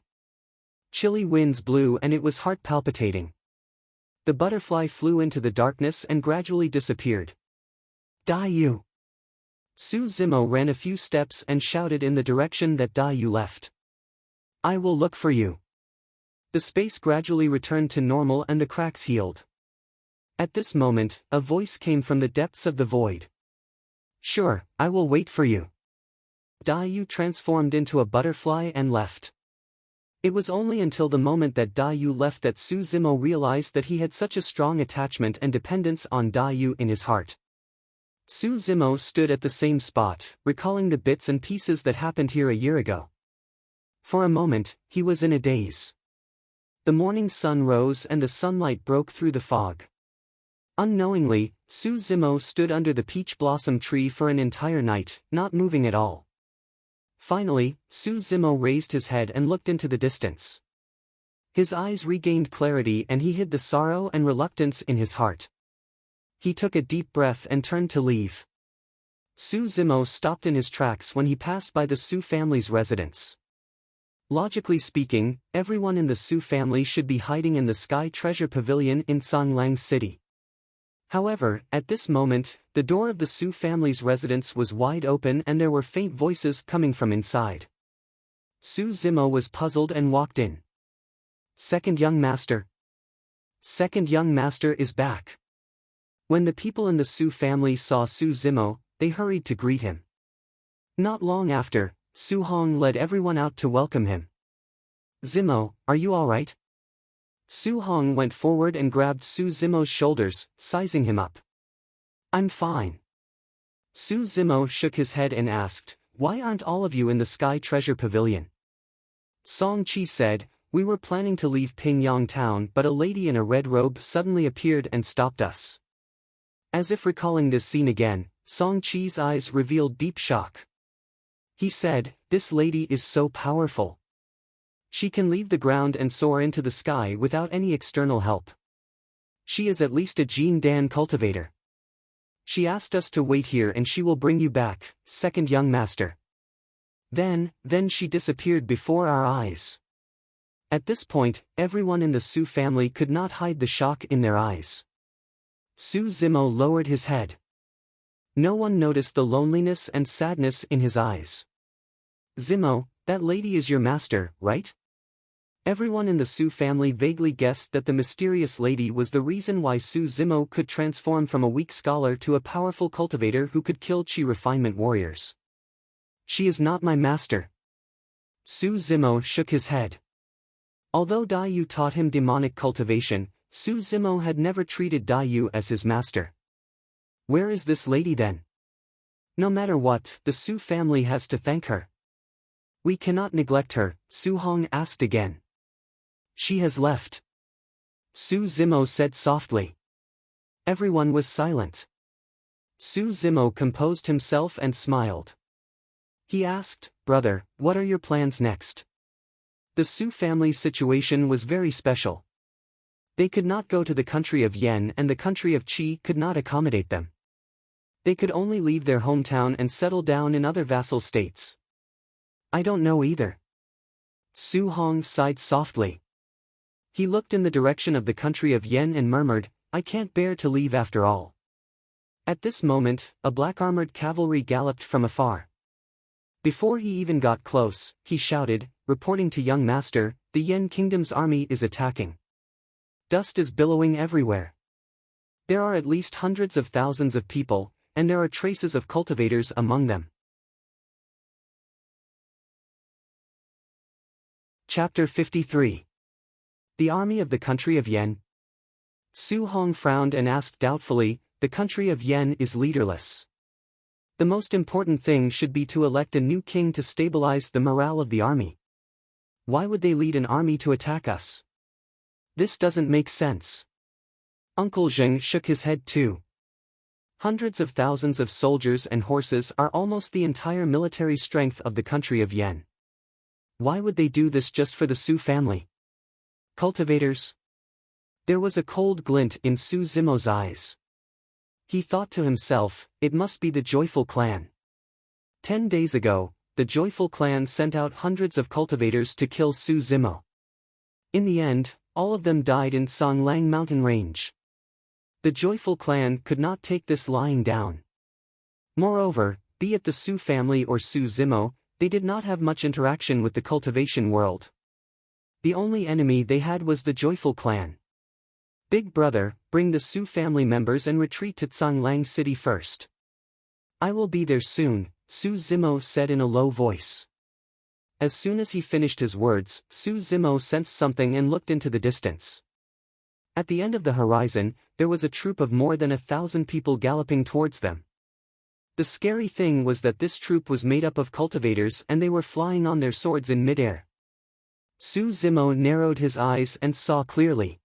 Chilly winds blew and it was heart-palpitating. The butterfly flew into the darkness and gradually disappeared. Dai Yu! Su Zimo ran a few steps and shouted in the direction that Dai Yu left. I will look for you. The space gradually returned to normal and the cracks healed. At this moment, a voice came from the depths of the void. Sure, I will wait for you. Dai Yu transformed into a butterfly and left. It was only until the moment that Dai Yu left that Su Zimo realized that he had such a strong attachment and dependence on Dai Yu in his heart. Su Zimo stood at the same spot, recalling the bits and pieces that happened here a year ago. For a moment, he was in a daze. The morning sun rose and the sunlight broke through the fog. Unknowingly, Su Zimo stood under the peach blossom tree for an entire night, not moving at all. Finally, Su Zimo raised his head and looked into the distance. His eyes regained clarity and he hid the sorrow and reluctance in his heart. He took a deep breath and turned to leave. Su Zimo stopped in his tracks when he passed by the Su family's residence. Logically speaking, everyone in the Su family should be hiding in the Sky Treasure Pavilion in Songlang City. However, at this moment, the door of the Su family's residence was wide open and there were faint voices coming from inside. Su Zimo was puzzled and walked in. Second young master. Second young master is back. When the people in the Su family saw Su Zimo, they hurried to greet him. Not long after, Su Hong led everyone out to welcome him. Zimo, are you all right? Su Hong went forward and grabbed Su Zimo's shoulders, sizing him up. I'm fine. Su Zimo shook his head and asked, why aren't all of you in the Sky Treasure Pavilion? Song Chi said, we were planning to leave Pingyang town but a lady in a red robe suddenly appeared and stopped us. As if recalling this scene again, Song Chi's eyes revealed deep shock. He said, this lady is so powerful. She can leave the ground and soar into the sky without any external help. She is at least a Jin Dan cultivator. She asked us to wait here and she will bring you back, second young master. Then she disappeared before our eyes. At this point, everyone in the Su family could not hide the shock in their eyes. Su Zimo lowered his head. No one noticed the loneliness and sadness in his eyes. Zimo, that lady is your master, right? Everyone in the Su family vaguely guessed that the mysterious lady was the reason why Su Zimo could transform from a weak scholar to a powerful cultivator who could kill Qi refinement warriors. She is not my master. Su Zimo shook his head. Although Dai Yu taught him demonic cultivation, Su Zimo had never treated Dai Yu as his master. Where is this lady then? No matter what, the Su family has to thank her. We cannot neglect her, Su Hong asked again. She has left. Su Zimo said softly. Everyone was silent. Su Zimo composed himself and smiled. He asked, "Brother, what are your plans next?" The Su family's situation was very special. They could not go to the country of Yen and the country of Qi could not accommodate them. They could only leave their hometown and settle down in other vassal states. I don't know either. Su Hong sighed softly. He looked in the direction of the country of Yen and murmured, "I can't bear to leave after all." At this moment, a black-armored cavalry galloped from afar. Before he even got close, he shouted, reporting to young master, "The Yen kingdom's army is attacking." Dust is billowing everywhere. There are at least hundreds of thousands of people, and there are traces of cultivators among them. Chapter 53. The Army of the Country of Yen. Su Hong frowned and asked doubtfully, "The country of Yen is leaderless. The most important thing should be to elect a new king to stabilize the morale of the army. Why would they lead an army to attack us? This doesn't make sense." Uncle Zheng shook his head too. Hundreds of thousands of soldiers and horses are almost the entire military strength of the country of Yen. Why would they do this just for the Su family? Cultivators? There was a cold glint in Su Zimo's eyes. He thought to himself, it must be the Joyful clan. 10 days ago, the Joyful clan sent out hundreds of cultivators to kill Su Zimo. In the end, all of them died in Songlang mountain range. The Joyful clan could not take this lying down. Moreover, be it the Su family or Su Zimo, they did not have much interaction with the cultivation world. The only enemy they had was the Joyful clan. "Big brother, bring the Su family members and retreat to Songlang city first." "I will be there soon," Su Zimo said in a low voice. As soon as he finished his words, Su Zimo sensed something and looked into the distance. At the end of the horizon, there was a troop of more than 1,000 people galloping towards them. The scary thing was that this troop was made up of cultivators and they were flying on their swords in midair. Su Zimo narrowed his eyes and saw clearly.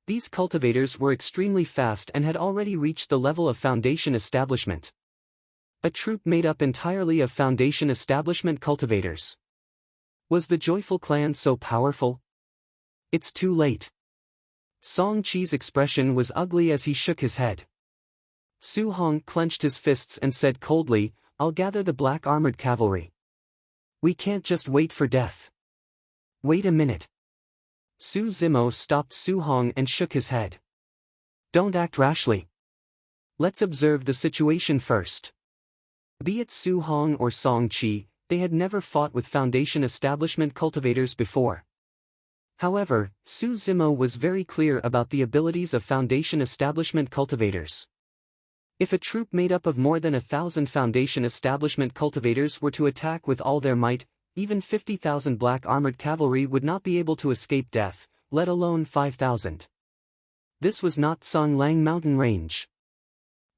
These cultivators were extremely fast and had already reached the level of foundation establishment. A troop made up entirely of foundation establishment cultivators. Was the Joyful clan so powerful? It's too late. Song Qi's expression was ugly as he shook his head. Su Hong clenched his fists and said coldly, "I'll gather the black armored cavalry. We can't just wait for death." "Wait a minute." Su Zimo stopped Su Hong and shook his head. "Don't act rashly. Let's observe the situation first." Be it Su Hong or Song Qi, they had never fought with foundation establishment cultivators before. However, Su Zimo was very clear about the abilities of foundation establishment cultivators. If a troop made up of more than 1,000 foundation establishment cultivators were to attack with all their might, even 50,000 black armored cavalry would not be able to escape death, let alone 5,000. This was not Songlang mountain range.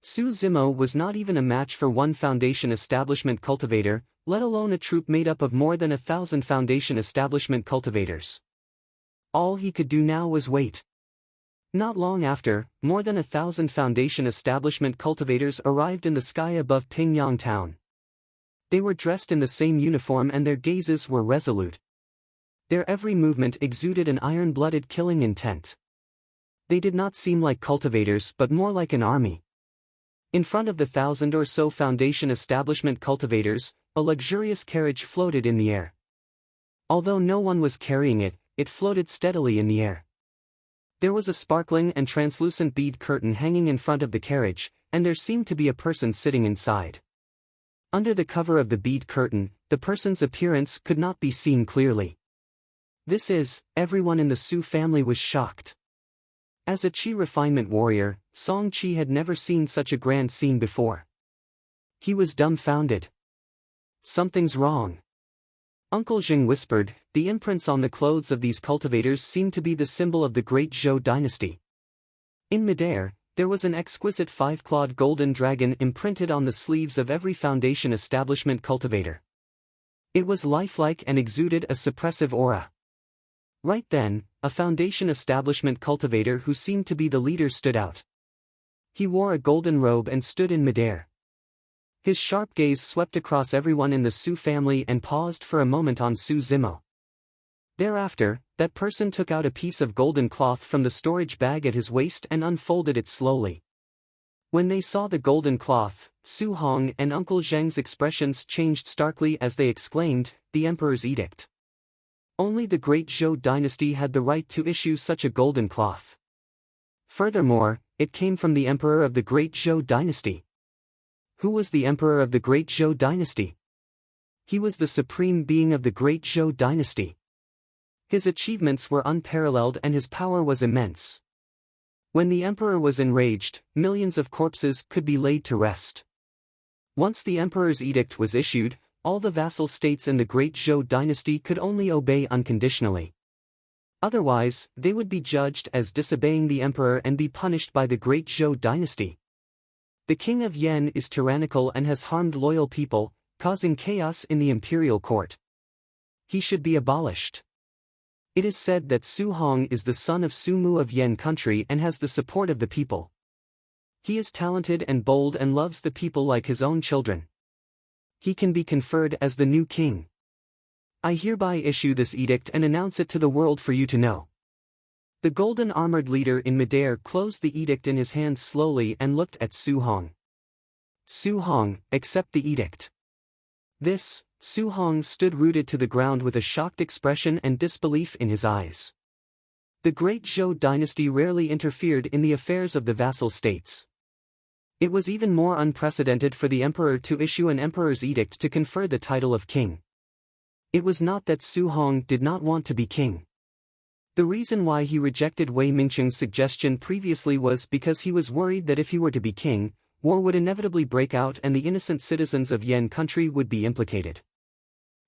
Su Zimo was not even a match for one foundation establishment cultivator, let alone a troop made up of more than 1,000 foundation establishment cultivators. All he could do now was wait. Not long after, more than 1,000 foundation establishment cultivators arrived in the sky above Pingyang town. They were dressed in the same uniform and their gazes were resolute. Their every movement exuded an iron-blooded killing intent. They did not seem like cultivators but more like an army. In front of the 1,000 or so foundation establishment cultivators, a luxurious carriage floated in the air. Although no one was carrying it, it floated steadily in the air. There was a sparkling and translucent bead curtain hanging in front of the carriage, and there seemed to be a person sitting inside. Under the cover of the bead curtain, the person's appearance could not be seen clearly. Everyone in the Su family was shocked. As a Qi refinement warrior, Song Qi had never seen such a grand scene before. He was dumbfounded. "Something's wrong." Uncle Zheng whispered, "The imprints on the clothes of these cultivators seem to be the symbol of the great Zhou dynasty." In midair, There was an exquisite five-clawed golden dragon imprinted on the sleeves of every Foundation establishment cultivator. It was lifelike and exuded a suppressive aura. Right then, a Foundation establishment cultivator who seemed to be the leader stood out. He wore a golden robe and stood in midair. His sharp gaze swept across everyone in the Su family and paused for a moment on Su Zimo. Thereafter, that person took out a piece of golden cloth from the storage bag at his waist and unfolded it slowly. When they saw the golden cloth, Su Hong and Uncle Zheng's expressions changed starkly as they exclaimed, "The Emperor's edict." Only the great Zhou dynasty had the right to issue such a golden cloth. Furthermore, it came from the Emperor of the great Zhou dynasty. Who was the Emperor of the great Zhou dynasty? He was the supreme being of the great Zhou dynasty. His achievements were unparalleled and his power was immense. When the emperor was enraged, millions of corpses could be laid to rest. Once the emperor's edict was issued, all the vassal states in the great Zhou dynasty could only obey unconditionally. Otherwise, they would be judged as disobeying the emperor and be punished by the great Zhou dynasty. The king of Yen is tyrannical and has harmed loyal people, causing chaos in the imperial court. He should be abolished. It is said that Su Hong is the son of Su Mu of Yen country and has the support of the people. He is talented and bold and loves the people like his own children. He can be conferred as the new king. I hereby issue this edict and announce it to the world for you to know. The golden armored leader in midair closed the edict in his hands slowly and looked at Su Hong. Su Hong, accept the edict. This, Su Hong stood rooted to the ground with a shocked expression and disbelief in his eyes. The great Zhou dynasty rarely interfered in the affairs of the vassal states. It was even more unprecedented for the emperor to issue an emperor's edict to confer the title of king. It was not that Su Hong did not want to be king. The reason why he rejected Wei Mingcheng's suggestion previously was because he was worried that if he were to be king, war would inevitably break out and the innocent citizens of Yen country would be implicated.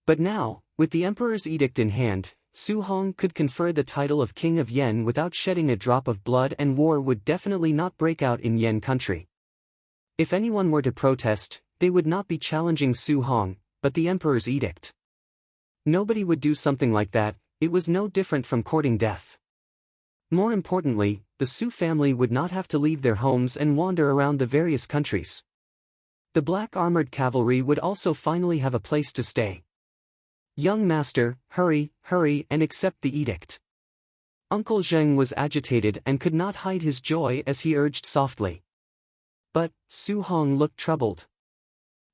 But now, with the emperor's edict in hand, Su Hong could confer the title of king of Yen without shedding a drop of blood, and war would definitely not break out in Yen country. If anyone were to protest, they would not be challenging Su Hong, but the emperor's edict. Nobody would do something like that. It was no different from courting death. More importantly, the Su family would not have to leave their homes and wander around the various countries. The black armored cavalry would also finally have a place to stay. Young master, hurry, hurry and accept the edict. Uncle Zheng was agitated and could not hide his joy as he urged softly. But, Su Hong looked troubled.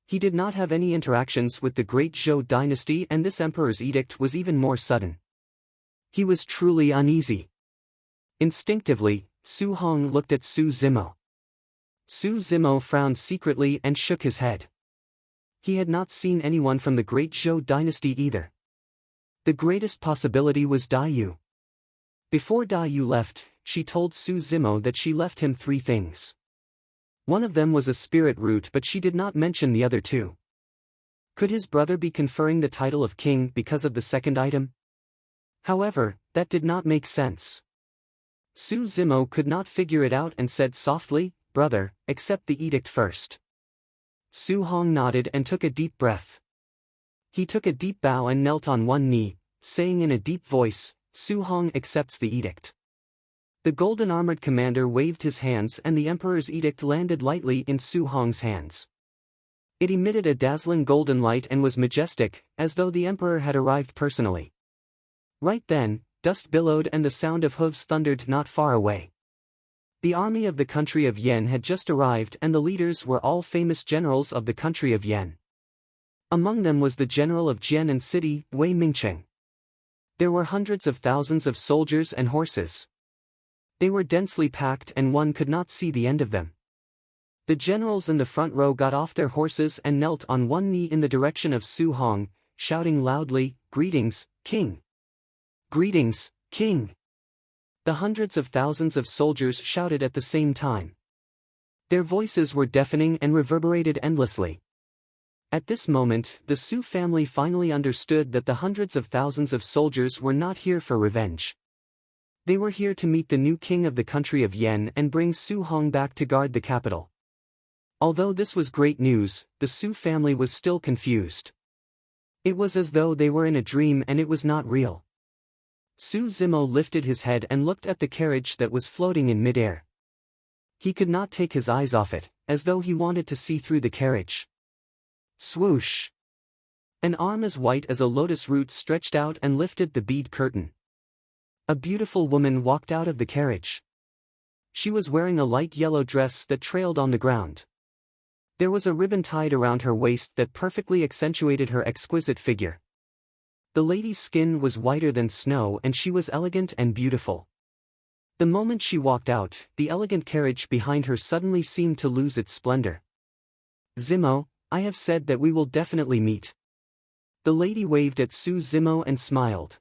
He did not have any interactions with the great Zhou dynasty, and this emperor's edict was even more sudden. He was truly uneasy. Instinctively, Su Hong looked at Su Zimo. Su Zimo frowned secretly and shook his head. He had not seen anyone from the great Zhou dynasty either. The greatest possibility was Dai Yu. Before Dai Yu left, she told Su Zimo that she left him 3 things. One of them was a spirit root, but she did not mention the other 2. Could his brother be conferring the title of king because of the second item? However, that did not make sense. Su Zimo could not figure it out and said softly, "Brother, accept the edict first." Su Hong nodded and took a deep breath. He took a deep bow and knelt on one knee, saying in a deep voice, "Su Hong accepts the edict." The golden armored commander waved his hands and the emperor's edict landed lightly in Su Hong's hands. It emitted a dazzling golden light and was majestic, as though the emperor had arrived personally. Right then, dust billowed and the sound of hooves thundered not far away. The army of the country of Yen had just arrived, and the leaders were all famous generals of the country of Yen. Among them was the general of Jianan City, Wei Mingcheng. There were hundreds of thousands of soldiers and horses. They were densely packed and one could not see the end of them. The generals in the front row got off their horses and knelt on one knee in the direction of Su Hong, shouting loudly, "Greetings, King! Greetings, King!" The hundreds of thousands of soldiers shouted at the same time. Their voices were deafening and reverberated endlessly. At this moment, the Su family finally understood that the hundreds of thousands of soldiers were not here for revenge. They were here to meet the new king of the country of Yen and bring Su Hong back to guard the capital. Although this was great news, the Su family was still confused. It was as though they were in a dream and it was not real. Su Zimo lifted his head and looked at the carriage that was floating in midair. He could not take his eyes off it, as though he wanted to see through the carriage. Swoosh! An arm as white as a lotus root stretched out and lifted the bead curtain. A beautiful woman walked out of the carriage. She was wearing a light yellow dress that trailed on the ground. There was a ribbon tied around her waist that perfectly accentuated her exquisite figure. The lady's skin was whiter than snow and she was elegant and beautiful. The moment she walked out, the elegant carriage behind her suddenly seemed to lose its splendor. Zimo, I have said that we will definitely meet. The lady waved at Su Zimo and smiled.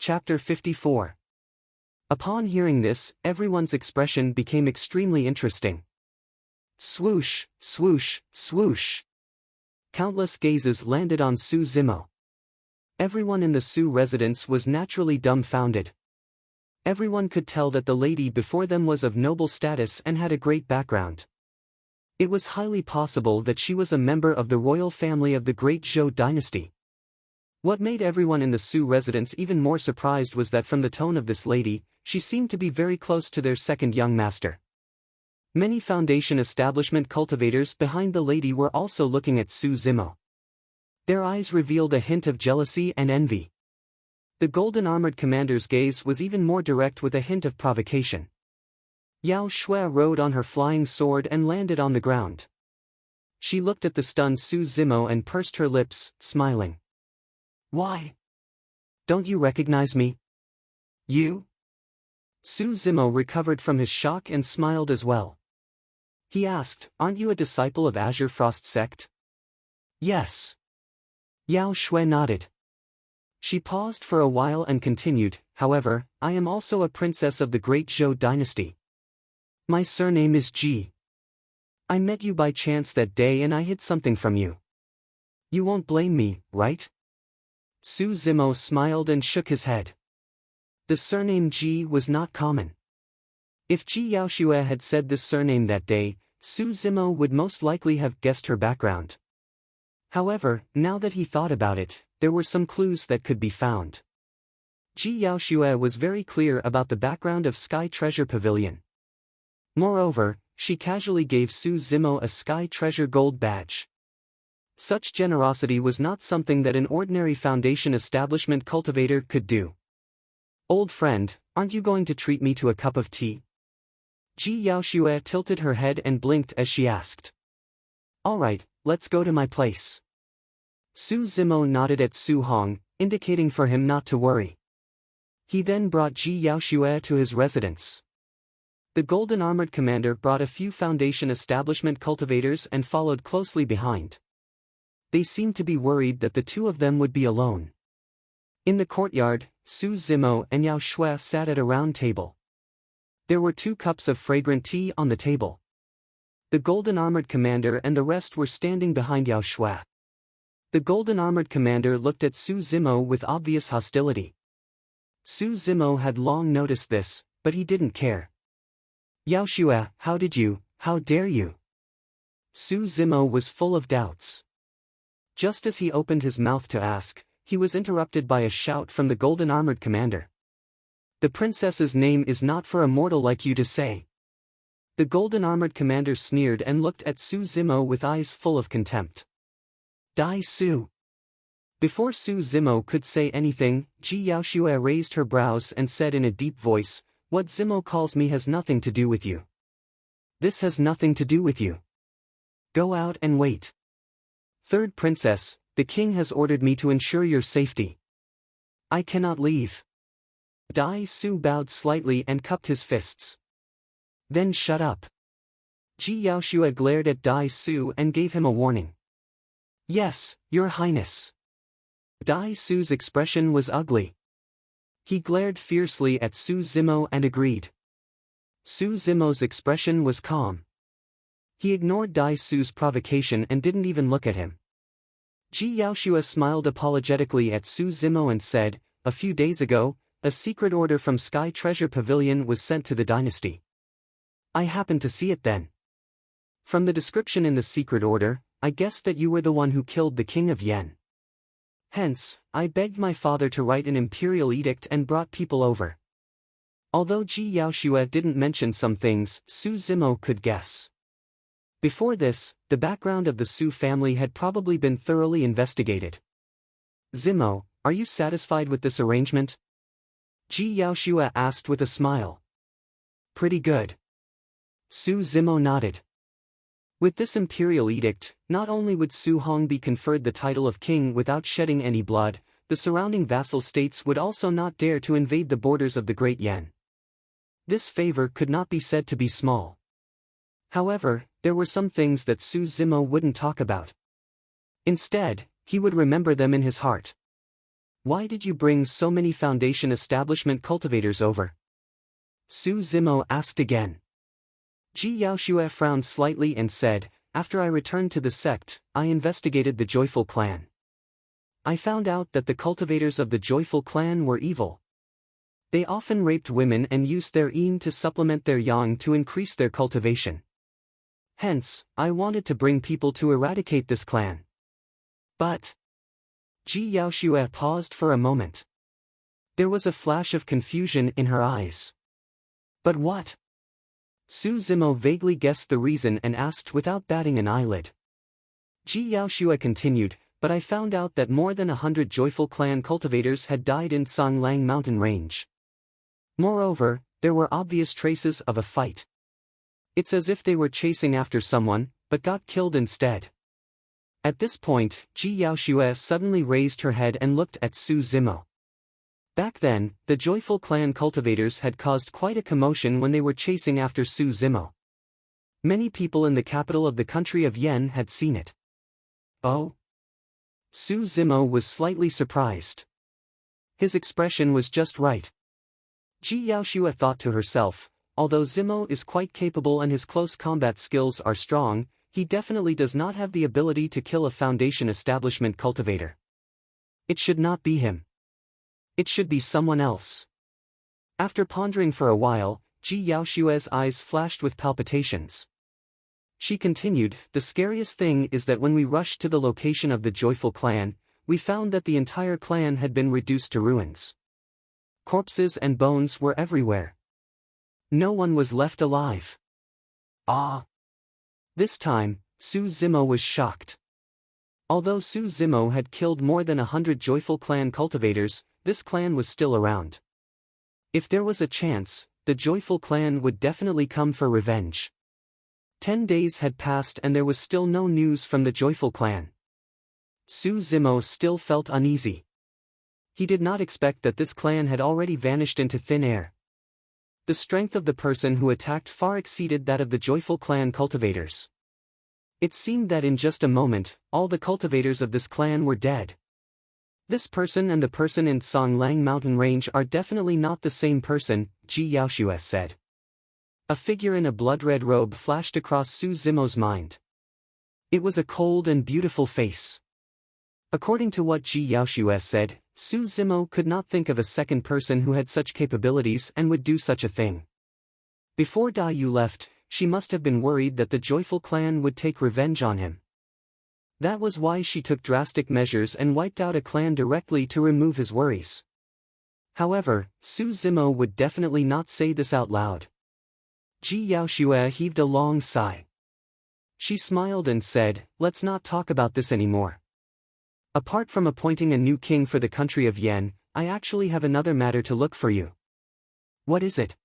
Chapter 54. Upon hearing this, everyone's expression became extremely interesting. Swoosh, swoosh, swoosh. Countless gazes landed on Su Zimo. Everyone in the Su residence was naturally dumbfounded. Everyone could tell that the lady before them was of noble status and had a great background. It was highly possible that she was a member of the royal family of the great Zhou dynasty. What made everyone in the Su residence even more surprised was that from the tone of this lady, she seemed to be very close to their second young master. Many foundation establishment cultivators behind the lady were also looking at Su Zimo. Their eyes revealed a hint of jealousy and envy. The golden armored commander's gaze was even more direct with a hint of provocation. Yao Shui rode on her flying sword and landed on the ground. She looked at the stunned Su Zimo and pursed her lips, smiling. Why? Don't you recognize me? You? Su Zimo recovered from his shock and smiled as well. He asked, aren't you a disciple of Azure Frost sect? Yes. Yao Shui nodded. She paused for a while and continued, however, I am also a princess of the great Zhou dynasty. My surname is Ji. I met you by chance that day and I hid something from you. You won't blame me, right? Su Zimo smiled and shook his head. The surname Ji was not common. If Ji Yaoxue had said this surname that day, Su Zimo would most likely have guessed her background. However, now that he thought about it, there were some clues that could be found. Ji Yaoxue was very clear about the background of Sky Treasure Pavilion. Moreover, she casually gave Su Zimo a Sky Treasure Gold badge. Such generosity was not something that an ordinary foundation establishment cultivator could do. Old friend, aren't you going to treat me to a cup of tea? Ji Yaoxue tilted her head and blinked as she asked. All right, let's go to my place. Su Zimo nodded at Su Hong, indicating for him not to worry. He then brought Ji Yaoxue to his residence. The golden armored commander brought a few foundation establishment cultivators and followed closely behind. They seemed to be worried that the two of them would be alone. In the courtyard, Su Zimo and Yao Shui sat at a round table. There were 2 cups of fragrant tea on the table. The golden armored commander and the rest were standing behind Yao Shui. The golden armored commander looked at Su Zimo with obvious hostility. Su Zimo had long noticed this, but he didn't care. Yao Shui, how dare you? Su Zimo was full of doubts. Just as he opened his mouth to ask, he was interrupted by a shout from the golden armored commander. The princess's name is not for a mortal like you to say. The golden armored commander sneered and looked at Su Zimo with eyes full of contempt. Dai Su. Before Su Zimo could say anything, Ji Yaoxue raised her brows and said in a deep voice, what Zimo calls me has nothing to do with you. This has nothing to do with you. Go out and wait. Third princess, the king has ordered me to ensure your safety. I cannot leave. Dai Su bowed slightly and cupped his fists. Then shut up. Ji Yaoxue glared at Dai Su and gave him a warning. Yes, your highness. Dai Su's expression was ugly. He glared fiercely at Su Zimo and agreed. Su Zimo's expression was calm. He ignored Dai Su's provocation and didn't even look at him. Ji Yaoshua smiled apologetically at Su Zimo and said, "A few days ago, a secret order from Sky Treasure Pavilion was sent to the dynasty. I happened to see it then. From the description in the secret order, I guessed that you were the one who killed the king of Yen. Hence, I begged my father to write an imperial edict and brought people over." Although Ji Yaoshua didn't mention some things, Su Zimo could guess. Before this, the background of the Su family had probably been thoroughly investigated. "Zimo, are you satisfied with this arrangement?" Ji Yaoshua asked with a smile. "Pretty good." Su Zimo nodded. With this imperial edict, not only would Su Hong be conferred the title of king without shedding any blood, the surrounding vassal states would also not dare to invade the borders of the Great Yan. This favor could not be said to be small. However, there were some things that Su Zimo wouldn't talk about. Instead, he would remember them in his heart. "Why did you bring so many foundation establishment cultivators over?" Su Zimo asked again. Ji Yaoshua frowned slightly and said, "After I returned to the sect, I investigated the Joyful Clan. I found out that the cultivators of the Joyful Clan were evil. They often raped women and used their yin to supplement their yang to increase their cultivation. Hence, I wanted to bring people to eradicate this clan." But Ji Yaoshua paused for a moment. There was a flash of confusion in her eyes. "But what?" Su Zimo vaguely guessed the reason and asked without batting an eyelid. Ji Yaoshua continued, "But I found out that more than 100 Joyful Clan cultivators had died in Songlang mountain range. Moreover, there were obvious traces of a fight. It's as if they were chasing after someone, but got killed instead." At this point, Ji Yaoshua suddenly raised her head and looked at Su Zimo. Back then, the Joyful Clan cultivators had caused quite a commotion when they were chasing after Su Zimo. Many people in the capital of the country of Yen had seen it. "Oh?" Su Zimo was slightly surprised. His expression was just right. Ji Yaoshua thought to herself, although Zimo is quite capable and his close combat skills are strong, he definitely does not have the ability to kill a foundation establishment cultivator. It should not be him. It should be someone else. After pondering for a while, Ji Yaoshua's eyes flashed with palpitations. She continued, "The scariest thing is that when we rushed to the location of the Joyful Clan, we found that the entire clan had been reduced to ruins. Corpses and bones were everywhere. No one was left alive." "Ah!" This time, Su Zimo was shocked. Although Su Zimo had killed more than 100 Joyful Clan cultivators, this clan was still around. If there was a chance, the Joyful Clan would definitely come for revenge. 10 days had passed and there was still no news from the Joyful Clan. Su Zimo still felt uneasy. He did not expect that this clan had already vanished into thin air. The strength of the person who attacked far exceeded that of the Joyful Clan cultivators. It seemed that in just a moment, all the cultivators of this clan were dead. This person and the person in Songlang mountain range are definitely not the same person, Ji Yaoshua said. A figure in a blood-red robe flashed across Su Zimo's mind. It was a cold and beautiful face. According to what Ji Yaoshua said, Su Zimo could not think of a second person who had such capabilities and would do such a thing. Before Da Yu left, she must have been worried that the Joyful Clan would take revenge on him. That was why she took drastic measures and wiped out a clan directly to remove his worries. However, Su Zimo would definitely not say this out loud. Ji Yaoshua heaved a long sigh. She smiled and said, "Let's not talk about this anymore. Apart from appointing a new king for the country of Yen, I actually have another matter to look for you." "What is it?"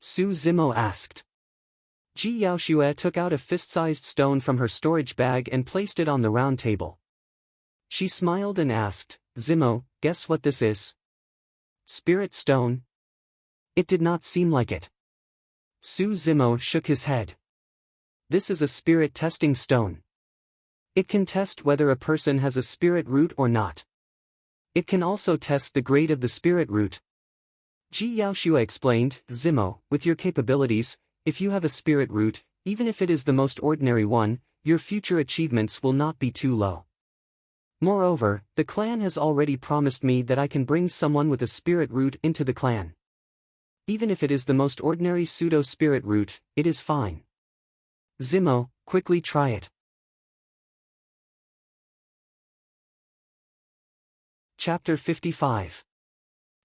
Su Zimo asked. Ji Yaoshua took out a fist-sized stone from her storage bag and placed it on the round table. She smiled and asked, "Zimo, guess what this is?" "Spirit stone?" It did not seem like it. Su Zimo shook his head. "This is a spirit testing stone. It can test whether a person has a spirit root or not. It can also test the grade of the spirit root." Ji Yaoshua explained, "Zimo, with your capabilities, if you have a spirit root, even if it is the most ordinary one, your future achievements will not be too low. Moreover, the clan has already promised me that I can bring someone with a spirit root into the clan. Even if it is the most ordinary pseudo-spirit root, it is fine. Zimo, quickly try it. Chapter 55.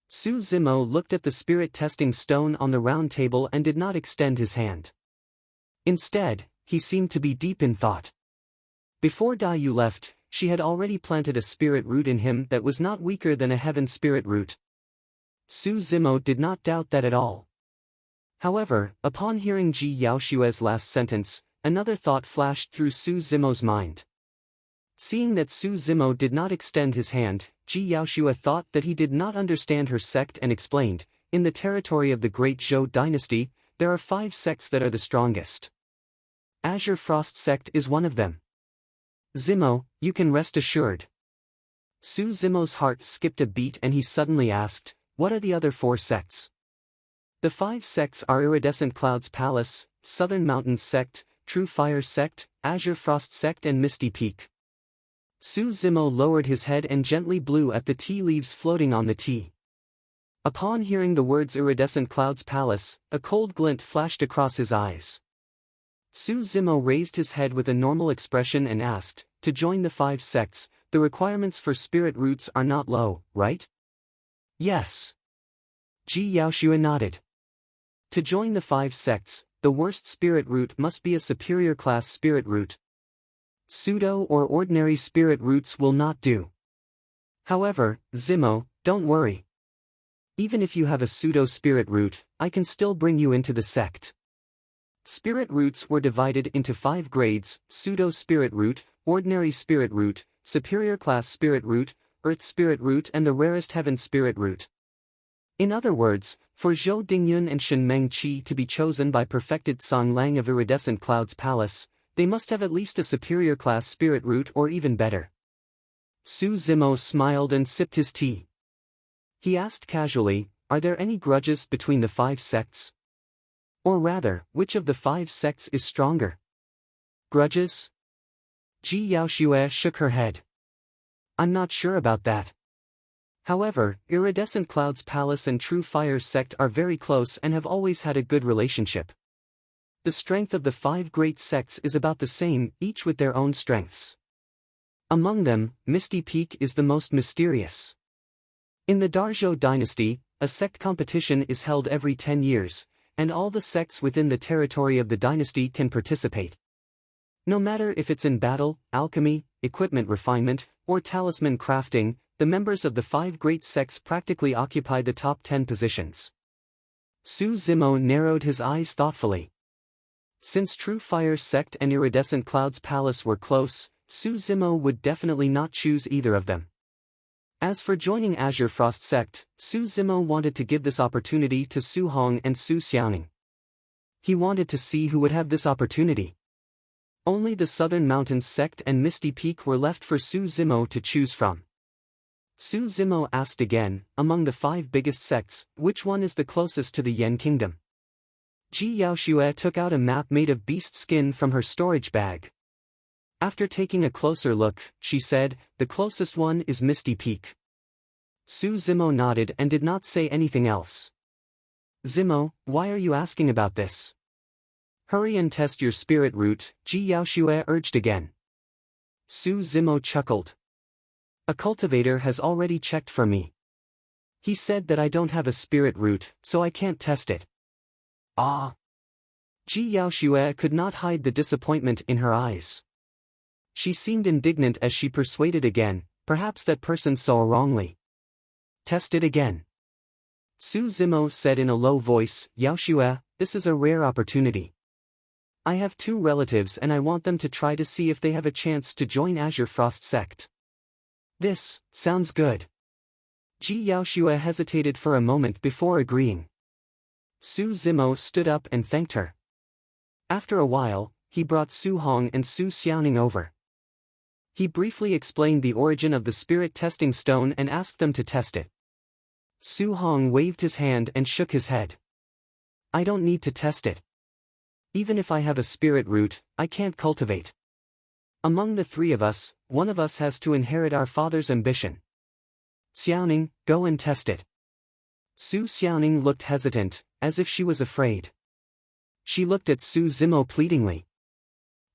Su Zimo looked at the spirit testing stone on the round table and did not extend his hand. Instead, he seemed to be deep in thought. Before Dai Yu left, she had already planted a spirit root in him that was not weaker than a heaven spirit root. Su Zimo did not doubt that at all. However, upon hearing Ji Yaoshue's last sentence, another thought flashed through Su Zimo's mind. Seeing that Su Zimo did not extend his hand, Ji Yaoshue thought that he did not understand her sect and explained, in the territory of the Great Zhou dynasty, there are 5 sects that are the strongest. Azure Frost sect is one of them. Zimo, you can rest assured. Su Zimo's heart skipped a beat and he suddenly asked, what are the other 4 sects? The 5 sects are Iridescent Clouds Palace, Southern Mountains sect, True Fire sect, Azure Frost sect and Misty Peak. Su Zimo lowered his head and gently blew at the tea leaves floating on the tea. Upon hearing the words Iridescent Clouds Palace, a cold glint flashed across his eyes. Su Zimo raised his head with a normal expression and asked, to join the 5 sects, the requirements for spirit roots are not low, right? Yes. Ji Yaoshue nodded. To join the 5 sects, the worst spirit root must be a superior class spirit root. Pseudo or ordinary spirit roots will not do. However, Zimo, don't worry. Even if you have a pseudo spirit root, I can still bring you into the sect. Spirit roots were divided into 5 grades: pseudo spirit root, ordinary spirit root, superior class spirit root, earth spirit root and the rarest heaven spirit root. In other words, for Zhou Dingyun and Shen Meng Qi to be chosen by perfected Song Lang of Iridescent Clouds Palace, they must have at least a superior class spirit root or even better. Su Zimo smiled and sipped his tea. He asked casually, are there any grudges between the 5 sects? Or rather, which of the 5 sects is stronger? Grudges? Ji Yaoshue shook her head. I'm not sure about that. However, Iridescent Clouds Palace and True Fire sect are very close and have always had a good relationship. The strength of the 5 great sects is about the same, each with their own strengths. Among them, Misty Peak is the most mysterious. In the Darzhou dynasty, a sect competition is held every 10 years, and all the sects within the territory of the dynasty can participate. No matter if it's in battle, alchemy, equipment refinement, or talisman crafting, the members of the 5 great sects practically occupy the top 10 positions. Su Zimo narrowed his eyes thoughtfully. Since True Fire sect and Iridescent Clouds Palace were close, Su Zimo would definitely not choose either of them. As for joining Azure Frost sect, Su Zimo wanted to give this opportunity to Su Hong and Su Xiaoning. He wanted to see who would have this opportunity. Only the Southern Mountains sect and Misty Peak were left for Su Zimo to choose from. Su Zimo asked again, among the 5 biggest sects, which one is the closest to the Yen Kingdom? Ji Yaoshue took out a map made of beast skin from her storage bag. After taking a closer look, she said, the closest one is Misty Peak. Su Zimo nodded and did not say anything else. Zimo, why are you asking about this? Hurry and test your spirit root, Ji Yaoshue urged again. Su Zimo chuckled. A cultivator has already checked for me. He said that I don't have a spirit root, so I can't test it. Ah! Ji Yaoshue could not hide the disappointment in her eyes. She seemed indignant as she persuaded again, perhaps that person saw wrongly. Test it again. Su Zimo said in a low voice, Yaoshue, this is a rare opportunity. I have 2 relatives and I want them to try to see if they have a chance to join Azure Frost sect. This sounds good. Ji Yaoshue hesitated for a moment before agreeing. Su Zimo stood up and thanked her. After a while, he brought Su Hong and Su Xiaoning over. He briefly explained the origin of the spirit testing stone and asked them to test it. Su Hong waved his hand and shook his head. I don't need to test it. Even if I have a spirit root, I can't cultivate. Among the three of us, one of us has to inherit our father's ambition. Xiaoning, go and test it. Su Xiaoning looked hesitant, as if she was afraid. She looked at Su Zimo pleadingly.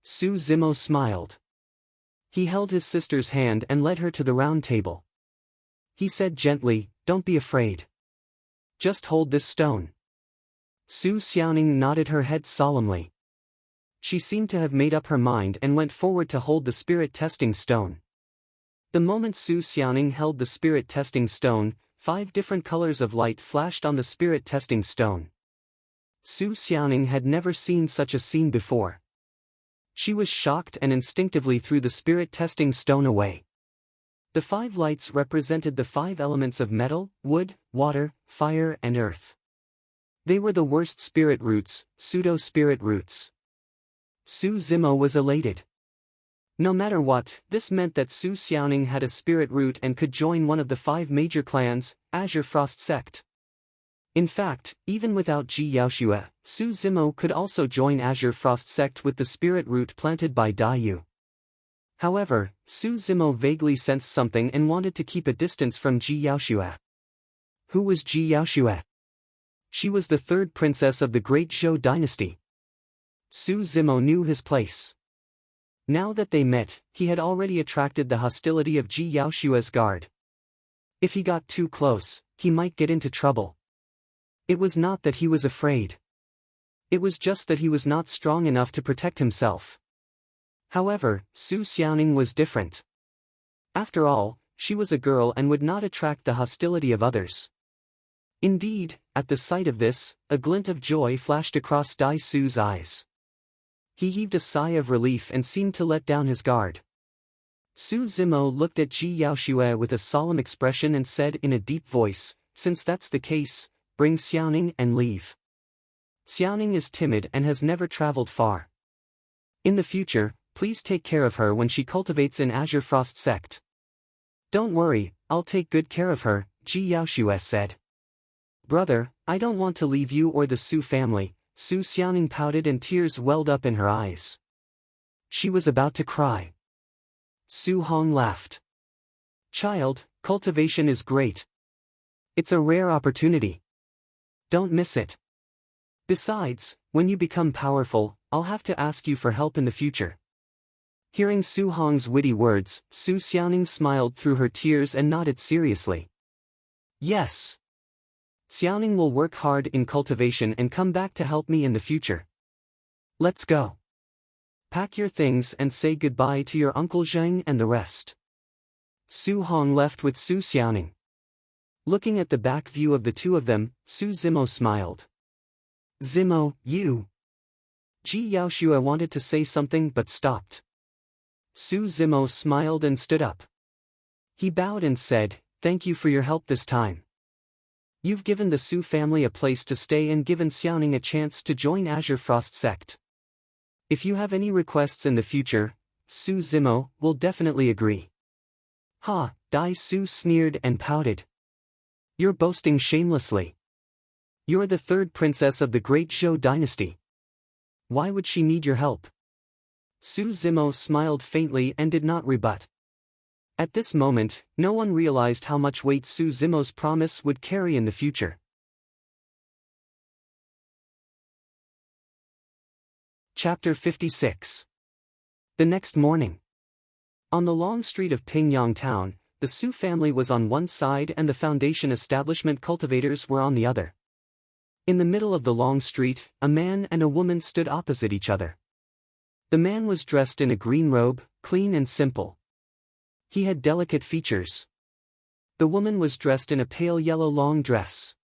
Su Zimo smiled. He held his sister's hand and led her to the round table. He said gently, "Don't be afraid. Just hold this stone." Su Xiaoning nodded her head solemnly. She seemed to have made up her mind and went forward to hold the spirit testing stone. The moment Su Xiaoning held the spirit testing stone, 5 different colors of light flashed on the spirit testing stone. Su Xiaoning had never seen such a scene before. She was shocked and instinctively threw the spirit testing stone away. The 5 lights represented the 5 elements of metal, wood, water, fire and earth. They were the worst spirit roots, pseudo-spirit roots. Su Zimo was elated. No matter what, this meant that Su Xiaoning had a spirit root and could join one of the 5 major clans, Azure Frost Sect. In fact, even without Ji Yaoxue, Su Zimo could also join Azure Frost Sect with the spirit root planted by Dai Yu. However, Su Zimo vaguely sensed something and wanted to keep a distance from Ji Yaoxue. Who was Ji Yaoxue? She was the 3rd princess of the Great Zhou dynasty. Su Zimo knew his place. Now that they met, he had already attracted the hostility of Ji Yaoxue's guard. If he got too close, he might get into trouble. It was not that he was afraid. It was just that he was not strong enough to protect himself. However, Su Xiaoning was different. After all, she was a girl and would not attract the hostility of others. Indeed, at the sight of this, a glint of joy flashed across Dai Su's eyes. He heaved a sigh of relief and seemed to let down his guard. Su Zimo looked at Ji Yaoxue with a solemn expression and said in a deep voice, "Since that's the case, bring Xiaoning and leave. Xiaoning is timid and has never traveled far. In the future, please take care of her when she cultivates in Azure Frost Sect." "Don't worry, I'll take good care of her," Ji Yaoxue said. "Brother, I don't want to leave you or the Su family." Su Xiaoning pouted and tears welled up in her eyes. She was about to cry. Su Hong laughed. "Child, cultivation is great. It's a rare opportunity. Don't miss it. Besides, when you become powerful, I'll have to ask you for help in the future." Hearing Su Hong's witty words, Su Xiaoning smiled through her tears and nodded seriously. "Yes. Xiaoning will work hard in cultivation and come back to help me in the future. Let's go. Pack your things and say goodbye to your Uncle Zheng and the rest." Su Hong left with Su Xiaoning. Looking at the back view of the two of them, Su Zimo smiled. "Zimo, you." Ji Yaoxue wanted to say something but stopped. Su Zimo smiled and stood up. He bowed and said, "Thank you for your help this time. You've given the Su family a place to stay and given Xiaoning a chance to join Azure Frost Sect. If you have any requests in the future, Su Zimo will definitely agree." "Ha," Dai Su sneered and pouted. "You're boasting shamelessly. You're the 3rd princess of the Great Zhou dynasty. Why would she need your help?" Su Zimo smiled faintly and did not rebut. At this moment, no one realized how much weight Su Zimo's promise would carry in the future. Chapter 56. The next morning. On the long street of Pingyang Town, the Su family was on one side and the foundation establishment cultivators were on the other. In the middle of the long street, a man and a woman stood opposite each other. The man was dressed in a green robe, clean and simple. He had delicate features. The woman was dressed in a pale yellow long dress.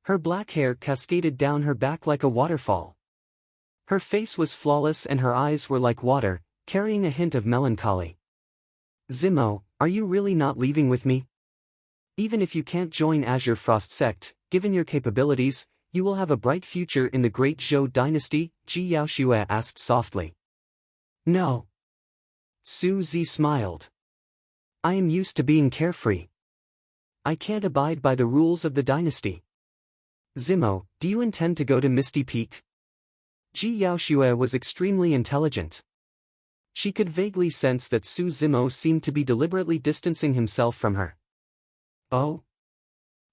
Her black hair cascaded down her back like a waterfall. Her face was flawless and her eyes were like water, carrying a hint of melancholy. "Zimo, are you really not leaving with me? Even if you can't join Azure Frost Sect, given your capabilities, you will have a bright future in the Great Zhou dynasty," Ji Yaoxue asked softly. "No." Su Zi smiled. "I am used to being carefree. I can't abide by the rules of the dynasty." "Zimo, do you intend to go to Misty Peak?" Ji Yaoxue was extremely intelligent. She could vaguely sense that Su Zimo seemed to be deliberately distancing himself from her. Oh?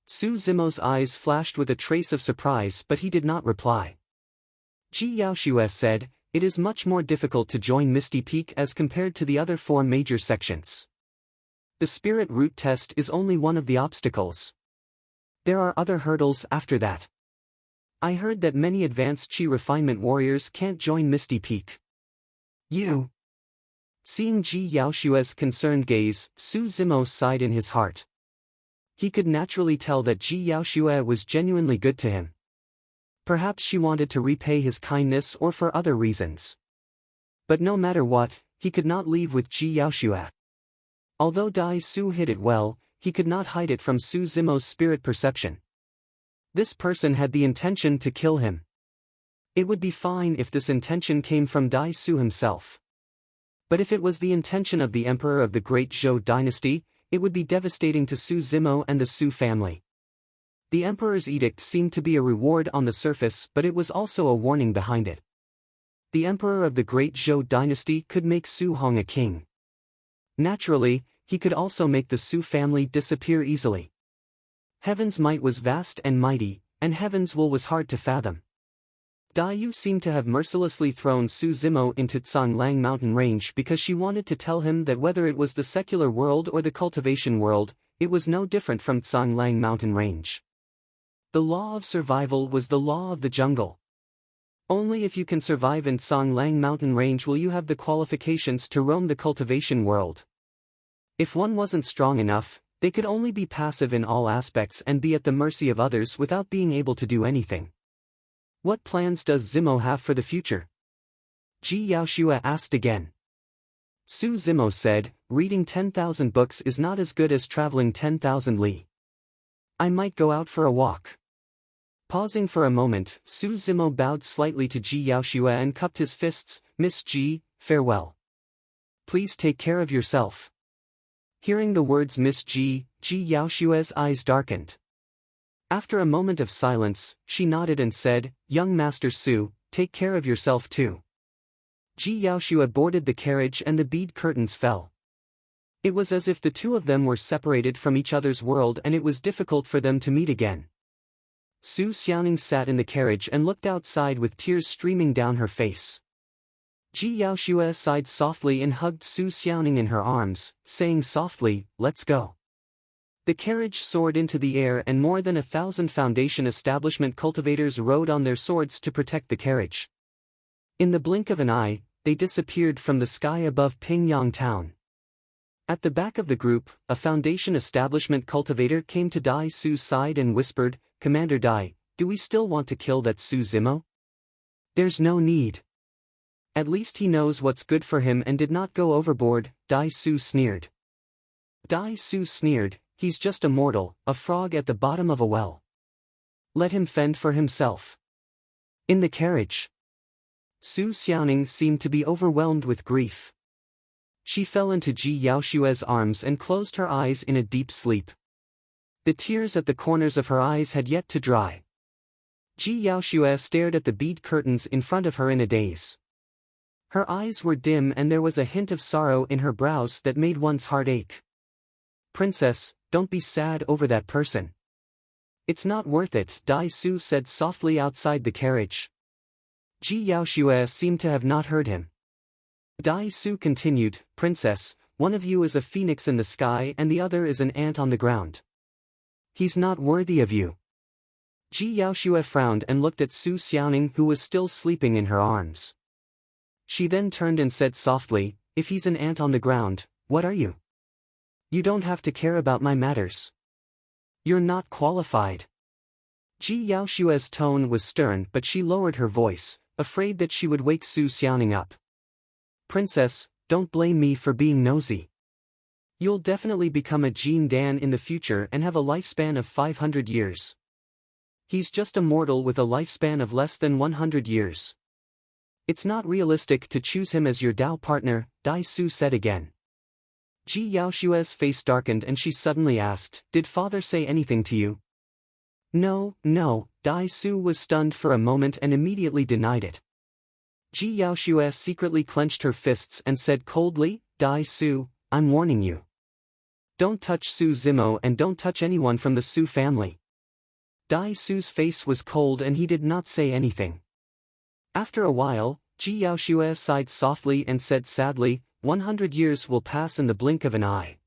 Su Zimo's eyes flashed with a trace of surprise, but he did not reply. Ji Yaoxue said, "It is much more difficult to join Misty Peak as compared to the other 4 major sections. The spirit root test is only one of the obstacles. There are other hurdles after that. I heard that many advanced Qi refinement warriors can't join Misty Peak." You? Seeing Ji Yaoxue's concerned gaze, Su Zimo sighed in his heart. He could naturally tell that Ji Yaoxue was genuinely good to him. Perhaps she wanted to repay his kindness or for other reasons. But no matter what, he could not leave with Ji Yaoxue. Although Dai Su hid it well, he could not hide it from Su Zimo's spirit perception. This person had the intention to kill him. It would be fine if this intention came from Dai Su himself. But if it was the intention of the emperor of the great Zhou dynasty, it would be devastating to Su Zimo and the Su family. The emperor's edict seemed to be a reward on the surface, but it was also a warning behind it. The emperor of the great Zhou dynasty could make Su Hong a king. Naturally, he could also make the Su family disappear easily. Heaven's might was vast and mighty, and heaven's will was hard to fathom. Dai Yu seemed to have mercilessly thrown Su Zimo into Tsanglang mountain range because she wanted to tell him that whether it was the secular world or the cultivation world, it was no different from Tsanglang mountain range. The law of survival was the law of the jungle. Only if you can survive in Tsanglang mountain range will you have the qualifications to roam the cultivation world. If one wasn't strong enough, they could only be passive in all aspects and be at the mercy of others without being able to do anything. What plans does Zimo have for the future? Ji Yaoxue asked again. Su Zimo said, "Reading 10,000 books is not as good as traveling 10,000 li. I might go out for a walk." Pausing for a moment, Su Zimo bowed slightly to Ji Yaoxue and cupped his fists. "Miss Ji, farewell. Please take care of yourself." Hearing the words Miss Ji, Ji Yaoxue's eyes darkened. After a moment of silence, she nodded and said, "Young Master Su, take care of yourself too." Ji Yaoxue boarded the carriage and the bead curtains fell. It was as if the two of them were separated from each other's world and it was difficult for them to meet again. Su Xiaoning sat in the carriage and looked outside with tears streaming down her face. Ji Yaoxue sighed softly and hugged Su Xiaoning in her arms, saying softly, "Let's go." The carriage soared into the air and more than 1,000 foundation establishment cultivators rode on their swords to protect the carriage. In the blink of an eye, they disappeared from the sky above Pingyang town. At the back of the group, a foundation establishment cultivator came to Dai Su's side and whispered, "Commander Dai, do we still want to kill that Su Zimo?" "There's no need. At least he knows what's good for him and did not go overboard," Dai Su sneered. Dai Su sneered, "He's just a mortal, a frog at the bottom of a well. Let him fend for himself." In the carriage, Su Xiaoning seemed to be overwhelmed with grief. She fell into Ji Yaoxue's arms and closed her eyes in a deep sleep. The tears at the corners of her eyes had yet to dry. Ji Yaoxue stared at the bead curtains in front of her in a daze. Her eyes were dim and there was a hint of sorrow in her brows that made one's heart ache. "Princess, don't be sad over that person. It's not worth it," Dai Su said softly outside the carriage. Ji Yaoxue seemed to have not heard him. Dai Su continued, "Princess, one of you is a phoenix in the sky and the other is an ant on the ground. He's not worthy of you." Ji Yaoxue frowned and looked at Su Xiaoning who was still sleeping in her arms. She then turned and said softly, "If he's an ant on the ground, what are you? You don't have to care about my matters. You're not qualified." Ji Yaoxue's tone was stern but she lowered her voice, afraid that she would wake Su Xiaoning up. "Princess, don't blame me for being nosy. You'll definitely become a Jin Dan in the future and have a lifespan of 500 years. He's just a mortal with a lifespan of less than 100 years. It's not realistic to choose him as your Dao partner," Dai Su said again. Ji Yaoxue's face darkened and she suddenly asked, "Did father say anything to you?" No, Dai Su was stunned for a moment and immediately denied it. Ji Yaoshue secretly clenched her fists and said coldly, Dai Su, I'm warning you. Don't touch Su Zimo and don't touch anyone from the Su family. Dai Su's face was cold and he did not say anything. After a while, Ji Yaoshue sighed softly and said sadly, 100 years will pass in the blink of an eye.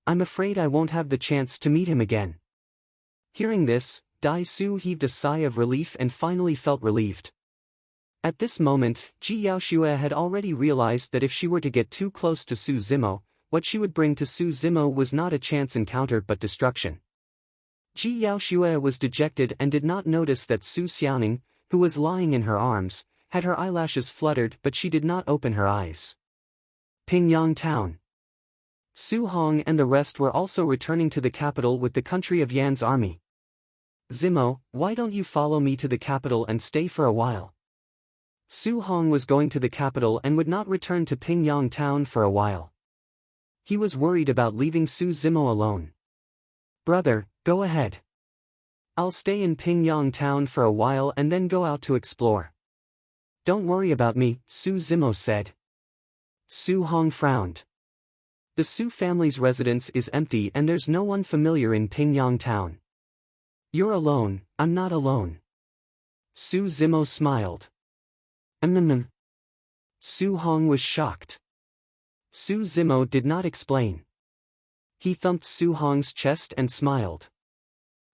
I'm afraid I won't have the chance to meet him again. Hearing this, Dai Su heaved a sigh of relief and finally felt relieved. At this moment, Ji Yaoshue had already realized that if she were to get too close to Su Zimo, what she would bring to Su Zimo was not a chance encounter but destruction. Ji Yaoshue was dejected and did not notice that Su Xiaoning, who was lying in her arms, had her eyelashes fluttered but she did not open her eyes. Pingyang Town. Su Hong and the rest were also returning to the capital with the country of Yan's army. Zimo, why don't you follow me to the capital and stay for a while? Su Hong was going to the capital and would not return to Pingyang Town for a while. He was worried about leaving Su Zimo alone. Brother, go ahead. I'll stay in Pingyang Town for a while and then go out to explore. Don't worry about me, Su Zimo said. Su Hong frowned. The Su family's residence is empty and there's no one familiar in Pingyang Town. You're alone, I'm not alone. Su Zimo smiled. Su Hong was shocked. Su Zimo did not explain. He thumped Su Hong's chest and smiled.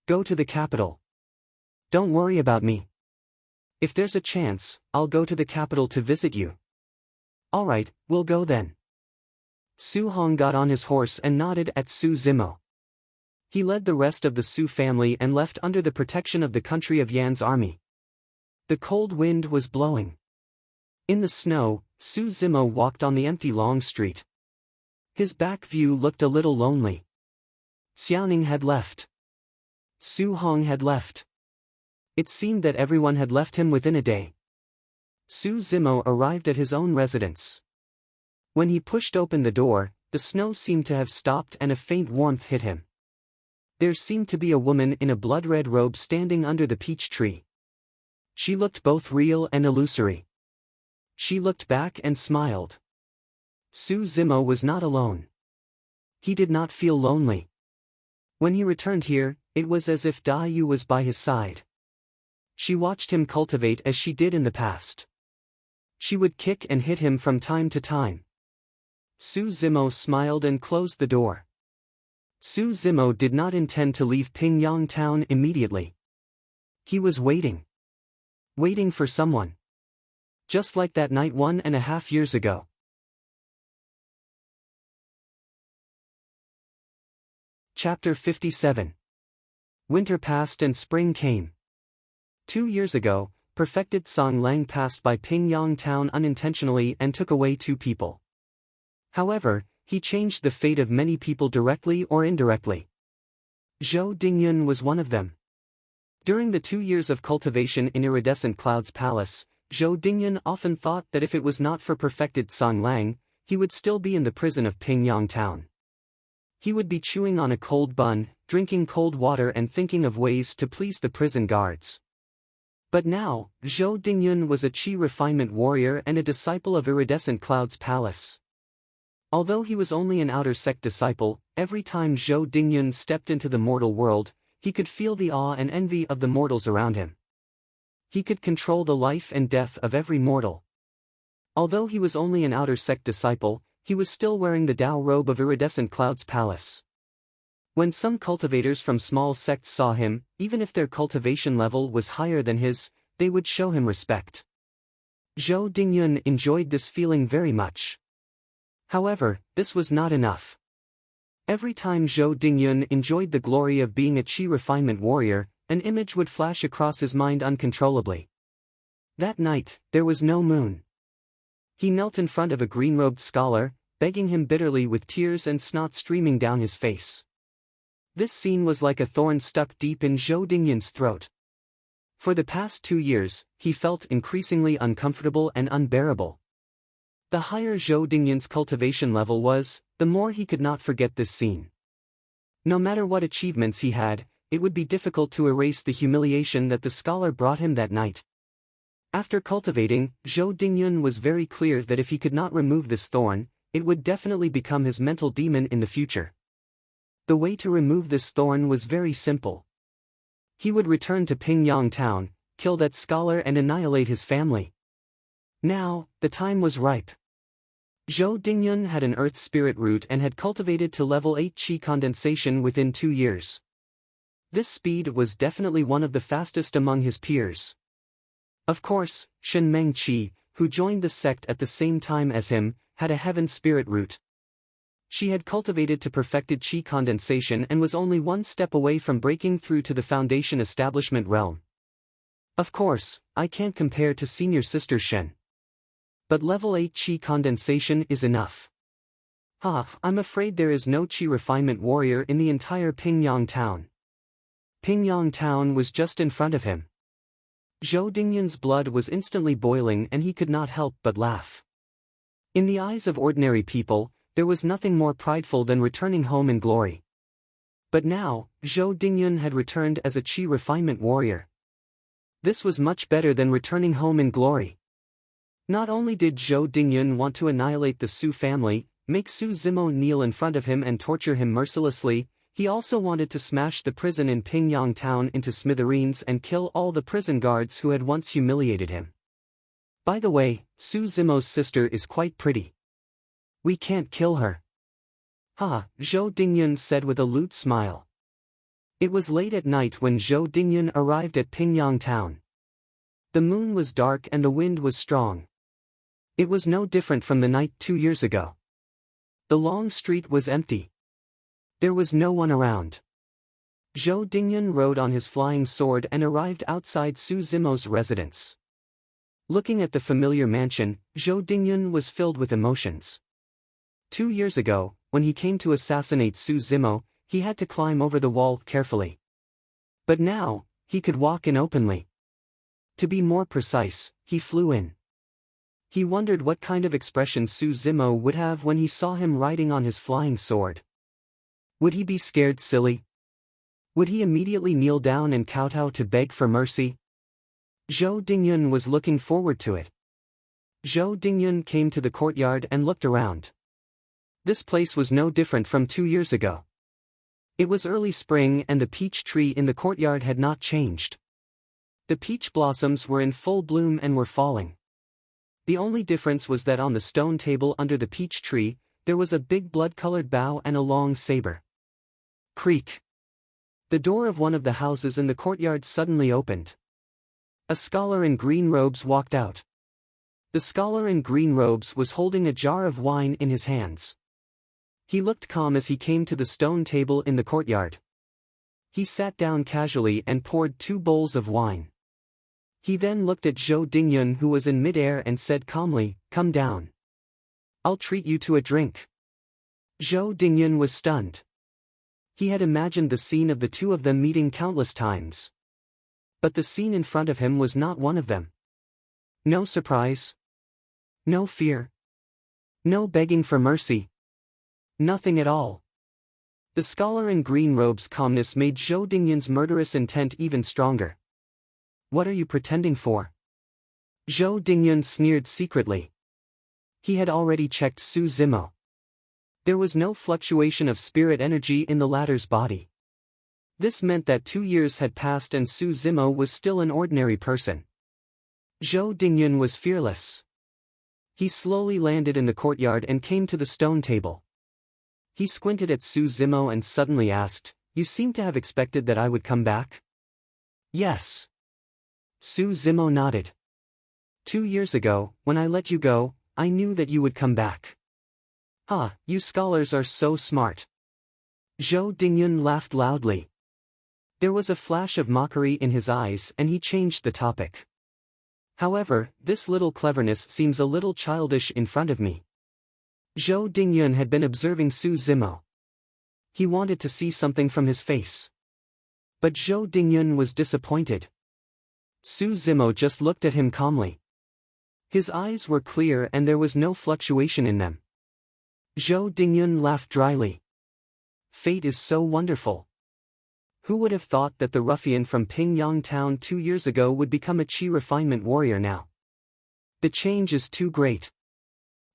Go to the capital. Don't worry about me. If there's a chance, I'll go to the capital to visit you. Alright, we'll go then. Su Hong got on his horse and nodded at Su Zimo. He led the rest of the Su family and left under the protection of the country of Yan's army. The cold wind was blowing. In the snow, Su Zimo walked on the empty long street. His back view looked a little lonely. Xiaoning had left. Su Hong had left. It seemed that everyone had left him within a day. Su Zimo arrived at his own residence. When he pushed open the door, the snow seemed to have stopped and a faint warmth hit him. There seemed to be a woman in a blood-red robe standing under the peach tree. She looked both real and illusory. She looked back and smiled. Su Zimo was not alone. He did not feel lonely. When he returned here, it was as if Dai Yu was by his side. She watched him cultivate as she did in the past. She would kick and hit him from time to time. Su Zimo smiled and closed the door. Su Zimo did not intend to leave Pingyang Town immediately. He was waiting. Waiting for someone. Just like that night 1.5 years ago. Chapter 57. Winter passed and spring came. 2 years ago, perfected Song Lang passed by Pingyang Town unintentionally and took away 2 people. However, he changed the fate of many people directly or indirectly. Zhou Dingyun was one of them. During the 2 years of cultivation in Iridescent Cloud's palace, Zhou Dingyun often thought that if it was not for perfected Song Lang, he would still be in the prison of Pingyang Town. He would be chewing on a cold bun, drinking cold water and thinking of ways to please the prison guards. But now, Zhou Dingyun was a Qi refinement warrior and a disciple of Iridescent Cloud's palace. Although he was only an outer sect disciple, every time Zhou Dingyun stepped into the mortal world, he could feel the awe and envy of the mortals around him. He could control the life and death of every mortal. Although he was only an outer sect disciple, he was still wearing the Dao robe of Iridescent Cloud's palace. When some cultivators from small sects saw him, even if their cultivation level was higher than his, they would show him respect. Zhou Dingyun enjoyed this feeling very much. However, this was not enough. Every time Zhou Dingyun enjoyed the glory of being a Qi refinement warrior, an image would flash across his mind uncontrollably. That night, there was no moon. He knelt in front of a green-robed scholar, begging him bitterly with tears and snot streaming down his face. This scene was like a thorn stuck deep in Zhou Dingyun's throat. For the past 2 years, he felt increasingly uncomfortable and unbearable. The higher Zhou Dingyun's cultivation level was, the more he could not forget this scene. No matter what achievements he had, it would be difficult to erase the humiliation that the scholar brought him that night. After cultivating, Zhou Dingyun was very clear that if he could not remove this thorn, it would definitely become his mental demon in the future. The way to remove this thorn was very simple. He would return to Pingyang town, kill that scholar and annihilate his family. Now, the time was ripe. Zhou Dingyun had an earth spirit root and had cultivated to level 8 qi condensation within 2 years. This speed was definitely one of the fastest among his peers. Of course, Shen Meng Qi, who joined the sect at the same time as him, had a heaven spirit root. She had cultivated to perfected qi condensation and was only one step away from breaking through to the foundation establishment realm. Of course, I can't compare to senior sister Shen. But level 8 qi condensation is enough. I'm afraid there is no qi refinement warrior in the entire Pingyang town. Pingyang town was just in front of him. Zhou Dingyun's blood was instantly boiling and he could not help but laugh. In the eyes of ordinary people, there was nothing more prideful than returning home in glory. But now, Zhou Dingyun had returned as a qi refinement warrior. This was much better than returning home in glory. Not only did Zhou Dingyun want to annihilate the Su family, make Su Zimo kneel in front of him and torture him mercilessly, he also wanted to smash the prison in Pingyang town into smithereens and kill all the prison guards who had once humiliated him. By the way, Su Zimo's sister is quite pretty. We can't kill her. Zhou Dingyun said with a lewd smile. It was late at night when Zhou Dingyun arrived at Pingyang town. The moon was dark and the wind was strong. It was no different from the night 2 years ago. The long street was empty. There was no one around. Zhou Dingyun rode on his flying sword and arrived outside Su Zimo's residence. Looking at the familiar mansion, Zhou Dingyun was filled with emotions. 2 years ago, when he came to assassinate Su Zimo, he had to climb over the wall carefully. But now, he could walk in openly. To be more precise, he flew in. He wondered what kind of expression Su Zimo would have when he saw him riding on his flying sword. Would he be scared silly? Would he immediately kneel down and kowtow to beg for mercy? Zhou Dingyun was looking forward to it. Zhou Dingyun came to the courtyard and looked around. This place was no different from 2 years ago. It was early spring and the peach tree in the courtyard had not changed. The peach blossoms were in full bloom and were falling. The only difference was that on the stone table under the peach tree, there was a big blood-colored bow and a long saber. Creak. The door of one of the houses in the courtyard suddenly opened. A scholar in green robes walked out. The scholar in green robes was holding a jar of wine in his hands. He looked calm as he came to the stone table in the courtyard. He sat down casually and poured 2 bowls of wine. He then looked at Zhou Dingyun who was in midair and said calmly, "Come down. I'll treat you to a drink." Zhou Dingyun was stunned. He had imagined the scene of the two of them meeting countless times. But the scene in front of him was not one of them. No surprise. No fear. No begging for mercy. Nothing at all. The scholar in green robes' calmness made Zhou Dingyun's murderous intent even stronger. What are you pretending for? Zhou Dingyun sneered secretly. He had already checked Su Zimo. There was no fluctuation of spirit energy in the latter's body. This meant that 2 years had passed and Su Zimo was still an ordinary person. Zhou Dingyun was fearless. He slowly landed in the courtyard and came to the stone table. He squinted at Su Zimo and suddenly asked, "You seem to have expected that I would come back?" "Yes." Su Zimo nodded. 2 years ago, when I let you go, I knew that you would come back. You scholars are so smart. Zhou Dingyun laughed loudly. There was a flash of mockery in his eyes and he changed the topic. However, this little cleverness seems a little childish in front of me. Zhou Dingyun had been observing Su Zimo. He wanted to see something from his face. But Zhou Dingyun was disappointed. Su Zimo just looked at him calmly. His eyes were clear and there was no fluctuation in them. Zhou Dingyun laughed dryly. Fate is so wonderful. Who would have thought that the ruffian from Pingyang Town 2 years ago would become a Qi refinement warrior now? The change is too great.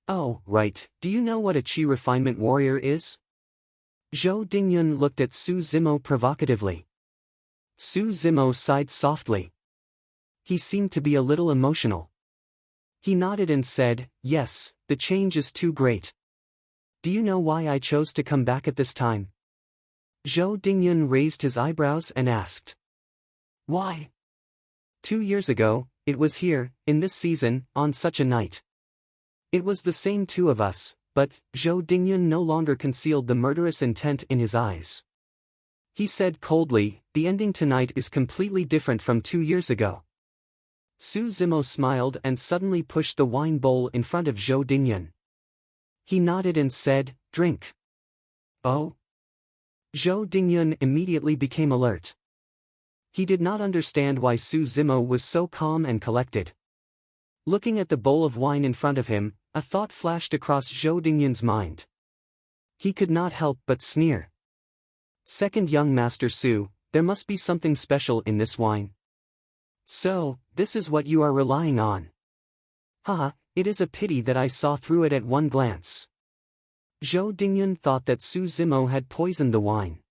Oh, right, do you know what a Qi refinement warrior is? Zhou Dingyun looked at Su Zimo provocatively. Su Zimo sighed softly. He seemed to be a little emotional. He nodded and said, "Yes, the change is too great. Do you know why I chose to come back at this time?" Zhou Dingyun raised his eyebrows and asked. "Why?" 2 years ago, it was here, in this season, on such a night. It was the same two of us, but Zhou Dingyun no longer concealed the murderous intent in his eyes. He said coldly, "The ending tonight is completely different from 2 years ago." Su Zimo smiled and suddenly pushed the wine bowl in front of Zhou Dingyun. He nodded and said, "Drink." "Oh?" Zhou Dingyun immediately became alert. He did not understand why Su Zimo was so calm and collected. Looking at the bowl of wine in front of him, a thought flashed across Zhou Dingyun's mind. He could not help but sneer. "Second young Master Su, there must be something special in this wine. So, this is what you are relying on. Haha, it is a pity that I saw through it at one glance." Zhou Dingyun thought that Su Zimo had poisoned the wine.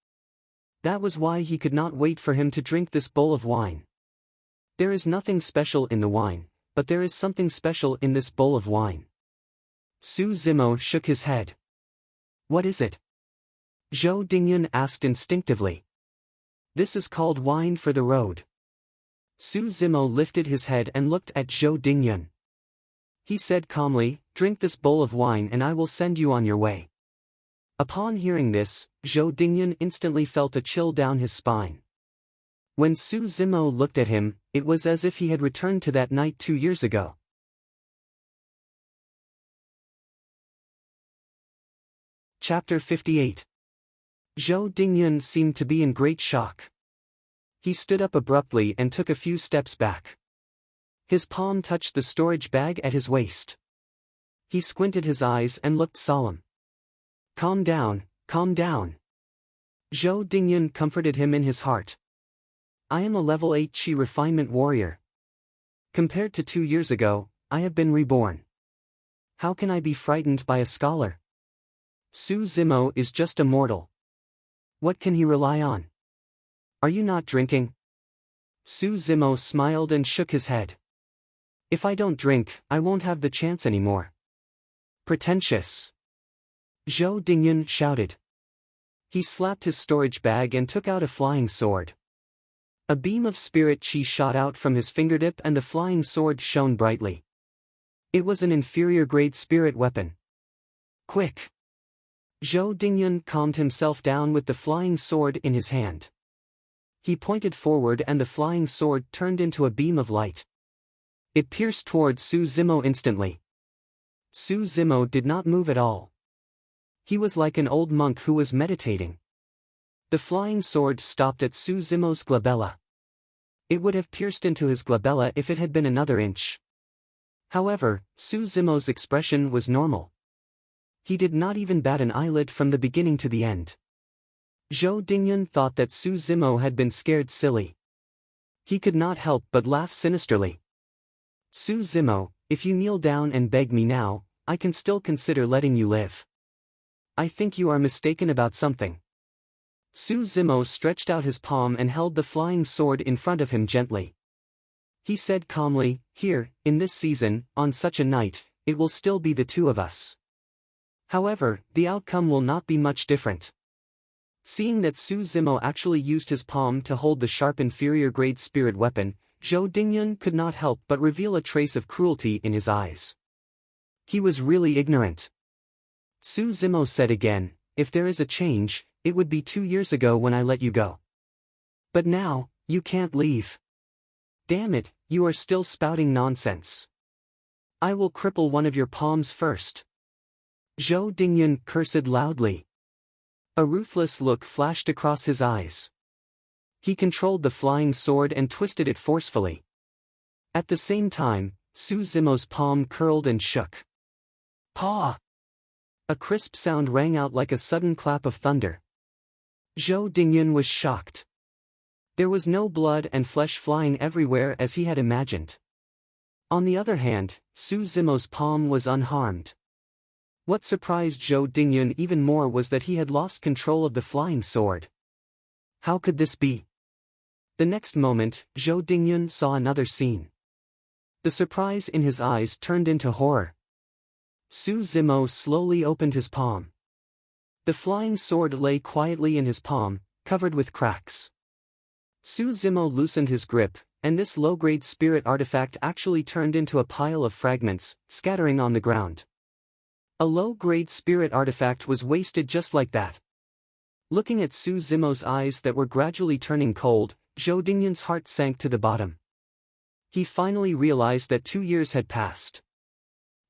That was why he could not wait for him to drink this bowl of wine. There is nothing special in the wine, but there is something special in this bowl of wine. Su Zimo shook his head. "What is it?" Zhou Dingyun asked instinctively. "This is called wine for the road." Su Zimo lifted his head and looked at Zhou Dingyun. He said calmly, "Drink this bowl of wine and I will send you on your way." Upon hearing this, Zhou Dingyun instantly felt a chill down his spine. When Su Zimo looked at him, it was as if he had returned to that night 2 years ago. Chapter 58. Zhou Dingyun seemed to be in great shock. He stood up abruptly and took a few steps back. His palm touched the storage bag at his waist. He squinted his eyes and looked solemn. Calm down, calm down." Zhou Dingyun comforted him in his heart. "I am a level 8 Qi refinement warrior. Compared to 2 years ago, I have been reborn. How can I be frightened by a scholar? Su Zimo is just a mortal. What can he rely on? Are you not drinking?" Su Zimo smiled and shook his head. "If I don't drink, I won't have the chance anymore." "Pretentious!" Zhou Dingyun shouted. He slapped his storage bag and took out a flying sword. A beam of spirit chi shot out from his fingertip and the flying sword shone brightly. It was an inferior-grade spirit weapon. "Quick!" Zhou Dingyun calmed himself down with the flying sword in his hand. He pointed forward and the flying sword turned into a beam of light. It pierced toward Su Zimo instantly. Su Zimo did not move at all. He was like an old monk who was meditating. The flying sword stopped at Su Zimo's glabella. It would have pierced into his glabella if it had been another inch. However, Su Zimo's expression was normal. He did not even bat an eyelid from the beginning to the end. Zhou Dingyun thought that Su Zimo had been scared silly. He could not help but laugh sinisterly. "Su Zimo, if you kneel down and beg me now, I can still consider letting you live. I think you are mistaken about something." Su Zimo stretched out his palm and held the flying sword in front of him gently. He said calmly, "Here, in this season, on such a night, it will still be the two of us. However, the outcome will not be much different." Seeing that Su Zimo actually used his palm to hold the sharp inferior-grade spirit weapon, Zhou Dingyun could not help but reveal a trace of cruelty in his eyes. He was really ignorant. Su Zimo said again, "If there is a change, it would be 2 years ago when I let you go. But now, you can't leave. Damn it, you are still spouting nonsense. I will cripple one of your palms first." Zhou Dingyun cursed loudly. A ruthless look flashed across his eyes. He controlled the flying sword and twisted it forcefully. At the same time, Su Zimo's palm curled and shook. "Paw!" A crisp sound rang out like a sudden clap of thunder. Zhou Dingyun was shocked. There was no blood and flesh flying everywhere as he had imagined. On the other hand, Su Zimo's palm was unharmed. What surprised Zhou Dingyun even more was that he had lost control of the flying sword. How could this be? The next moment, Zhou Dingyun saw another scene. The surprise in his eyes turned into horror. Su Zimo slowly opened his palm. The flying sword lay quietly in his palm, covered with cracks. Su Zimo loosened his grip, and this low-grade spirit artifact actually turned into a pile of fragments, scattering on the ground. A low-grade spirit artifact was wasted just like that. Looking at Su Zimo's eyes that were gradually turning cold, Zhou Dingyun's heart sank to the bottom. He finally realized that 2 years had passed.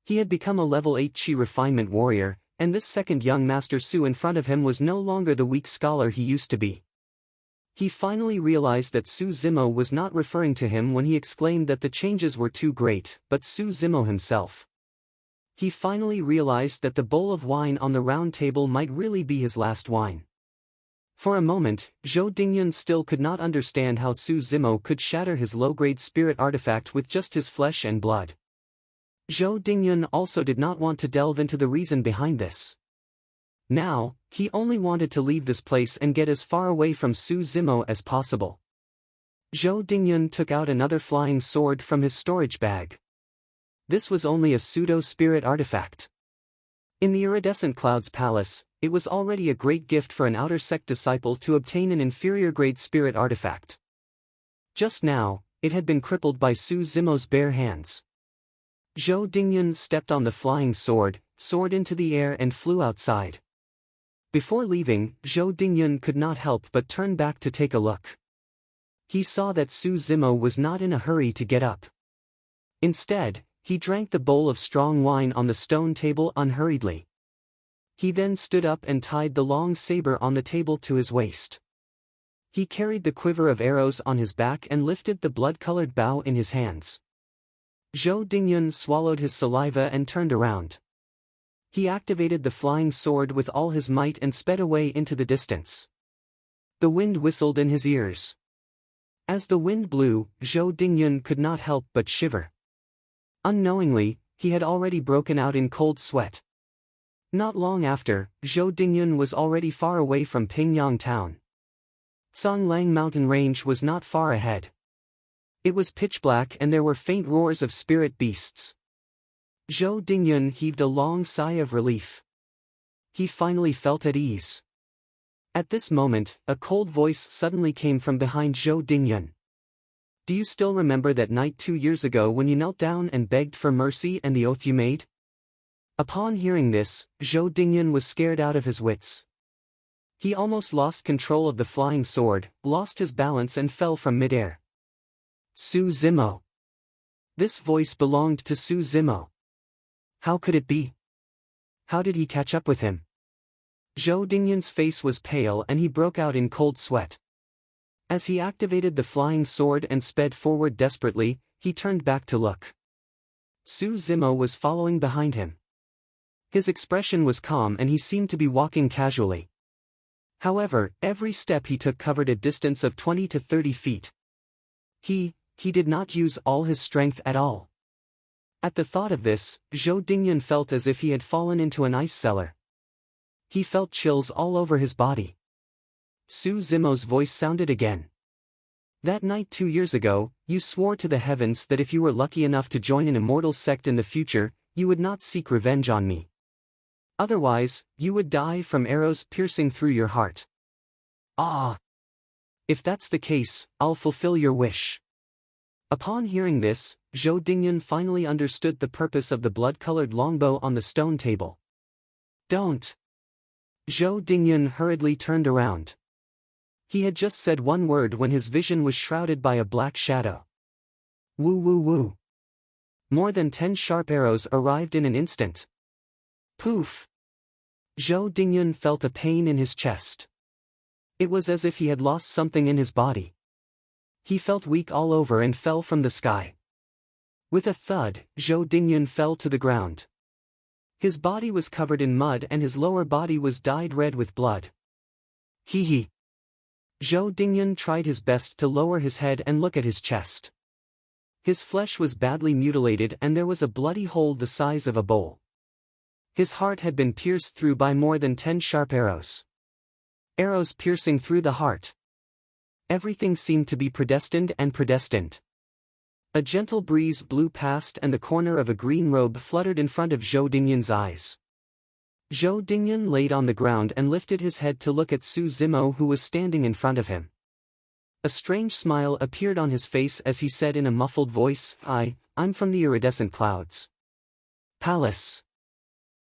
He had become a level 8 Qi refinement warrior, and this second young Master Su in front of him was no longer the weak scholar he used to be. He finally realized that Su Zimo was not referring to him when he exclaimed that the changes were too great, but Su Zimo himself. He finally realized that the bowl of wine on the round table might really be his last wine. For a moment, Zhou Dingyun still could not understand how Su Zimo could shatter his low-grade spirit artifact with just his flesh and blood. Zhou Dingyun also did not want to delve into the reason behind this. Now, he only wanted to leave this place and get as far away from Su Zimo as possible. Zhou Dingyun took out another flying sword from his storage bag. This was only a pseudo-spirit artifact. In the iridescent cloud's palace, it was already a great gift for an outer sect disciple to obtain an inferior-grade spirit artifact. Just now, it had been crippled by Su Zimo's bare hands. Zhou Dingyun stepped on the flying sword, soared into the air and flew outside. Before leaving, Zhou Dingyun could not help but turn back to take a look. He saw that Su Zimo was not in a hurry to get up. Instead, he drank the bowl of strong wine on the stone table unhurriedly. He then stood up and tied the long saber on the table to his waist. He carried the quiver of arrows on his back and lifted the blood-colored bow in his hands. Zhou Dingyun swallowed his saliva and turned around. He activated the flying sword with all his might and sped away into the distance. The wind whistled in his ears. As the wind blew, Zhou Dingyun could not help but shiver. Unknowingly, he had already broken out in cold sweat. Not long after, Zhou Dingyun was already far away from Pingyang town. Songlang mountain range was not far ahead. It was pitch black and there were faint roars of spirit beasts. Zhou Dingyun heaved a long sigh of relief. He finally felt at ease. At this moment, a cold voice suddenly came from behind Zhou Dingyun. Do you still remember that night 2 years ago when you knelt down and begged for mercy and the oath you made? Upon hearing this, Zhou Dingyun was scared out of his wits. He almost lost control of the flying sword, lost his balance and fell from midair. Su Zimo. This voice belonged to Su Zimo. How could it be? How did he catch up with him? Zhou Dingyun's face was pale and he broke out in cold sweat. As he activated the flying sword and sped forward desperately, he turned back to look. Su Zimo was following behind him. His expression was calm and he seemed to be walking casually. However, every step he took covered a distance of 20 to 30 feet. He did not use all his strength at all. At the thought of this, Zhou Dingyun felt as if he had fallen into an ice cellar. He felt chills all over his body. Su Zimo's voice sounded again. That night 2 years ago, you swore to the heavens that if you were lucky enough to join an immortal sect in the future, you would not seek revenge on me. Otherwise, you would die from arrows piercing through your heart. Ah! If that's the case, I'll fulfill your wish. Upon hearing this, Zhou Dingyun finally understood the purpose of the blood-colored longbow on the stone table. Don't! Zhou Dingyun hurriedly turned around. He had just said one word when his vision was shrouded by a black shadow. Woo woo woo. More than 10 sharp arrows arrived in an instant. Poof! Zhou Dingyun felt a pain in his chest. It was as if he had lost something in his body. He felt weak all over and fell from the sky. With a thud, Zhou Dingyun fell to the ground. His body was covered in mud and his lower body was dyed red with blood. Hee hee. Zhou Dingyun tried his best to lower his head and look at his chest. His flesh was badly mutilated and there was a bloody hole the size of a bowl. His heart had been pierced through by more than 10 sharp arrows. Arrows piercing through the heart. Everything seemed to be predestined and predestined. A gentle breeze blew past and the corner of a green robe fluttered in front of Zhou Dingyun's eyes. Zhou Dingyun laid on the ground and lifted his head to look at Su Zimo, who was standing in front of him. A strange smile appeared on his face as he said in a muffled voice, I'm from the iridescent clouds. Palace.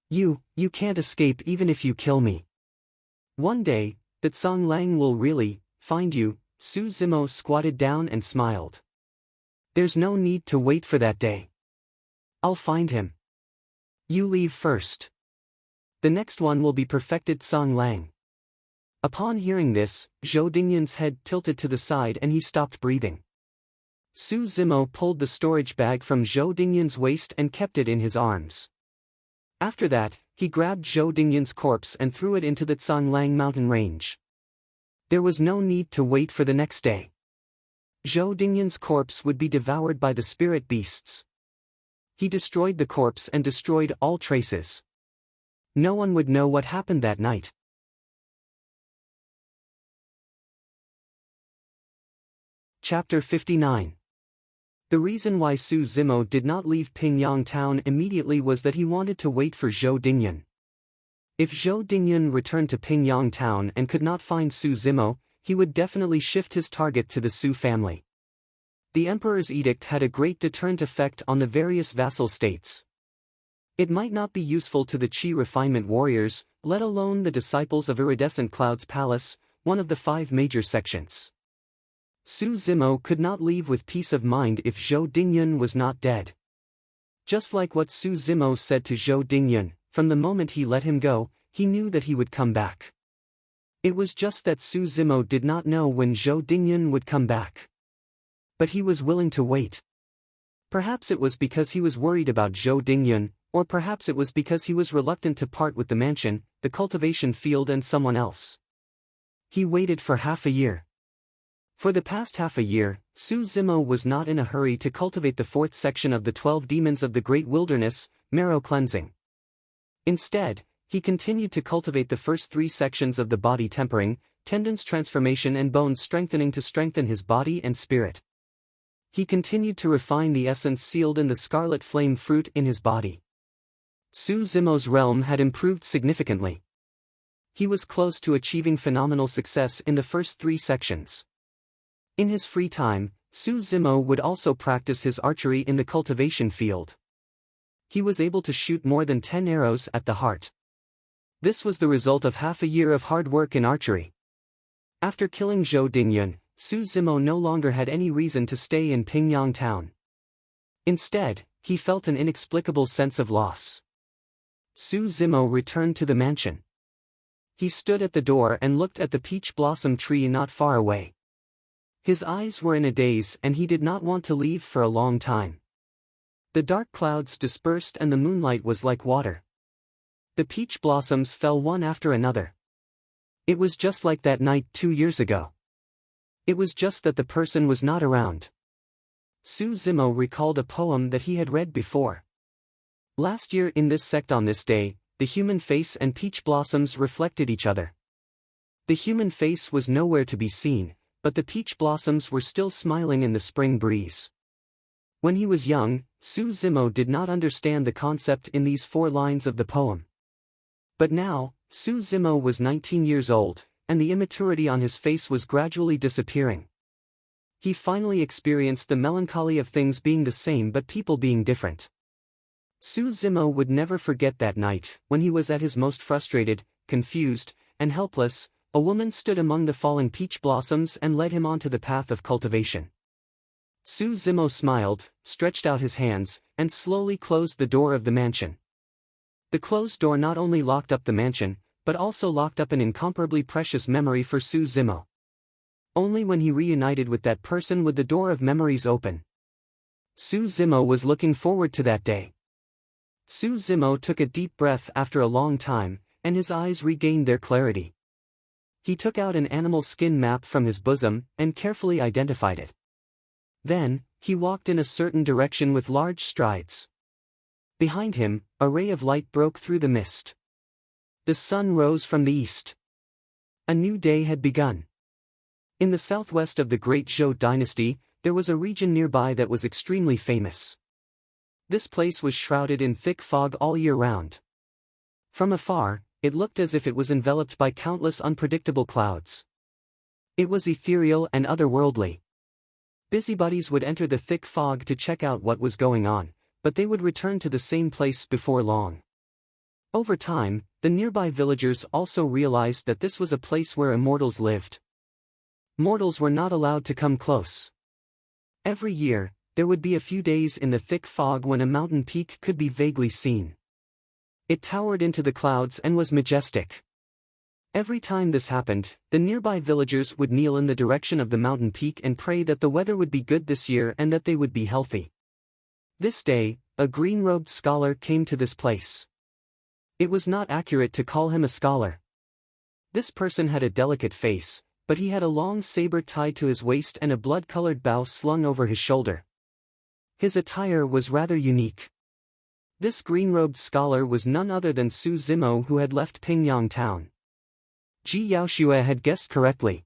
You can't escape even if you kill me. One day, the Tsang Lang will really find you. Su Zimo squatted down and smiled. There's no need to wait for that day. I'll find him. You leave first. The next one will be perfected Tsang Lang. Upon hearing this, Zhou Dingyun's head tilted to the side and he stopped breathing. Su Zimo pulled the storage bag from Zhou Dingyun's waist and kept it in his arms. After that, he grabbed Zhou Dingyun's corpse and threw it into the Tsang Lang mountain range. There was no need to wait for the next day. Zhou Dingyun's corpse would be devoured by the spirit beasts. He destroyed the corpse and destroyed all traces. No one would know what happened that night. Chapter 59. The reason why Su Zimo did not leave Pingyang town immediately was that he wanted to wait for Zhou Dingyun. If Zhou Dingyun returned to Pingyang town and could not find Su Zimo, he would definitely shift his target to the Su family. The emperor's edict had a great deterrent effect on the various vassal states. It might not be useful to the Qi refinement warriors, let alone the disciples of Iridescent Cloud's palace, one of the 5 major sections. Su Zimo could not leave with peace of mind if Zhou Dingyun was not dead. Just like what Su Zimo said to Zhou Dingyun, from the moment he let him go, he knew that he would come back. It was just that Su Zimo did not know when Zhou Dingyun would come back. But he was willing to wait. Perhaps it was because he was worried about Zhou Dingyun, or perhaps it was because he was reluctant to part with the mansion, the cultivation field and someone else. He waited for half a year. For the past half a year, Su Zimo was not in a hurry to cultivate the 4th section of the 12 demons of the Great Wilderness, marrow cleansing. Instead, he continued to cultivate the first 3 sections of the body tempering, tendons transformation and bones strengthening to strengthen his body and spirit. He continued to refine the essence sealed in the scarlet flame fruit in his body. Su Zimo's realm had improved significantly. He was close to achieving phenomenal success in the first 3 sections. In his free time, Su Zimo would also practice his archery in the cultivation field. He was able to shoot more than 10 arrows at the heart. This was the result of half a year of hard work in archery. After killing Zhou Dingyun, Su Zimo no longer had any reason to stay in Pingyang town. Instead, he felt an inexplicable sense of loss. Su Zimo returned to the mansion. He stood at the door and looked at the peach blossom tree not far away. His eyes were in a daze and he did not want to leave for a long time. The dark clouds dispersed and the moonlight was like water. The peach blossoms fell one after another. It was just like that night 2 years ago. It was just that the person was not around. Su Zimo recalled a poem that he had read before. Last year in this sect on this day, the human face and peach blossoms reflected each other. The human face was nowhere to be seen, but the peach blossoms were still smiling in the spring breeze. When he was young, Su Zimo did not understand the concept in these 4 lines of the poem. But now, Su Zimo was 19 years old, and the immaturity on his face was gradually disappearing. He finally experienced the melancholy of things being the same but people being different. Su Zimo would never forget that night, when he was at his most frustrated, confused, and helpless. A woman stood among the falling peach blossoms and led him onto the path of cultivation. Su Zimo smiled, stretched out his hands, and slowly closed the door of the mansion. The closed door not only locked up the mansion, but also locked up an incomparably precious memory for Su Zimo. Only when he reunited with that person would the door of memories open. Su Zimo was looking forward to that day. Su Zimo took a deep breath after a long time, and his eyes regained their clarity. He took out an animal skin map from his bosom and carefully identified it. Then, he walked in a certain direction with large strides. Behind him, a ray of light broke through the mist. The sun rose from the east. A new day had begun. In the southwest of the Great Zhou dynasty, there was a region nearby that was extremely famous. This place was shrouded in thick fog all year round. From afar, it looked as if it was enveloped by countless unpredictable clouds. It was ethereal and otherworldly. Busybodies would enter the thick fog to check out what was going on, but they would return to the same place before long. Over time, the nearby villagers also realized that this was a place where immortals lived. Mortals were not allowed to come close. Every year, there would be a few days in the thick fog when a mountain peak could be vaguely seen. It towered into the clouds and was majestic. Every time this happened, the nearby villagers would kneel in the direction of the mountain peak and pray that the weather would be good this year and that they would be healthy. This day, a green-robed scholar came to this place. It was not accurate to call him a scholar. This person had a delicate face, but he had a long saber tied to his waist and a blood-colored bow slung over his shoulder. His attire was rather unique. This green-robed scholar was none other than Su Zimo, who had left Pingyang town. Ji Yaoxue had guessed correctly.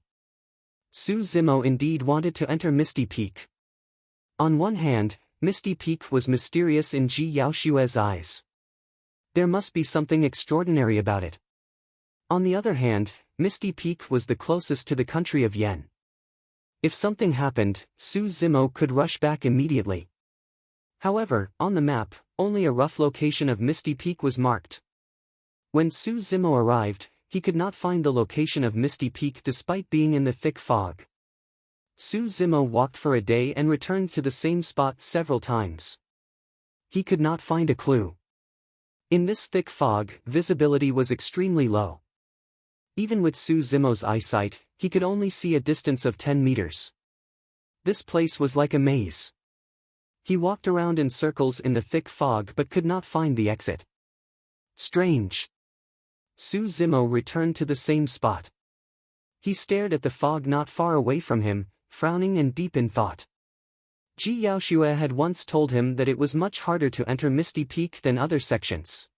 Su Zimo indeed wanted to enter Misty Peak. On one hand, Misty Peak was mysterious in Ji Yaoxue's eyes. There must be something extraordinary about it. On the other hand, Misty Peak was the closest to the country of Yen. If something happened, Su Zimo could rush back immediately. However, on the map, only a rough location of Misty Peak was marked. When Su Zimo arrived, he could not find the location of Misty Peak despite being in the thick fog. Su Zimo walked for a day and returned to the same spot several times. He could not find a clue. In this thick fog, visibility was extremely low. Even with Su Zimo's eyesight, he could only see a distance of 10 meters. This place was like a maze. He walked around in circles in the thick fog but could not find the exit. Strange. Su Zimo returned to the same spot. He stared at the fog not far away from him, frowning and deep in thought. Ji Yaoxue had once told him that it was much harder to enter Misty Peak than other sections.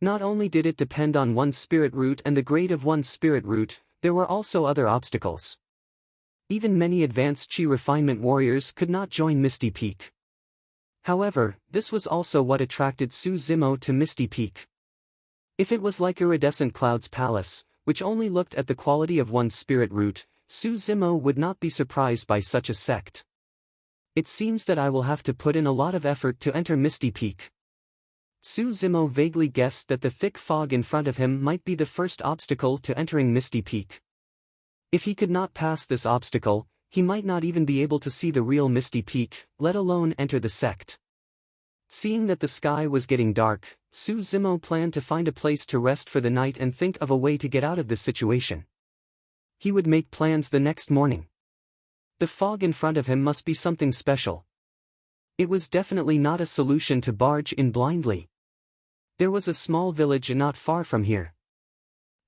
Not only did it depend on one's spirit root and the grade of one's spirit root, there were also other obstacles. Even many advanced Qi refinement warriors could not join Misty Peak. However, this was also what attracted Su Zimo to Misty Peak. If it was like Iridescent Cloud's palace, which only looked at the quality of one's spirit root, Su Zimo would not be surprised by such a sect. It seems that I will have to put in a lot of effort to enter Misty Peak. Su Zimo vaguely guessed that the thick fog in front of him might be the first obstacle to entering Misty Peak. If he could not pass this obstacle, he might not even be able to see the real Misty Peak, let alone enter the sect. Seeing that the sky was getting dark, Su Zimo planned to find a place to rest for the night and think of a way to get out of this situation. He would make plans the next morning. The fog in front of him must be something special. It was definitely not a solution to barge in blindly. There was a small village not far from here.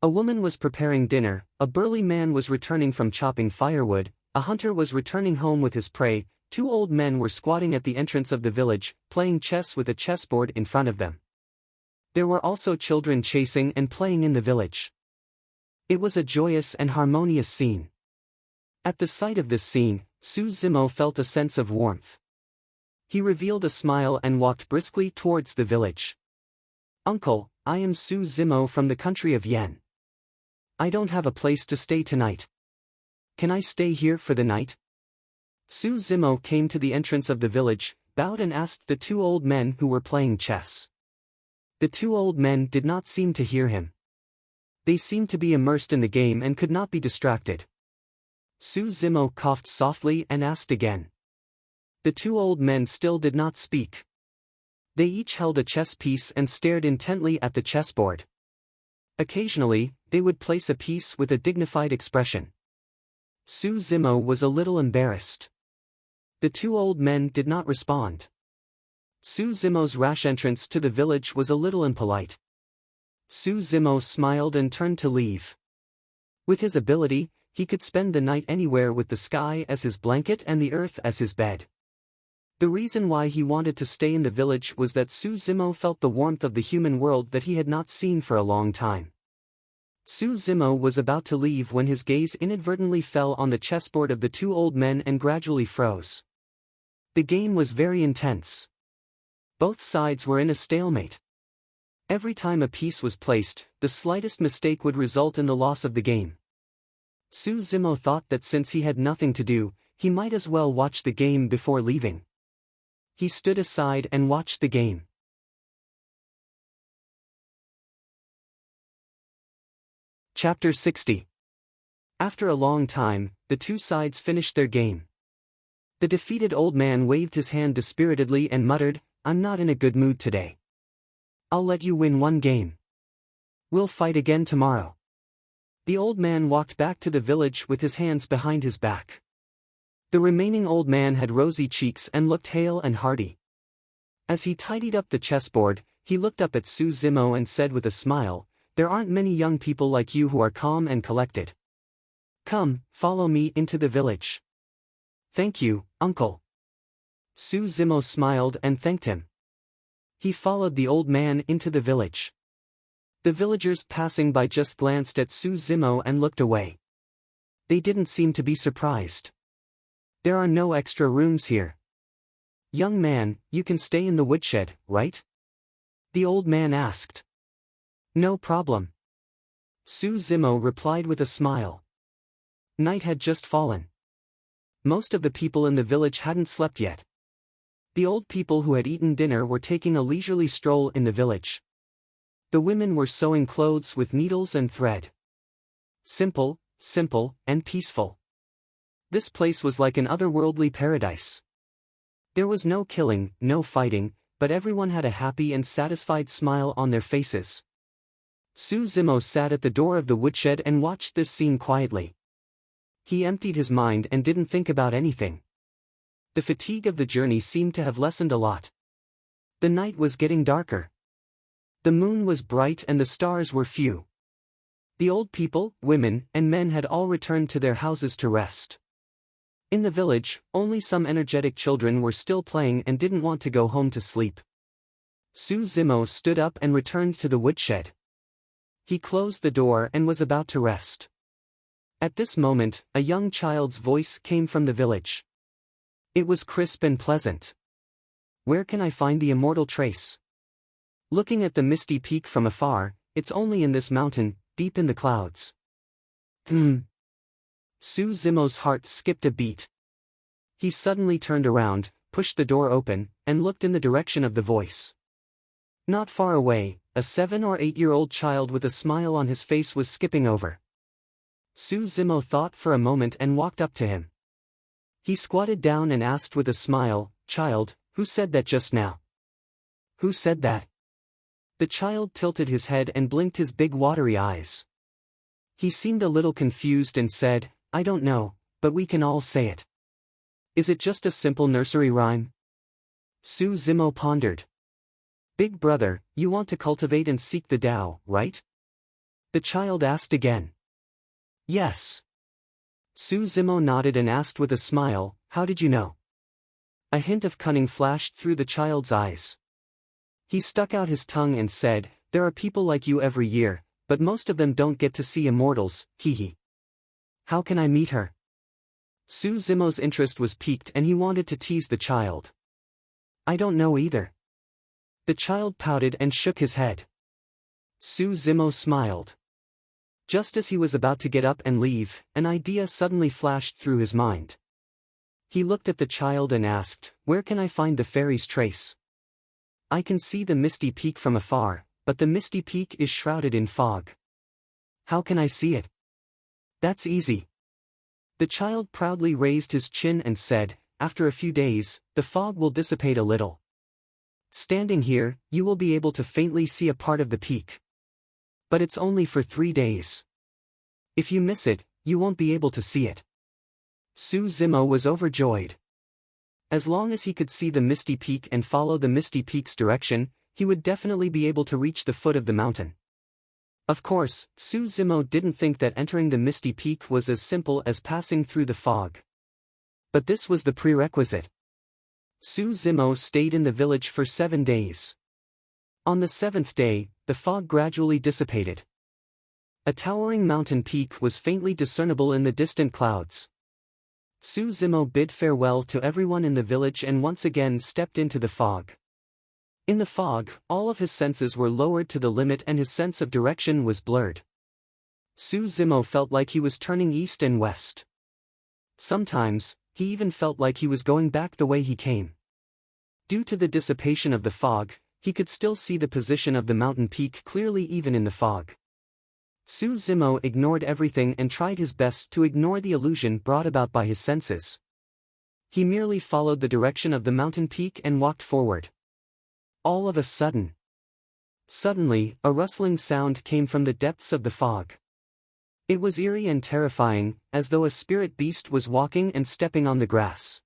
A woman was preparing dinner, a burly man was returning from chopping firewood, a hunter was returning home with his prey, 2 old men were squatting at the entrance of the village, playing chess with a chessboard in front of them. There were also children chasing and playing in the village. It was a joyous and harmonious scene. At the sight of this scene, Su Zimo felt a sense of warmth. He revealed a smile and walked briskly towards the village. "Uncle, I am Su Zimo from the country of Yen. I don't have a place to stay tonight. Can I stay here for the night?" Su Zimo came to the entrance of the village, bowed and asked the 2 old men who were playing chess. The 2 old men did not seem to hear him. They seemed to be immersed in the game and could not be distracted. Su Zimo coughed softly and asked again. The 2 old men still did not speak. They each held a chess piece and stared intently at the chessboard. Occasionally, they would place a piece with a dignified expression. Su Zimo was a little embarrassed. The 2 old men did not respond. Su Zimo's rash entrance to the village was a little impolite. Su Zimo smiled and turned to leave. With his ability, he could spend the night anywhere with the sky as his blanket and the earth as his bed. The reason why he wanted to stay in the village was that Zimo felt the warmth of the human world that he had not seen for a long time. Zimo was about to leave when his gaze inadvertently fell on the chessboard of the two old men and gradually froze. The game was very intense. Both sides were in a stalemate. Every time a piece was placed, the slightest mistake would result in the loss of the game. Zimo thought that since he had nothing to do, he might as well watch the game before leaving. He stood aside and watched the game. Chapter 60. After a long time, the two sides finished their game. The defeated old man waved his hand dispiritedly and muttered, "I'm not in a good mood today. I'll let you win one game. We'll fight again tomorrow." The old man walked back to the village with his hands behind his back. The remaining old man had rosy cheeks and looked hale and hearty. As he tidied up the chessboard, he looked up at Zimo and said with a smile, "There aren't many young people like you who are calm and collected. Come, follow me into the village." "Thank you, uncle." Zimo smiled and thanked him. He followed the old man into the village. The villagers passing by just glanced at Zimo and looked away. They didn't seem to be surprised. "There are no extra rooms here. Young man, you can stay in the woodshed, right?" the old man asked. "No problem." Zimo replied with a smile. Night had just fallen. Most of the people in the village hadn't slept yet. The old people who had eaten dinner were taking a leisurely stroll in the village. The women were sewing clothes with needles and thread. Simple, and peaceful. This place was like an otherworldly paradise. There was no killing, no fighting, but everyone had a happy and satisfied smile on their faces. Zimo sat at the door of the woodshed and watched this scene quietly. He emptied his mind and didn't think about anything. The fatigue of the journey seemed to have lessened a lot. The night was getting darker. The moon was bright and the stars were few. The old people, women, and men had all returned to their houses to rest. In the village, only some energetic children were still playing and didn't want to go home to sleep. Zimo stood up and returned to the woodshed. He closed the door and was about to rest. At this moment, a young child's voice came from the village. It was crisp and pleasant. "Where can I find the immortal trace?" Looking at the misty peak from afar, "It's only in this mountain, deep in the clouds." Zimo's heart skipped a beat. He suddenly turned around, pushed the door open, and looked in the direction of the voice. Not far away, a 7 or 8-year-old child with a smile on his face was skipping over. Zimo thought for a moment and walked up to him. He squatted down and asked with a smile, "Child, who said that just now?" "Who said that?" The child tilted his head and blinked his big watery eyes. He seemed a little confused and said, "I don't know, but we can all say it." "Is it just a simple nursery rhyme?" Zimo pondered. "Big brother, you want to cultivate and seek the Tao, right?" the child asked again. "Yes." Zimo nodded and asked with a smile, "How did you know?" A hint of cunning flashed through the child's eyes. He stuck out his tongue and said, "There are people like you every year, but most of them don't get to see immortals, hee. How can I meet her?" Zimo's interest was piqued and he wanted to tease the child. "I don't know either." The child pouted and shook his head. Zimo smiled. Just as he was about to get up and leave, an idea suddenly flashed through his mind. He looked at the child and asked, "Where can I find the fairy's trace?" "I can see the misty peak from afar, but the misty peak is shrouded in fog." "How can I see it?" "That's easy." The child proudly raised his chin and said, "After a few days, the fog will dissipate a little. Standing here, you will be able to faintly see a part of the peak. But it's only for 3 days. If you miss it, you won't be able to see it." Zimo was overjoyed. As long as he could see the misty peak and follow the misty peak's direction, he would definitely be able to reach the foot of the mountain. Of course, Su Zimo didn't think that entering the misty peak was as simple as passing through the fog. But this was the prerequisite. Su Zimo stayed in the village for 7 days. On the 7th day, the fog gradually dissipated. A towering mountain peak was faintly discernible in the distant clouds. Su Zimo bid farewell to everyone in the village and once again stepped into the fog. In the fog, all of his senses were lowered to the limit and his sense of direction was blurred. Su Zimo felt like he was turning east and west. Sometimes, he even felt like he was going back the way he came. Due to the dissipation of the fog, he could still see the position of the mountain peak clearly even in the fog. Su Zimo ignored everything and tried his best to ignore the illusion brought about by his senses. He merely followed the direction of the mountain peak and walked forward. All of a sudden, suddenly, a rustling sound came from the depths of the fog. It was eerie and terrifying, as though a spirit beast was walking and stepping on the grass.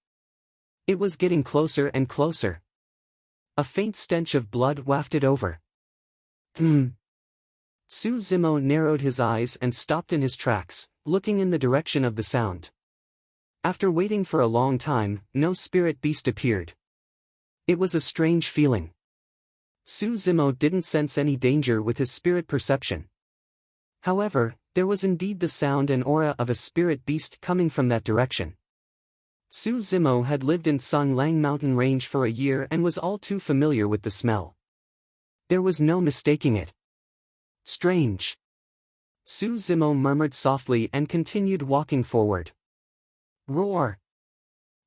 It was getting closer and closer. A faint stench of blood wafted over. Su Zimo narrowed his eyes and stopped in his tracks, looking in the direction of the sound. After waiting for a long time, no spirit beast appeared. It was a strange feeling. Su Zimo didn't sense any danger with his spirit perception. However, there was indeed the sound and aura of a spirit beast coming from that direction. Su Zimo had lived in Songlang mountain range for a year and was all too familiar with the smell. There was no mistaking it. Strange. Su Zimo murmured softly and continued walking forward. Roar.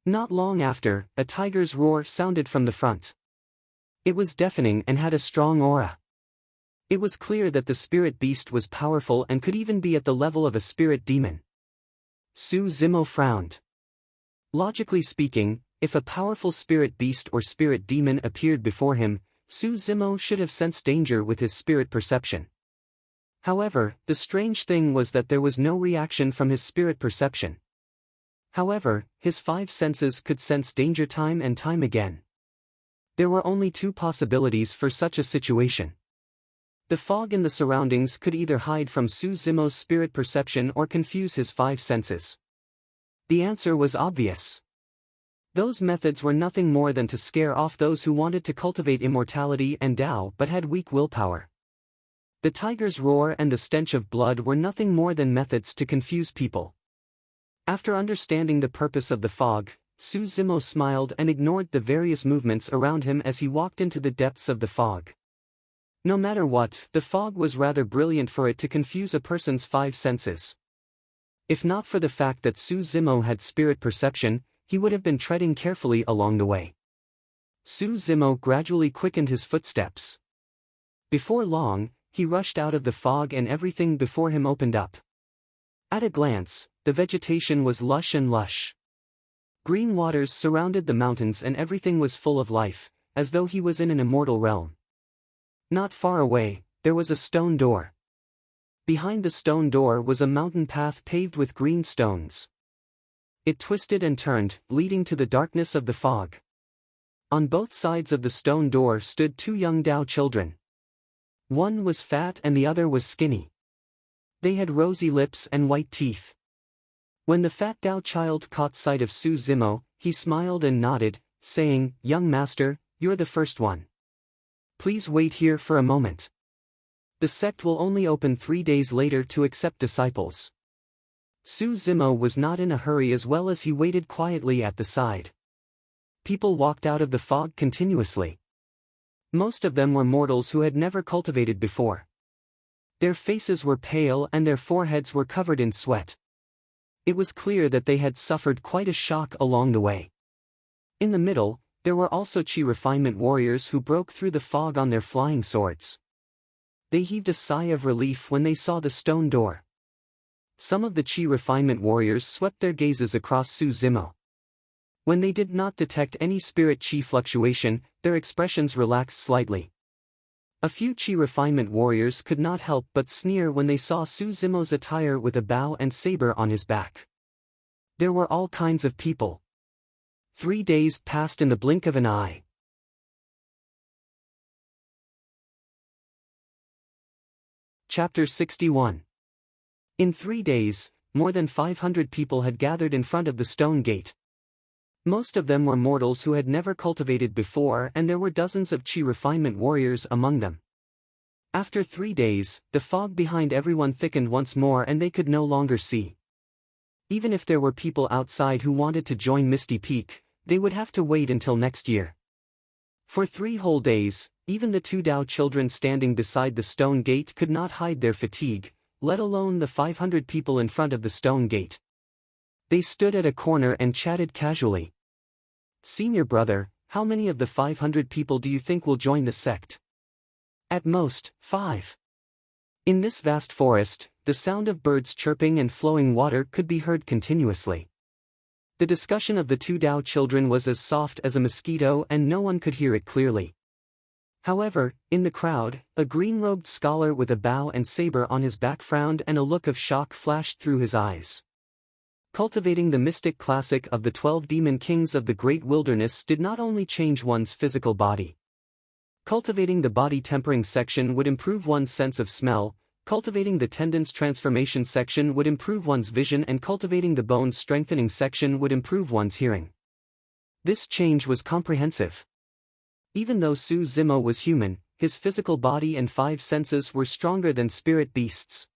Not long after, a tiger's roar sounded from the front. It was deafening and had a strong aura. It was clear that the spirit beast was powerful and could even be at the level of a spirit demon. Su Zimo frowned. Logically speaking, if a powerful spirit beast or spirit demon appeared before him, Su Zimo should have sensed danger with his spirit perception. However, the strange thing was that there was no reaction from his spirit perception. However, his 5 senses could sense danger time and time again. There were only 2 possibilities for such a situation. The fog in the surroundings could either hide from Su Zimo's spirit perception or confuse his 5 senses. The answer was obvious. Those methods were nothing more than to scare off those who wanted to cultivate immortality and Tao but had weak willpower. The tiger's roar and the stench of blood were nothing more than methods to confuse people. After understanding the purpose of the fog, Su Zimo smiled and ignored the various movements around him as he walked into the depths of the fog. No matter what, the fog was rather brilliant for it to confuse a person's 5 senses. If not for the fact that Su Zimo had spirit perception, he would have been treading carefully along the way. Su Zimo gradually quickened his footsteps. Before long, he rushed out of the fog and everything before him opened up. At a glance, the vegetation was lush and lush. Green waters surrounded the mountains and everything was full of life, as though he was in an immortal realm. Not far away, there was a stone door. Behind the stone door was a mountain path paved with green stones. It twisted and turned, leading to the darkness of the fog. On both sides of the stone door stood 2 young Tao children. One was fat and the other was skinny. They had rosy lips and white teeth. When the fat Tao child caught sight of Su Zimo, he smiled and nodded, saying, "Young master, you're the first one. Please wait here for a moment. The sect will only open 3 days later to accept disciples." Su Zimo was not in a hurry as well as he waited quietly at the side. People walked out of the fog continuously. Most of them were mortals who had never cultivated before. Their faces were pale and their foreheads were covered in sweat. It was clear that they had suffered quite a shock along the way. In the middle, there were also Chi refinement warriors who broke through the fog on their flying swords. They heaved a sigh of relief when they saw the stone door. Some of the Chi refinement warriors swept their gazes across Su Zimo. When they did not detect any spirit Chi fluctuation, their expressions relaxed slightly. A few Chi refinement warriors could not help but sneer when they saw Su Zimo's attire with a bow and saber on his back. There were all kinds of people. 3 days passed in the blink of an eye. Chapter 61. In 3 days, more than 500 people had gathered in front of the stone gate. Most of them were mortals who had never cultivated before, and there were dozens of chi refinement warriors among them. After 3 days, the fog behind everyone thickened once more and they could no longer see. Even if there were people outside who wanted to join Misty Peak, they would have to wait until next year. For 3 whole days, even the 2 Dao children standing beside the stone gate could not hide their fatigue, let alone the 500 people in front of the stone gate. They stood at a corner and chatted casually. "Senior brother, how many of the 500 people do you think will join the sect?" "At most, 5. In this vast forest, the sound of birds chirping and flowing water could be heard continuously. The discussion of the 2 Dao children was as soft as a mosquito and no one could hear it clearly. However, in the crowd, a green-robed scholar with a bow and saber on his back frowned and a look of shock flashed through his eyes. Cultivating the mystic classic of the 12 demon kings of the great wilderness did not only change one's physical body. Cultivating the body tempering section would improve one's sense of smell, cultivating the tendons transformation section would improve one's vision, and cultivating the bones strengthening section would improve one's hearing. This change was comprehensive. Even though Su Zimo was human, his physical body and 5 senses were stronger than spirit beasts.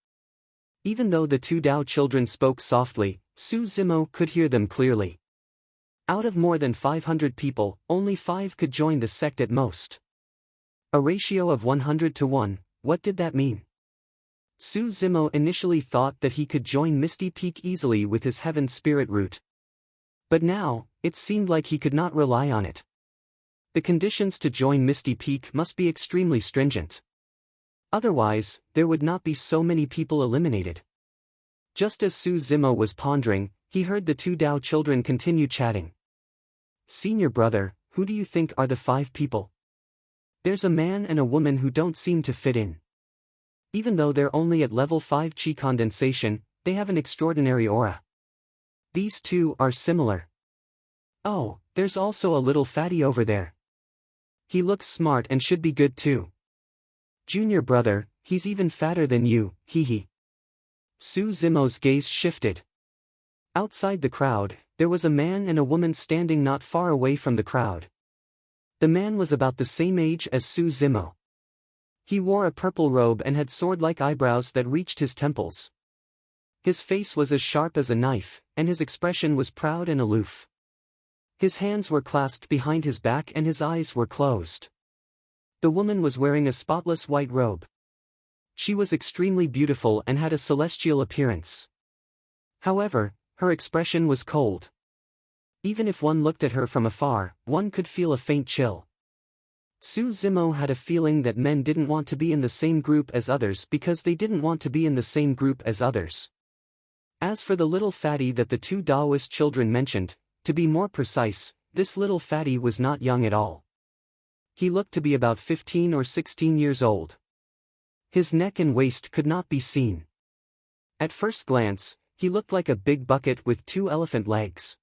Even though the 2 Dao children spoke softly, Su Zimo could hear them clearly. Out of more than 500 people, only 5 could join the sect at most. A ratio of 100 to 1, what did that mean? Su Zimo initially thought that he could join Misty Peak easily with his heaven spirit root. But now, it seemed like he could not rely on it. The conditions to join Misty Peak must be extremely stringent. Otherwise, there would not be so many people eliminated. Just as Su Zimo was pondering, he heard the 2 Dao children continue chatting. "Senior brother, who do you think are the 5 people? There's a man and a woman who don't seem to fit in. Even though they're only at level 5 chi condensation, they have an extraordinary aura. These 2 are similar. Oh, there's also a little fatty over there. He looks smart and should be good too. Junior brother, he's even fatter than you, hee." Su Zimo's gaze shifted. Outside the crowd, there was a man and a woman standing not far away from the crowd. The man was about the same age as Su Zimo. He wore a purple robe and had sword-like eyebrows that reached his temples. His face was as sharp as a knife, and his expression was proud and aloof. His hands were clasped behind his back and his eyes were closed. The woman was wearing a spotless white robe. She was extremely beautiful and had a celestial appearance. However, her expression was cold. Even if one looked at her from afar, one could feel a faint chill. Su Zimo had a feeling that men didn't want to be in the same group as others because they didn't want to be in the same group as others. As for the little fatty that the 2 Daoist children mentioned, to be more precise, this little fatty was not young at all. He looked to be about 15 or 16 years old. His neck and waist could not be seen. At first glance, he looked like a big bucket with 2 elephant legs.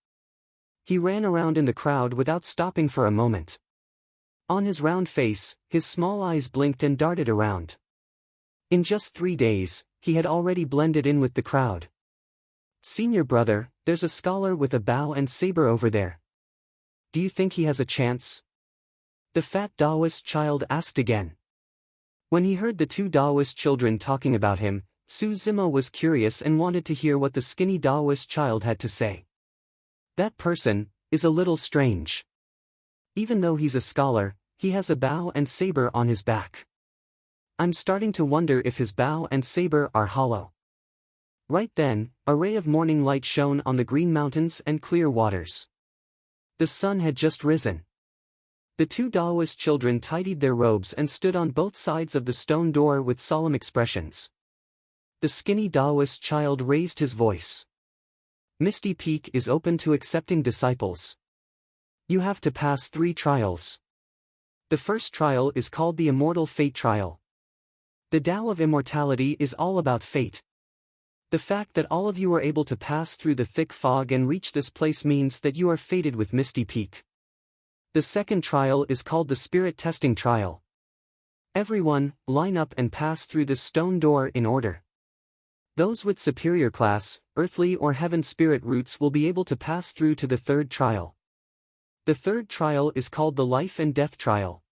He ran around in the crowd without stopping for a moment. On his round face, his small eyes blinked and darted around. In just 3 days, he had already blended in with the crowd. "Senior brother, there's a scholar with a bow and saber over there. Do you think he has a chance?" The fat Daoist child asked again. When he heard the 2 Daoist children talking about him, Su Zimo was curious and wanted to hear what the skinny Daoist child had to say. "That person is a little strange. Even though he's a scholar, he has a bow and saber on his back. I'm starting to wonder if his bow and saber are hollow." Right then, a ray of morning light shone on the green mountains and clear waters. The sun had just risen. The 2 Daoist children tidied their robes and stood on both sides of the stone door with solemn expressions. The skinny Daoist child raised his voice. "Misty Peak is open to accepting disciples. You have to pass 3 trials. The first trial is called the Immortal Fate Trial. The Tao of Immortality is all about fate. The fact that all of you are able to pass through the thick fog and reach this place means that you are fated with Misty Peak. The second trial is called the Spirit Testing Trial. Everyone, line up and pass through this stone door in order. Those with superior class, earthly or heaven spirit roots will be able to pass through to the third trial. The third trial is called the life and death trial.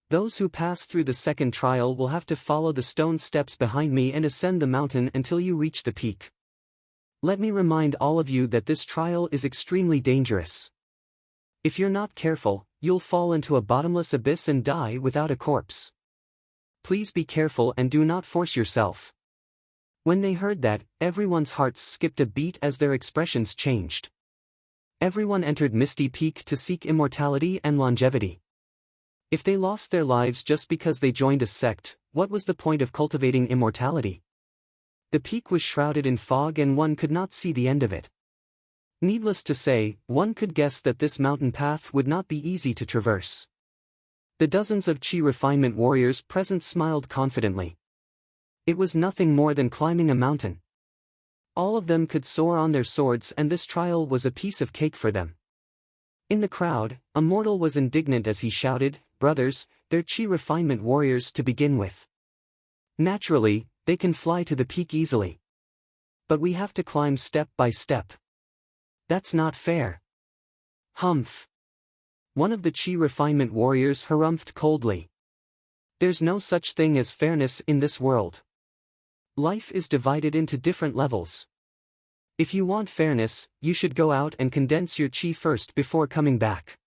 Those who pass through the second trial will have to follow the stone steps behind me and ascend the mountain until you reach the peak. Let me remind all of you that this trial is extremely dangerous. If you're not careful, you'll fall into a bottomless abyss and die without a corpse. Please be careful and do not force yourself. When they heard that, everyone's hearts skipped a beat as their expressions changed. Everyone entered Misty Peak to seek immortality and longevity. If they lost their lives just because they joined a sect, what was the point of cultivating immortality? The peak was shrouded in fog and one could not see the end of it. Needless to say, one could guess that this mountain path would not be easy to traverse. The dozens of chi refinement warriors present smiled confidently. It was nothing more than climbing a mountain. All of them could soar on their swords and this trial was a piece of cake for them. In the crowd, a mortal was indignant as he shouted, "Brothers, they're chi refinement warriors to begin with. Naturally, they can fly to the peak easily. But we have to climb step by step. That's not fair." Humph. One of the chi refinement warriors harumphed coldly. There's no such thing as fairness in this world. Life is divided into different levels. If you want fairness, you should go out and condense your chi first before coming back.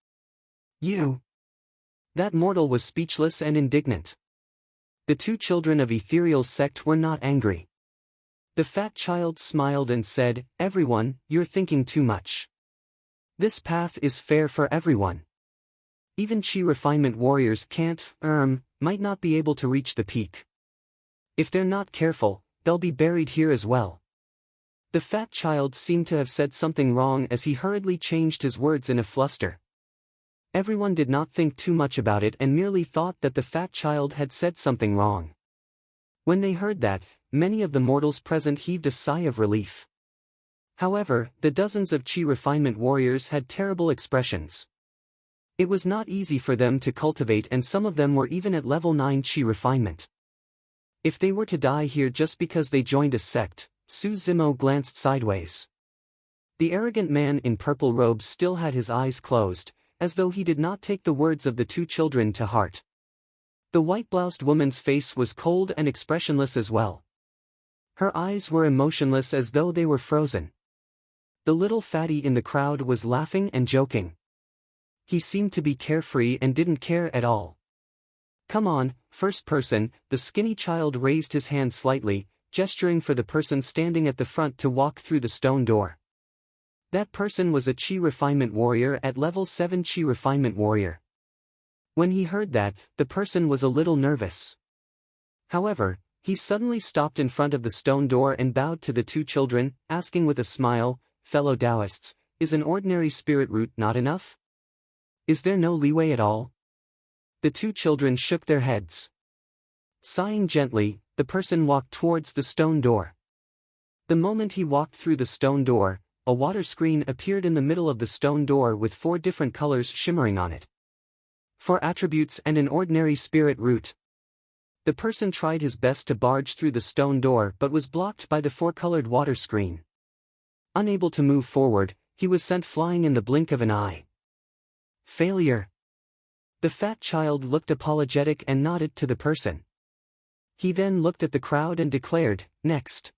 You. That mortal was speechless and indignant. The two children of Ethereal sect were not angry. The fat child smiled and said, "Everyone, you're thinking too much. This path is fair for everyone. Even chi refinement warriors might not be able to reach the peak. If they're not careful, they'll be buried here as well." The fat child seemed to have said something wrong as he hurriedly changed his words in a fluster. Everyone did not think too much about it and merely thought that the fat child had said something wrong. When they heard that, many of the mortals present heaved a sigh of relief. However, the dozens of chi refinement warriors had terrible expressions. It was not easy for them to cultivate and some of them were even at level 9 chi refinement. If they were to die here just because they joined a sect, Su Zimo glanced sideways. The arrogant man in purple robes still had his eyes closed, as though he did not take the words of the two children to heart. The white-bloused woman's face was cold and expressionless as well. Her eyes were emotionless as though they were frozen. The little fatty in the crowd was laughing and joking. He seemed to be carefree and didn't care at all. "Come on, first person," the skinny child raised his hand slightly, gesturing for the person standing at the front to walk through the stone door. That person was a chi refinement warrior at level 7 chi refinement warrior. When he heard that, the person was a little nervous. However, he suddenly stopped in front of the stone door and bowed to the two children, asking with a smile, "Fellow Taoists, is an ordinary spirit root not enough? Is there no leeway at all?" The two children shook their heads. Sighing gently, the person walked towards the stone door. The moment he walked through the stone door, a water screen appeared in the middle of the stone door with 4 different colors shimmering on it. 4 attributes and an ordinary spirit root. The person tried his best to barge through the stone door but was blocked by the 4-colored water screen. Unable to move forward, he was sent flying in the blink of an eye. Failure. The fat child looked apologetic and nodded to the person. He then looked at the crowd and declared, "Next."